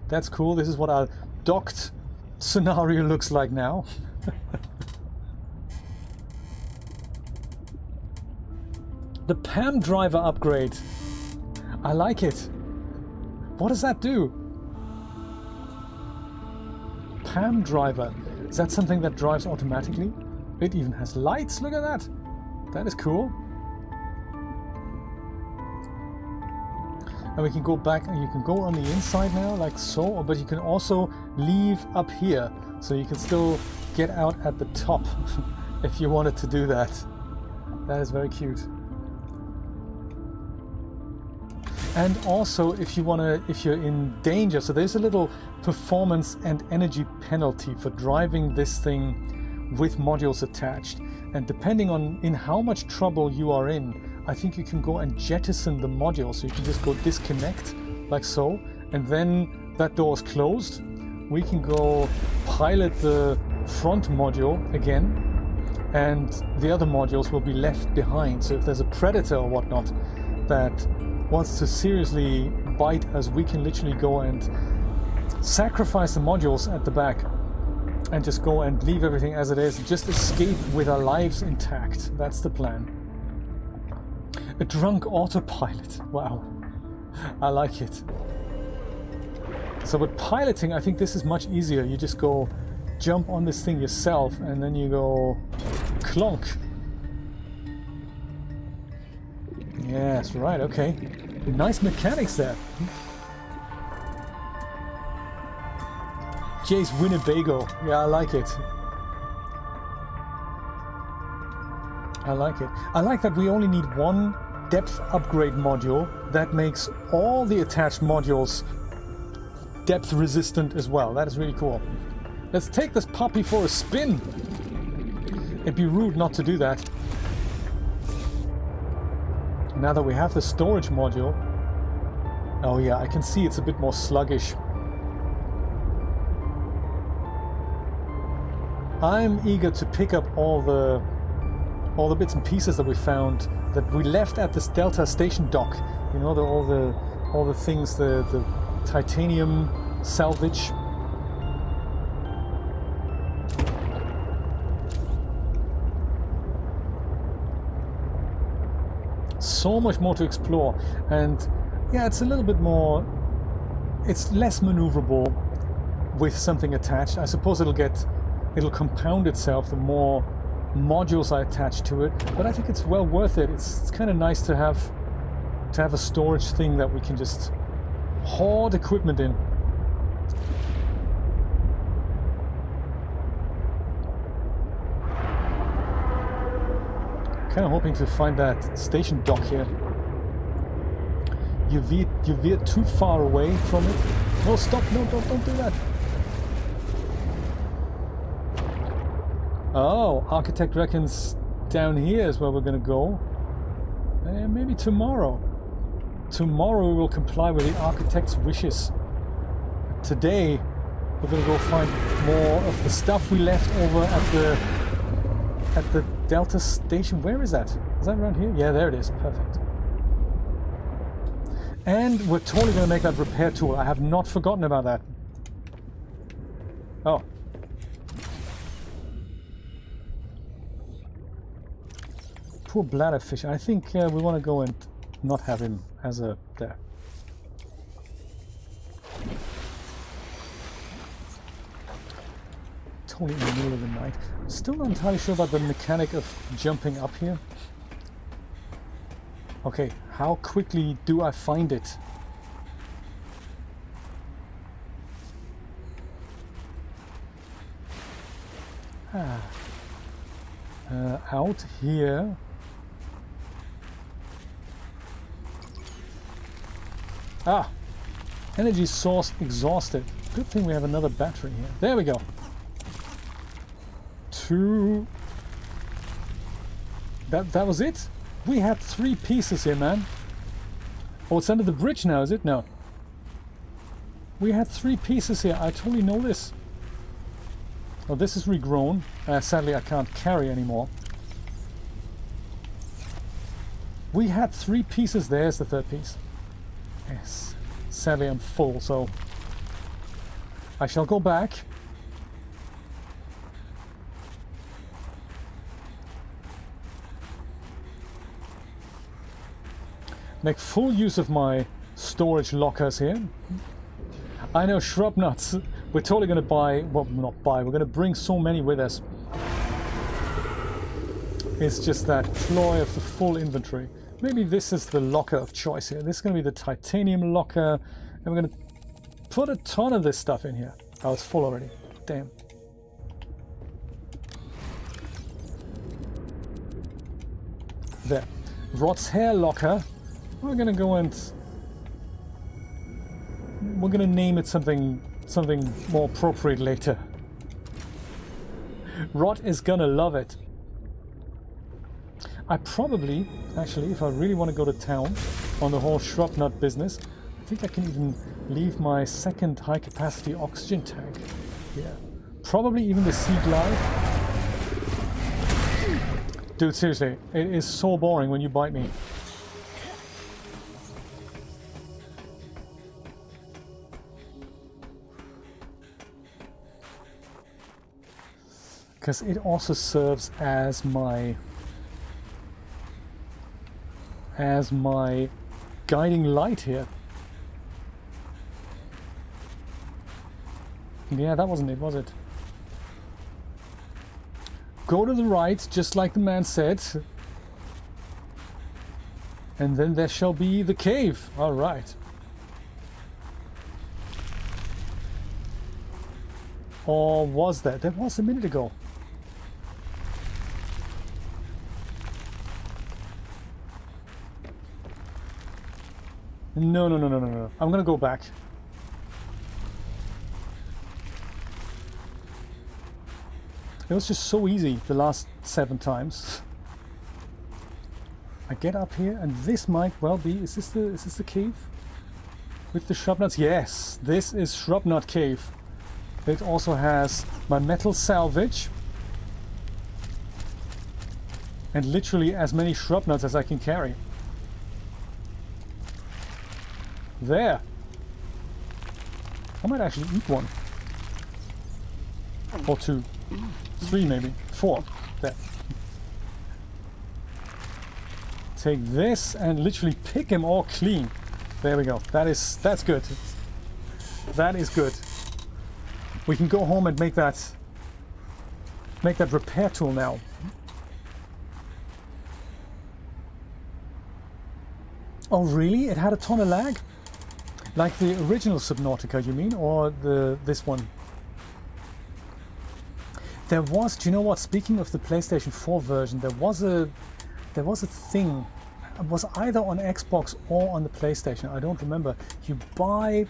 That's cool. This is what our docked scenario looks like now. The PAM driver upgrade. I like it. What does that do? PAM driver. Is that something that drives automatically? It even has lights. Look at that. That is cool. And we can go back and you can go on the inside now like so, but you can also leave up here. So you can still get out at the top if you wanted to do that. That is very cute. And also if you're in danger, so there's a little performance and energy penalty for driving this thing with modules attached. And depending on in how much trouble you are in, I think you can go and jettison the module. So you can just go disconnect like so, and then that door is closed. We can go pilot the front module again, and the other modules will be left behind. So if there's a predator or whatnot that wants to seriously bite us, we can literally go and sacrifice the modules at the back and just go and leave everything as it is, just escape with our lives intact. That's the plan. A drunk autopilot. Wow, I like it. So with piloting, I think this is much easier. You just go jump on this thing yourself and then you go clonk. Yes, right, okay. Nice mechanics there. Jay's Winnebago. Yeah, I like it. I like it. I like that we only need one depth upgrade module that makes all the attached modules depth resistant as well. That is really cool. Let's take this puppy for a spin. It'd be rude not to do that. Now that we have the storage module. Oh yeah, I can see it's a bit more sluggish. I'm eager to pick up all the bits and pieces that we found that we left at this Delta station dock. You know, all the things, the titanium salvage. So much more to explore, and yeah, it's a little bit more, it's less maneuverable with something attached. I suppose it'll compound itself the more modules I attach to it, but I think it's well worth it. It's kind of nice to have a storage thing that we can just hoard equipment in. Kind of hoping to find that station dock here. You veered too far away from it. No, stop! No, don't do that. Oh, Architect reckons down here is where we're going to go. Maybe tomorrow. Tomorrow we will comply with the Architect's wishes. Today we're going to go find more of the stuff we left over at the Delta station. Where is that? Is that around here? Yeah, there it is. Perfect. And we're totally going to make that repair tool. I have not forgotten about that. Oh. Poor bladderfish. I think we want to go and not have him as a... there. totally in the middle of the night. I'm still not entirely sure about the mechanic of jumping up here. Okay, how quickly do I find it? Out here. Ah! Energy source exhausted. Good thing we have another battery here. There we go. 2. That was it? We had 3 pieces here, man. Oh, it's under the bridge now, is it? No. We had 3 pieces here. I totally know this. Oh, this is regrown. Sadly, I can't carry anymore. We had 3 pieces. There's the 3rd piece. Yes. Sadly, I'm full, so I shall go back. Make full use of my storage lockers here. I know, shrub nuts. We're totally going to buy, well, not buy, we're going to bring so many with us. It's just that ploy of the full inventory. Maybe this is the locker of choice here. This is going to be the titanium locker. And we're going to put a ton of this stuff in here. Oh, it's full already. Damn. There. Rod's hair locker. We're going to go and... we're going to name it something more appropriate later. Rod is going to love it. I probably, actually, if I really want to go to town on the whole shrub nut business, I think I can even leave my 2nd high-capacity oxygen tank here. Probably even the Sea Glide. Dude, seriously, it is so boring when you bite me. Because it also serves as my guiding light here. Yeah, that wasn't it, was it? Go to the right, just like the man said. And then there shall be the cave. All right. Or was that? That was a minute ago. No. I'm gonna go back. It was just so easy the last 7 times. I get up here and this might well be... Is this the cave? With the shrub nuts? Yes, this is shrub nut cave. It also has my metal salvage. And literally as many shrub nuts as I can carry. There. I might actually eat one. Or 2. 3 maybe. 4. There. Take this and literally pick them all clean. There we go. That's good. That is good. We can go home and make that repair tool now. Oh really? It had a ton of lag? Like the original Subnautica, you mean? Or this one? There was, do you know what? Speaking of the PlayStation 4 version, there was a thing. It was either on Xbox or on the PlayStation. I don't remember. You buy...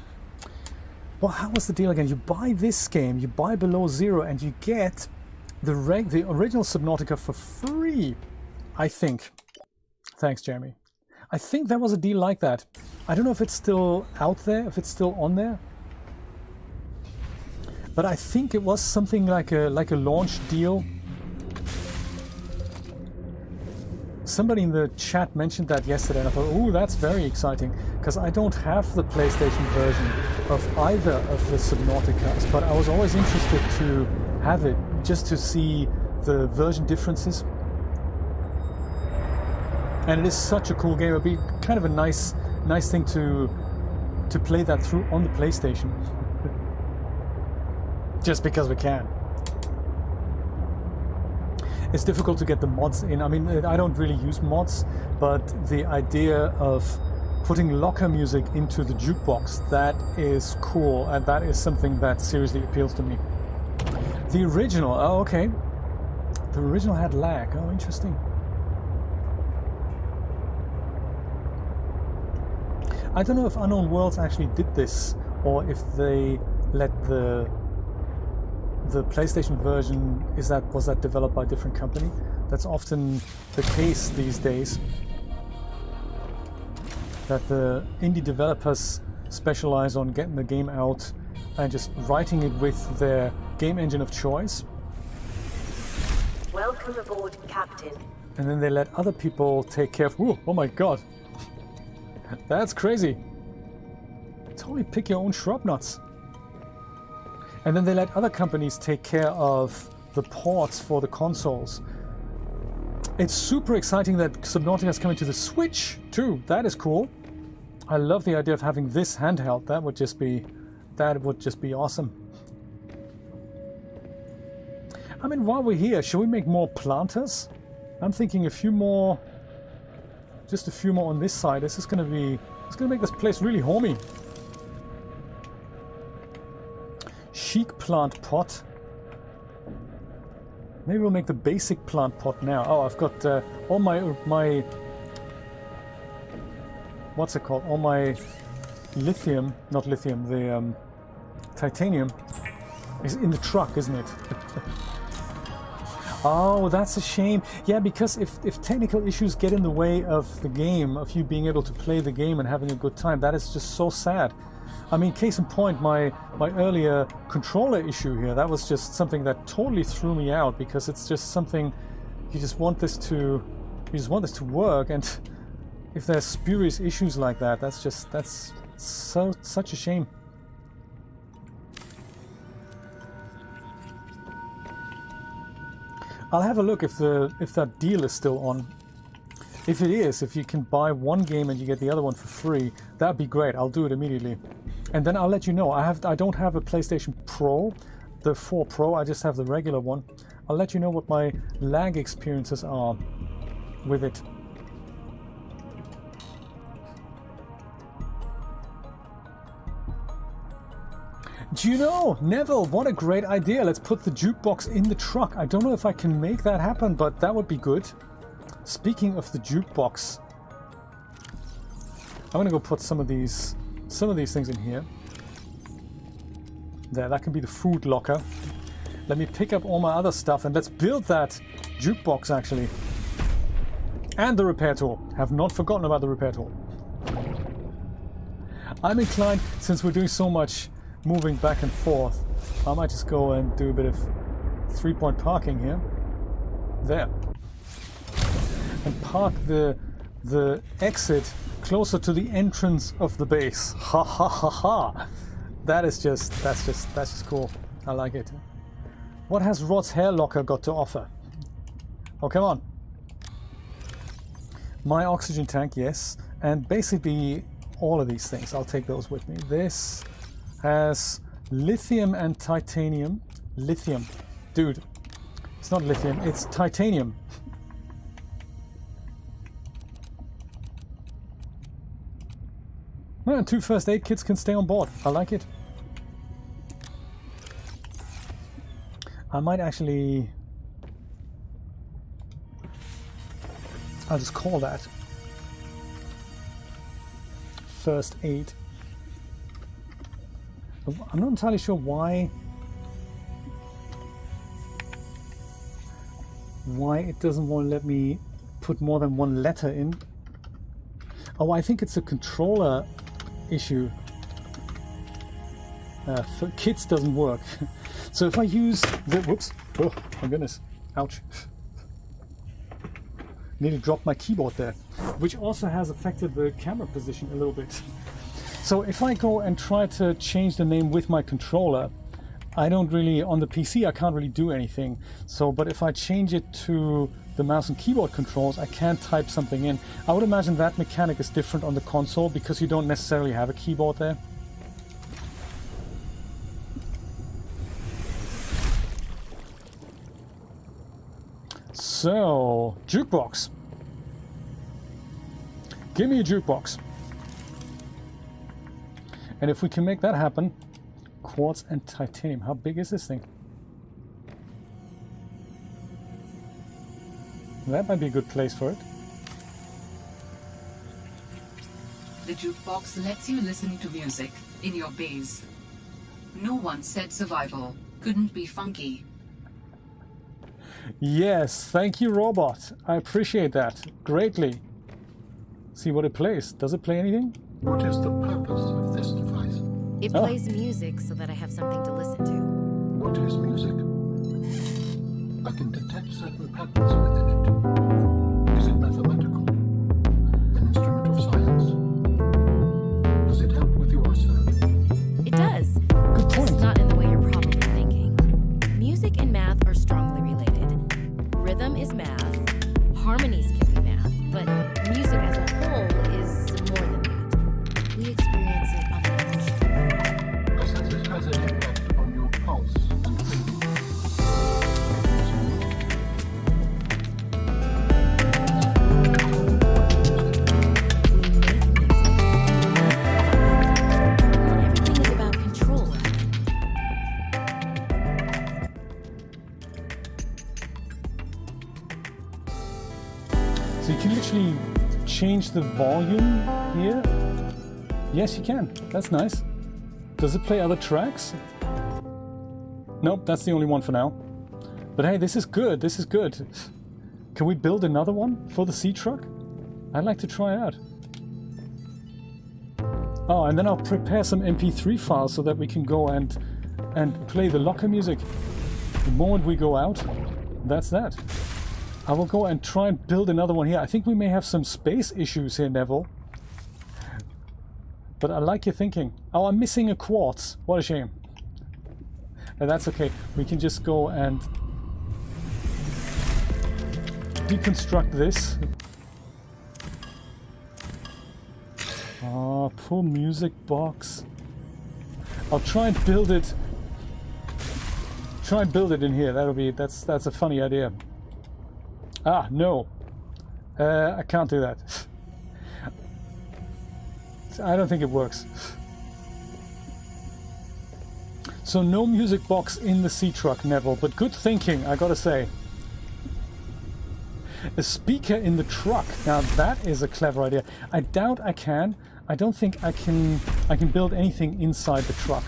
Well, how was the deal again? You buy this game, you buy Below Zero, and you get the original Subnautica for free, I think. Thanks, Jeremy. I think there was a deal like that. I don't know if it's still out there, if it's still on there. But I think it was something like a launch deal. Somebody in the chat mentioned that yesterday and I thought, ooh, that's very exciting, because I don't have the PlayStation version of either of the Subnauticas, but I was always interested to have it, just to see the version differences. And it is such a cool game. It'd be kind of a nice thing to play that through on the PlayStation. Just because we can. it's difficult to get the mods in. I mean, I don't really use mods, but the idea of putting locker music into the jukebox, that is cool, and that is something that seriously appeals to me. The original, oh okay. The original had lag, oh interesting. I don't know if Unknown Worlds actually did this, or if they let the PlayStation version, was that developed by a different company? That's often the case these days, that the indie developers specialize on getting the game out and just writing it with their game engine of choice. Welcome aboard, Captain. And then they let other people take care of... Ooh, oh my god. That's crazy. Totally pick your own shrub nuts. And then they let other companies take care of the ports for the consoles. It's super exciting that Subnautica is coming to the Switch too. That is cool. I love the idea of having this handheld. That would just be awesome. I mean, while we're here, should we make more planters? I'm thinking a few more, just a few more on this side. This is gonna make this place really homey. Chic plant pot. Maybe we'll make the basic plant pot now. Oh, I've got all my what's it called? All my lithium, not lithium, the titanium is in the truck, isn't it? Oh, that's a shame. Yeah, because if technical issues get in the way of the game, of you being able to play the game and having a good time, that is just so sad. I mean, case in point, my earlier controller issue here, that was just something that totally threw me out, because it's just something you just want this to work, and if there's spurious issues like that, that's such a shame. I'll have a look if that deal is still on. If it is, if you can buy one game and you get the other one for free, that'd be great. I'll do it immediately. And then I'll let you know. I don't have a PlayStation Pro, the 4 Pro, I just have the regular one. I'll let you know what my lag experiences are with it. Do you know, Neville, what a great idea. Let's put the jukebox in the truck. I don't know if I can make that happen, but that would be good. Speaking of the jukebox, I'm gonna go put some of these things in here. There, that can be the food locker. Let me pick up all my other stuff and let's build that jukebox actually. And the repair tool. Have not forgotten about the repair tool. I'm inclined, since we're doing so much moving back and forth, I might just go and do a bit of 3-point parking here. There. And park the exit closer to the entrance of the base. Ha ha ha ha. That's just cool. I like it. What has Rod's hair locker got to offer? Oh, come on. My oxygen tank, yes. And basically all of these things. I'll take those with me. This has lithium and titanium. Lithium. Dude, it's not lithium, it's titanium. Well, 2 first aid kits can stay on board. I like it. I might actually... I'll just call that first aid. I'm not entirely sure why it doesn't want to let me put more than one letter in. Oh, I think it's a controller issue. For kits doesn't work. So if I use the... Whoops. Oh, my goodness. Ouch. Nearly dropped my keyboard there. Which also has affected the camera position a little bit. So if I go and try to change the name with my controller, I don't really... On the PC I can't really do anything. So, but if I change it to the mouse and keyboard controls, I can type something in. I would imagine that mechanic is different on the console because you don't necessarily have a keyboard there. So, jukebox. Give me a jukebox. And if we can make that happen, quartz and titanium. How big is this thing? That might be a good place for it. The jukebox lets you listen to music in your base. No one said survival couldn't be funky. Yes, thank you, robot. I appreciate that greatly. See what it plays. Does it play anything? What is the purpose of this device? It plays music so that I have something to listen to. What is music? I can detect certain patterns within it. Is it mathematical? An instrument of science? Does it help with your research? It does. Good Just point. not in the way you're probably thinking. Music and math are strongly related. Rhythm is math. Harmonies can be math. But music as a whole is more than that. We experience it on an emotional level. I sense it has an impact on your pulse and breathing. We make music. Not everything is about control. So you can literally change the volume here. Yes, you can. That's nice. Does it play other tracks? Nope, that's the only one for now. But hey, this is good. This is good. Can we build another one for the sea truck? I'd like to try out. Oh, and then I'll prepare some MP3 files so that we can go and play the locker music. The moment we go out, that's that. I will go and try and build another one here. I think we may have some space issues here, Neville. But I like your thinking. Oh, I'm missing a quartz. What a shame. And that's okay. We can just go and deconstruct this. Oh, poor music box. I'll try and build it. Try and build it in here. That's a funny idea. Ah, no. I can't do that. I don't think it works. So no music box in the sea truck, Neville, but good thinking, I gotta say. A speaker in the truck. Now that is a clever idea. I doubt I can. I don't think I can build anything inside the truck.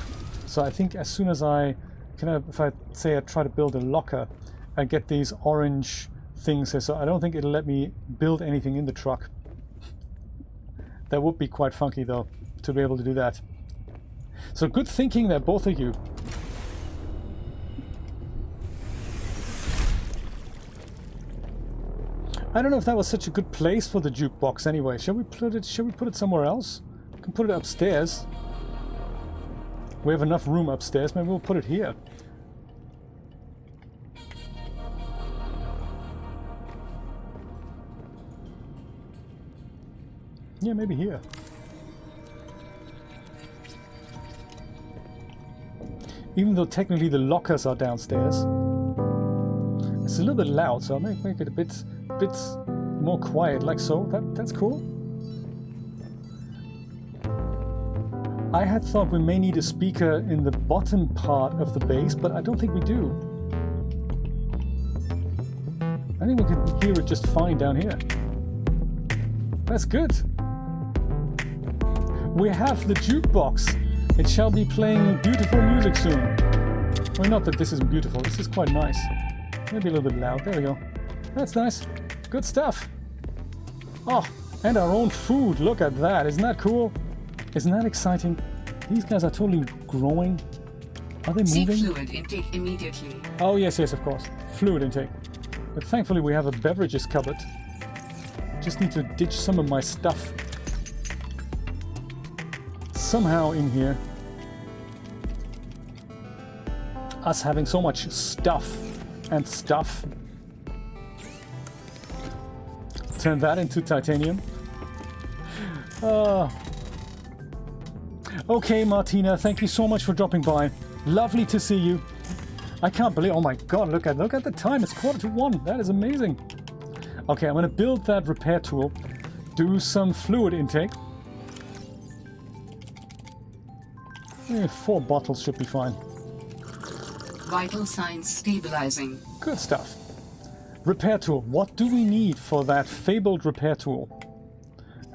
So I think as soon as if I say I try to build a locker, I get these orange things here. So I don't think it'll let me build anything in the truck. That would be quite funky though, to be able to do that. So good thinking there, both of you. I don't know if that was such a good place for the jukebox anyway. Shall we put it somewhere else? We can put it upstairs. We have enough room upstairs, maybe we'll put it here. Yeah, maybe here. Even though technically the lockers are downstairs. It's a little bit loud, so I'll make it a bit more quiet, like so. That's cool. I had thought we may need a speaker in the bottom part of the base, but I don't think we do. I think we can hear it just fine down here. That's good. We have the jukebox. It shall be playing beautiful music soon. Well, not that this isn't beautiful. This is quite nice. Maybe a little bit loud. There we go. That's nice. Good stuff. Oh, and our own food. Look at that. Isn't that cool? Isn't that exciting? These guys are totally growing. Are they Seek moving? fluid intake immediately. Oh, yes, of course. Fluid intake. But thankfully we have a beverages cupboard. Just need to ditch some of my stuff. Somehow in here. Us having so much stuff and stuff. Turn that into titanium. Okay, Martina, thank you so much for dropping by. Lovely to see you. I can't believe, oh my god, look at the time, it's 1:45. That is amazing. Okay, I'm gonna build that repair tool, do some fluid intake. 4 bottles should be fine. Vital signs stabilizing. Good stuff. Repair tool. What do we need for that fabled repair tool?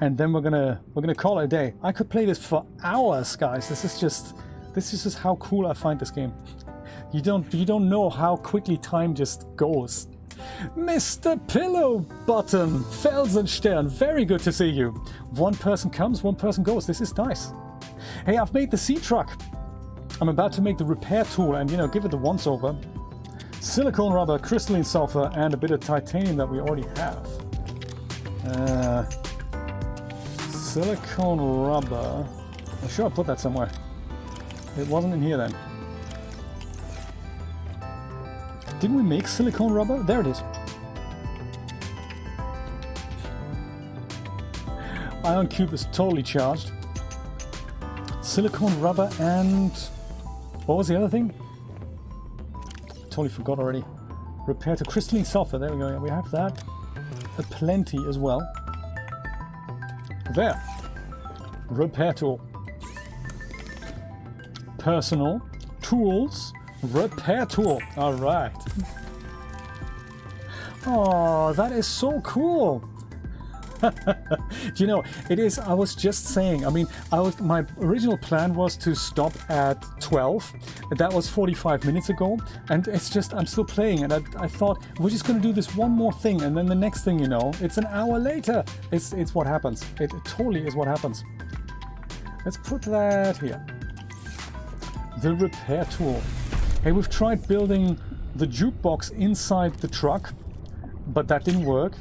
And then we're gonna call it a day. I could play this for hours, guys. This is just how cool I find this game. You don't know how quickly time just goes. Mr. Pillow Button, Felsenstern, very good to see you. One person comes, one person goes. This is nice. Hey, I've made the sea truck. I'm about to make the repair tool and, give it the once over. Silicone rubber, crystalline sulfur, and a bit of titanium that we already have. Silicone rubber. I'm sure I put that somewhere. It wasn't in here then. Didn't we make silicone rubber? There it is. Ion cube is totally charged. Silicone rubber and... what was the other thing? Totally forgot already. Repair to crystalline sulfur. There we go. We have that. Plenty as well. There. Repair tool. Personal. Tools. Repair tool. All right. Oh, that is so cool. It is. I was just saying. I mean, my original plan was to stop at 12. That was 45 minutes ago, and it's just I'm still playing, and I thought we're just going to do this one more thing, and then the next thing you know, it's an hour later. It's what happens. It totally is what happens. Let's put that here. The repair tool. Hey, we've tried building the jukebox inside the truck, but that didn't work.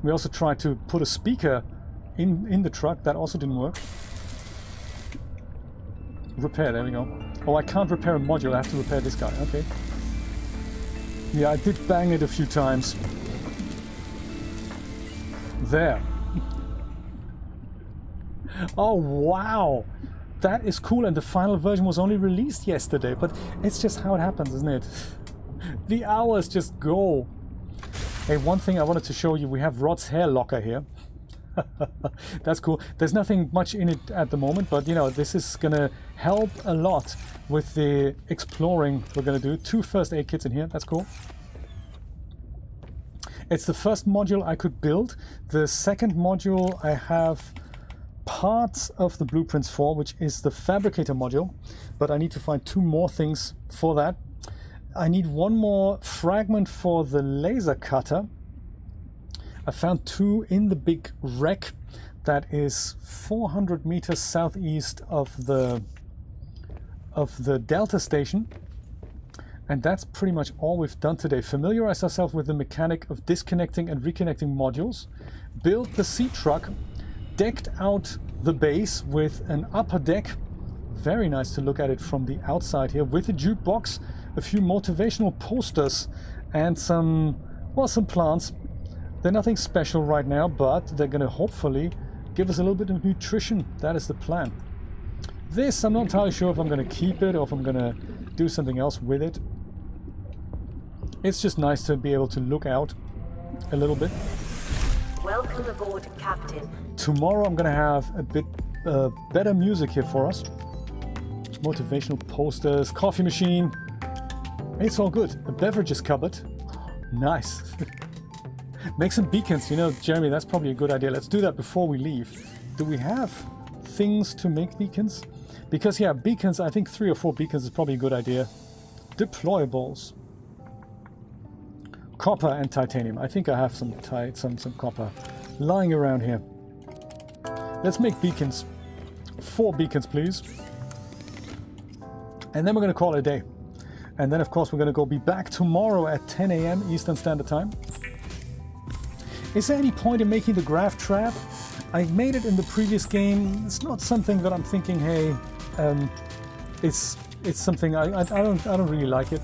We also tried to put a speaker in the truck. That also didn't work. Repair, there we go. Oh, I can't repair a module. I have to repair this guy. Okay. Yeah, I did bang it a few times. There. Oh, wow. That is cool. And the final version was only released yesterday. But it's just how it happens, isn't it? The hours just go. Hey, one thing I wanted to show you, we have Rod's hair locker here. That's cool. There's nothing much in it at the moment, but this is gonna help a lot with the exploring we're gonna do. 2 first aid kits in here, that's cool. It's the first module I could build. The second module I have parts of the blueprints for, which is the fabricator module, but I need to find 2 more things for that. I need 1 more fragment for the laser cutter. I found 2 in the big wreck that is 400 meters southeast of the Delta station. And that's pretty much all we've done today. Familiarize ourselves with the mechanic of disconnecting and reconnecting modules. Build the sea truck. Decked out the base with an upper deck. Very nice to look at it from the outside here with a jukebox. A few motivational posters and some plants. They're nothing special right now, but they're going to hopefully give us a little bit of nutrition. That is the plan. This, I'm not entirely sure if I'm going to keep it or if I'm going to do something else with it. It's just nice to be able to look out a little bit. Welcome aboard, Captain. Tomorrow I'm going to have a bit better music here for us. Motivational posters, coffee machine. It's all good. A beverages cupboard. Nice. Make some beacons. Jeremy, that's probably a good idea. Let's do that before we leave. Do we have things to make beacons? Because, yeah, beacons, I think 3 or 4 beacons is probably a good idea. Deployables. Copper and titanium. I think I have some copper lying around here. Let's make beacons. 4 beacons, please. And then we're going to call it a day. And then, of course, we're going to be back tomorrow at 10 a.m. Eastern Standard Time. Is there any point in making the graph trap? I made it in the previous game. It's not something that I'm thinking, hey, it's something I don't really like it.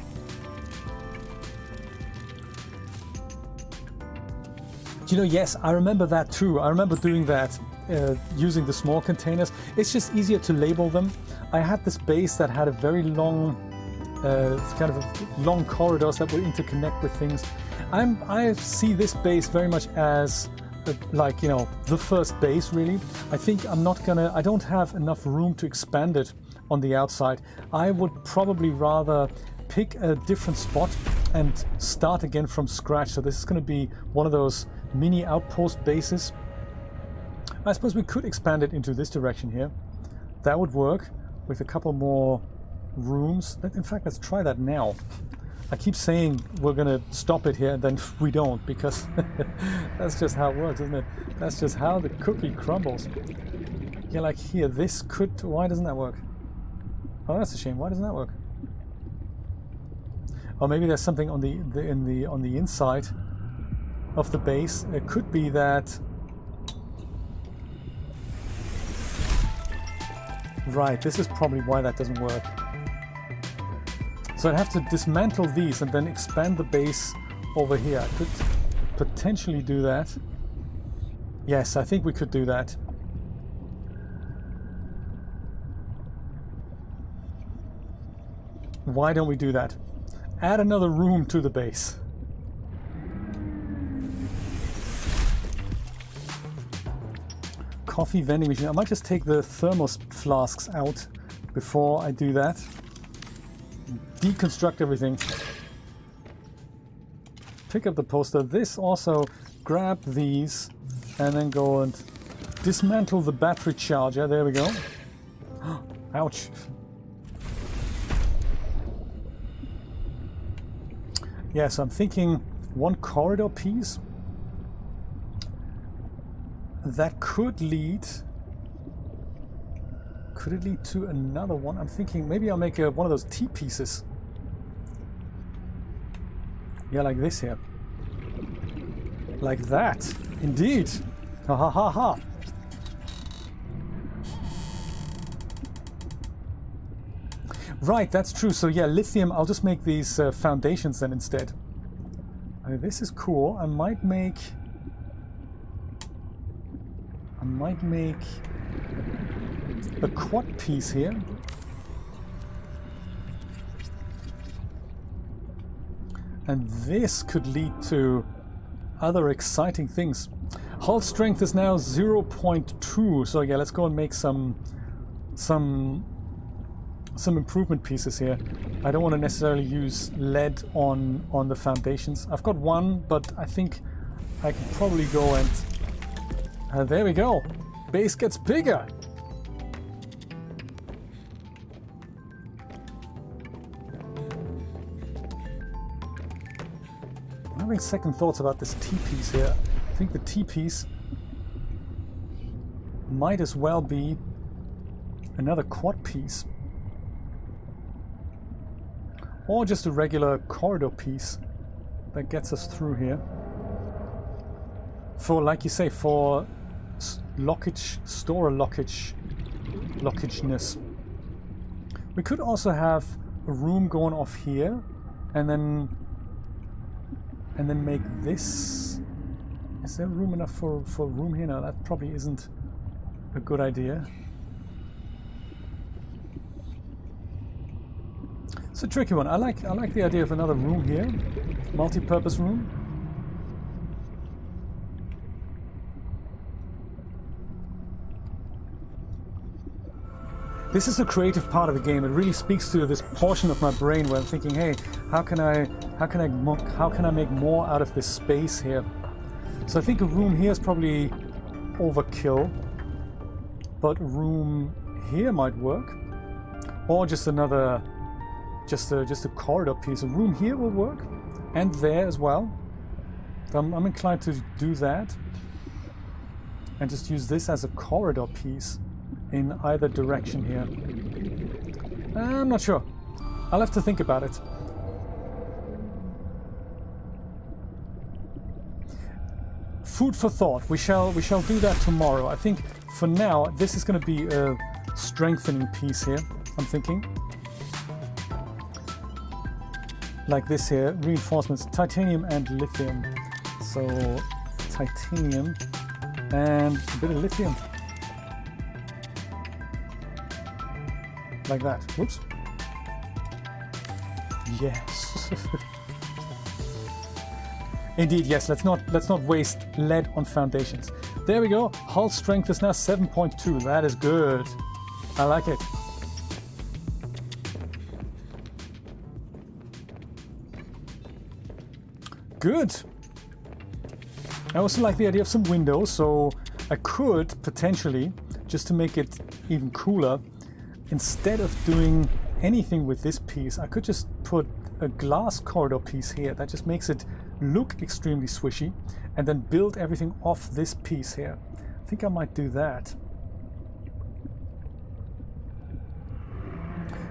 Yes, I remember that too. I remember doing that using the small containers. It's just easier to label them. I had this base that had a very long kind of long corridors that will interconnect with things. I see this base very much as like, you know, the first base really. I think I don't have enough room to expand it on the outside. I would probably rather pick a different spot and start again from scratch. So this is going to be one of those mini outpost bases. I suppose we could expand it into this direction here. That would work with a couple more rooms. In fact, let's try that now. I keep saying we're going to stop it here and then we don't, because that's just how it works, isn't it? That's just how the cookie crumbles. Yeah, like here, this could... Why doesn't that work? Oh, that's a shame. Why doesn't that work? Or maybe there's something on the inside of the base. It could be that... Right, this is probably why that doesn't work. So I'd have to dismantle these and then expand the base over here. I could potentially do that. Yes, I think we could do that. Why don't we do that? Add another room to the base. Coffee vending machine. I might just take the thermos flasks out before I do that. Deconstruct everything. Pick up the poster. This also, grab these and then go and dismantle the battery charger. There we go. Ouch. Yeah, so I'm thinking one corridor piece that could lead... Could it lead to another one? I'm thinking maybe I'll make one of those T-pieces. Yeah, like this here. Like that. Indeed. Ha ha ha ha. Right, that's true. So yeah, lithium, I'll just make these foundations then instead. This is cool. I might make a quad piece here. And this could lead to other exciting things. Hull strength is now 0.2. So yeah, let's go and make some improvement pieces here. I don't want to necessarily use lead on the foundations. I've got one, but I think I can probably go and... there we go. Base gets bigger. I'm having second thoughts about this T-piece here. I think the T-piece might as well be another quad piece. Or just a regular corridor piece that gets us through here. For, like you say, for lockage, store lockageness. We could also have a room going off here, and then make this. Is there room enough for room here? No, that probably isn't a good idea. It's a tricky one. I like the idea of another room here, multi-purpose room. This is a creative part of the game. It really speaks to this portion of my brain where I'm thinking, hey, how can I make more out of this space here? So I think a room here is probably overkill, but a room here might work, or just another, just a corridor piece. A room here will work, and there as well. So I'm inclined to do that, and just use this as a corridor piece in either direction here. I'm not sure. I'll have to think about it. Food for thought. We shall do that tomorrow. I think for now this is going to be a strengthening piece here. I'm thinking like this here. Reinforcements: titanium and lithium. So titanium and a bit of lithium. Like that. Whoops. Yes. Indeed, yes. Let's not waste lead on foundations. There we go. Hull strength is now 7.2. That is good. I like it. Good. I also like the idea of some windows, so I could potentially, just to make it even cooler, instead of doing anything with this piece, I could just put a glass corridor piece here. That just makes it look extremely swishy, and then build everything off this piece here. I think I might do that.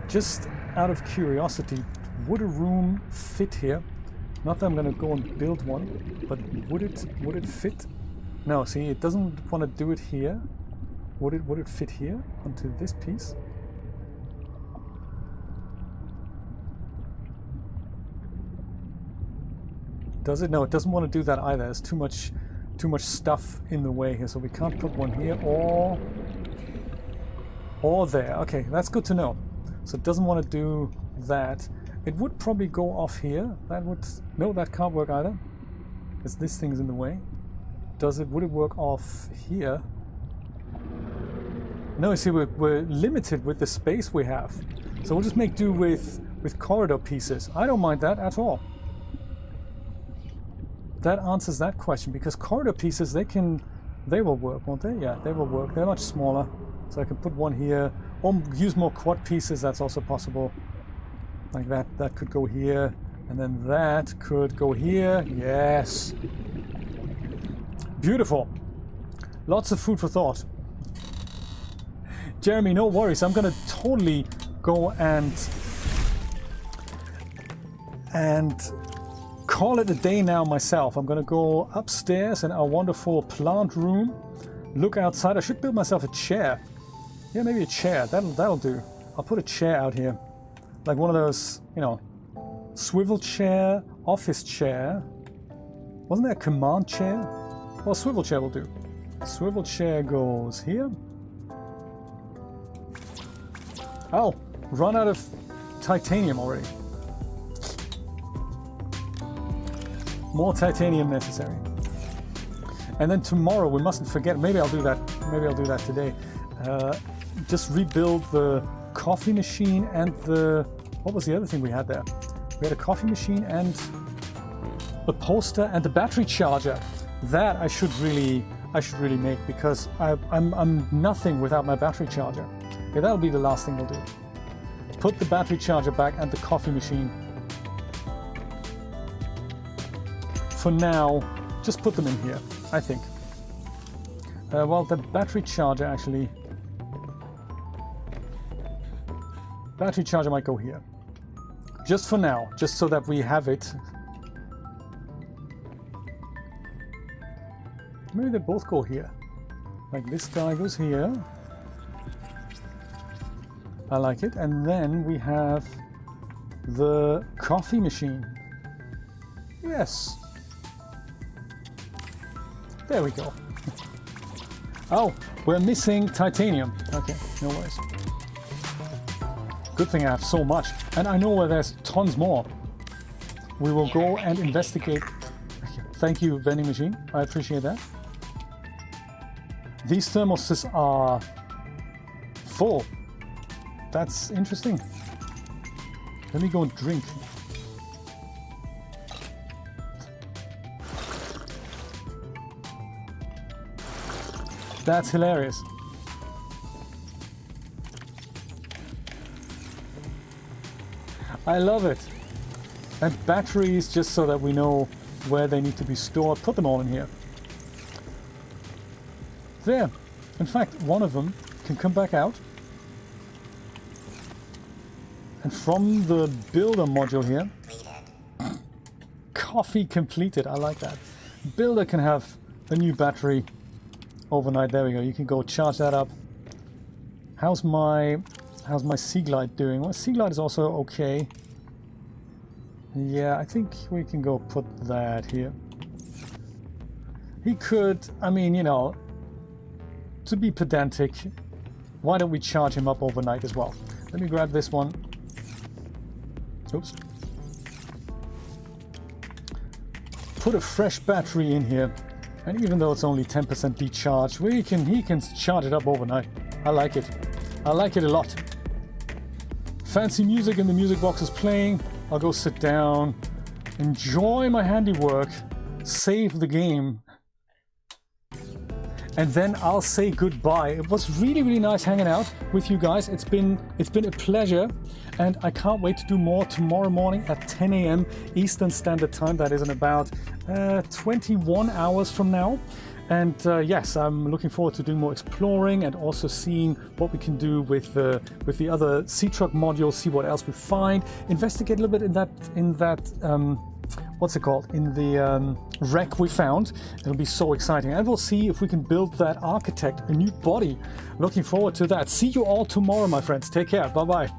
Just out of curiosity, would a room fit here? Not that I'm going to go and build one, but would it fit? No, see, it doesn't want to do it here. Would it fit here onto this piece? Does it? No, it doesn't want to do that either. There's too much stuff in the way here, so we can't put one here or there. Okay, that's good to know. So it doesn't want to do that. It would probably go off here. That would... No, that can't work either. Because this thing's in the way. Would it work off here? No, you see, we're limited with the space we have. So we'll just make do with corridor pieces. I don't mind that at all. That answers that question, because corridor pieces, they will work, won't they? Yeah, they will work. They're much smaller. So I can put one here, or use more quad pieces. That's also possible. Like that could go here, and then that could go here. Yes. Beautiful. Lots of food for thought. Jeremy, no worries. I'm gonna totally go and call it a day now myself. I'm gonna go upstairs in our wonderful plant room, look outside. I should build myself a chair. Yeah, maybe a chair. That'll do. I'll put a chair out here. Like one of those, you know, swivel chair, office chair. Wasn't there a command chair? Well, swivel chair will do. Swivel chair goes here. Oh, run out of titanium already. More titanium necessary. And then tomorrow, we mustn't forget, maybe I'll do that today. Just rebuild the coffee machine and what was the other thing we had there? We had a coffee machine and a poster and the battery charger. That I should really make, because I'm nothing without my battery charger. Okay, that'll be the last thing we'll do. Put the battery charger back and the coffee machine. For now, just put them in here, I think. Well, the battery charger actually... Battery charger might go here. Just for now, just so that we have it. Maybe they both go here. Like this guy goes here. I like it. And then we have the coffee machine. Yes. There we go. Oh, we're missing titanium. Okay, no worries. Good thing I have so much. And I know where there's tons more. We will go and investigate. Thank you, vending machine. I appreciate that. These thermoses are full. That's interesting. Let me go and drink. That's hilarious. I love it. And batteries, just so that we know where they need to be stored. Put them all in here. There. In fact, one of them can come back out. And from the builder module here, coffee completed. I like that. Builder can have a new battery overnight. There we go. You can go charge that up. How's my Sea Glide doing? Well, Sea Glide is also okay. Yeah, I think we can go put that here. He could, I mean, you know, to be pedantic, why don't we charge him up overnight as well? Let me grab this one. Oops. put a fresh battery in here, and even though it's only 10% decharged, he can charge it up overnight. I like it. I like it a lot. Fancy music in the music box is playing. I'll go sit down, enjoy my handiwork, save the game, and then I'll say goodbye. It was really, really nice hanging out with you guys. It's been a pleasure, and I can't wait to do more tomorrow morning at 10 a.m. Eastern Standard Time. That is in about 21 hours from now. And yes, I'm looking forward to doing more exploring and also seeing what we can do with the other sea truck modules, see what else we find, investigate a little bit in that what's it called, in the wreck we found. It'll be so exciting, and we'll see if we can build that architect a new body. Looking forward to that. See you all tomorrow, my friends. Take care. Bye bye.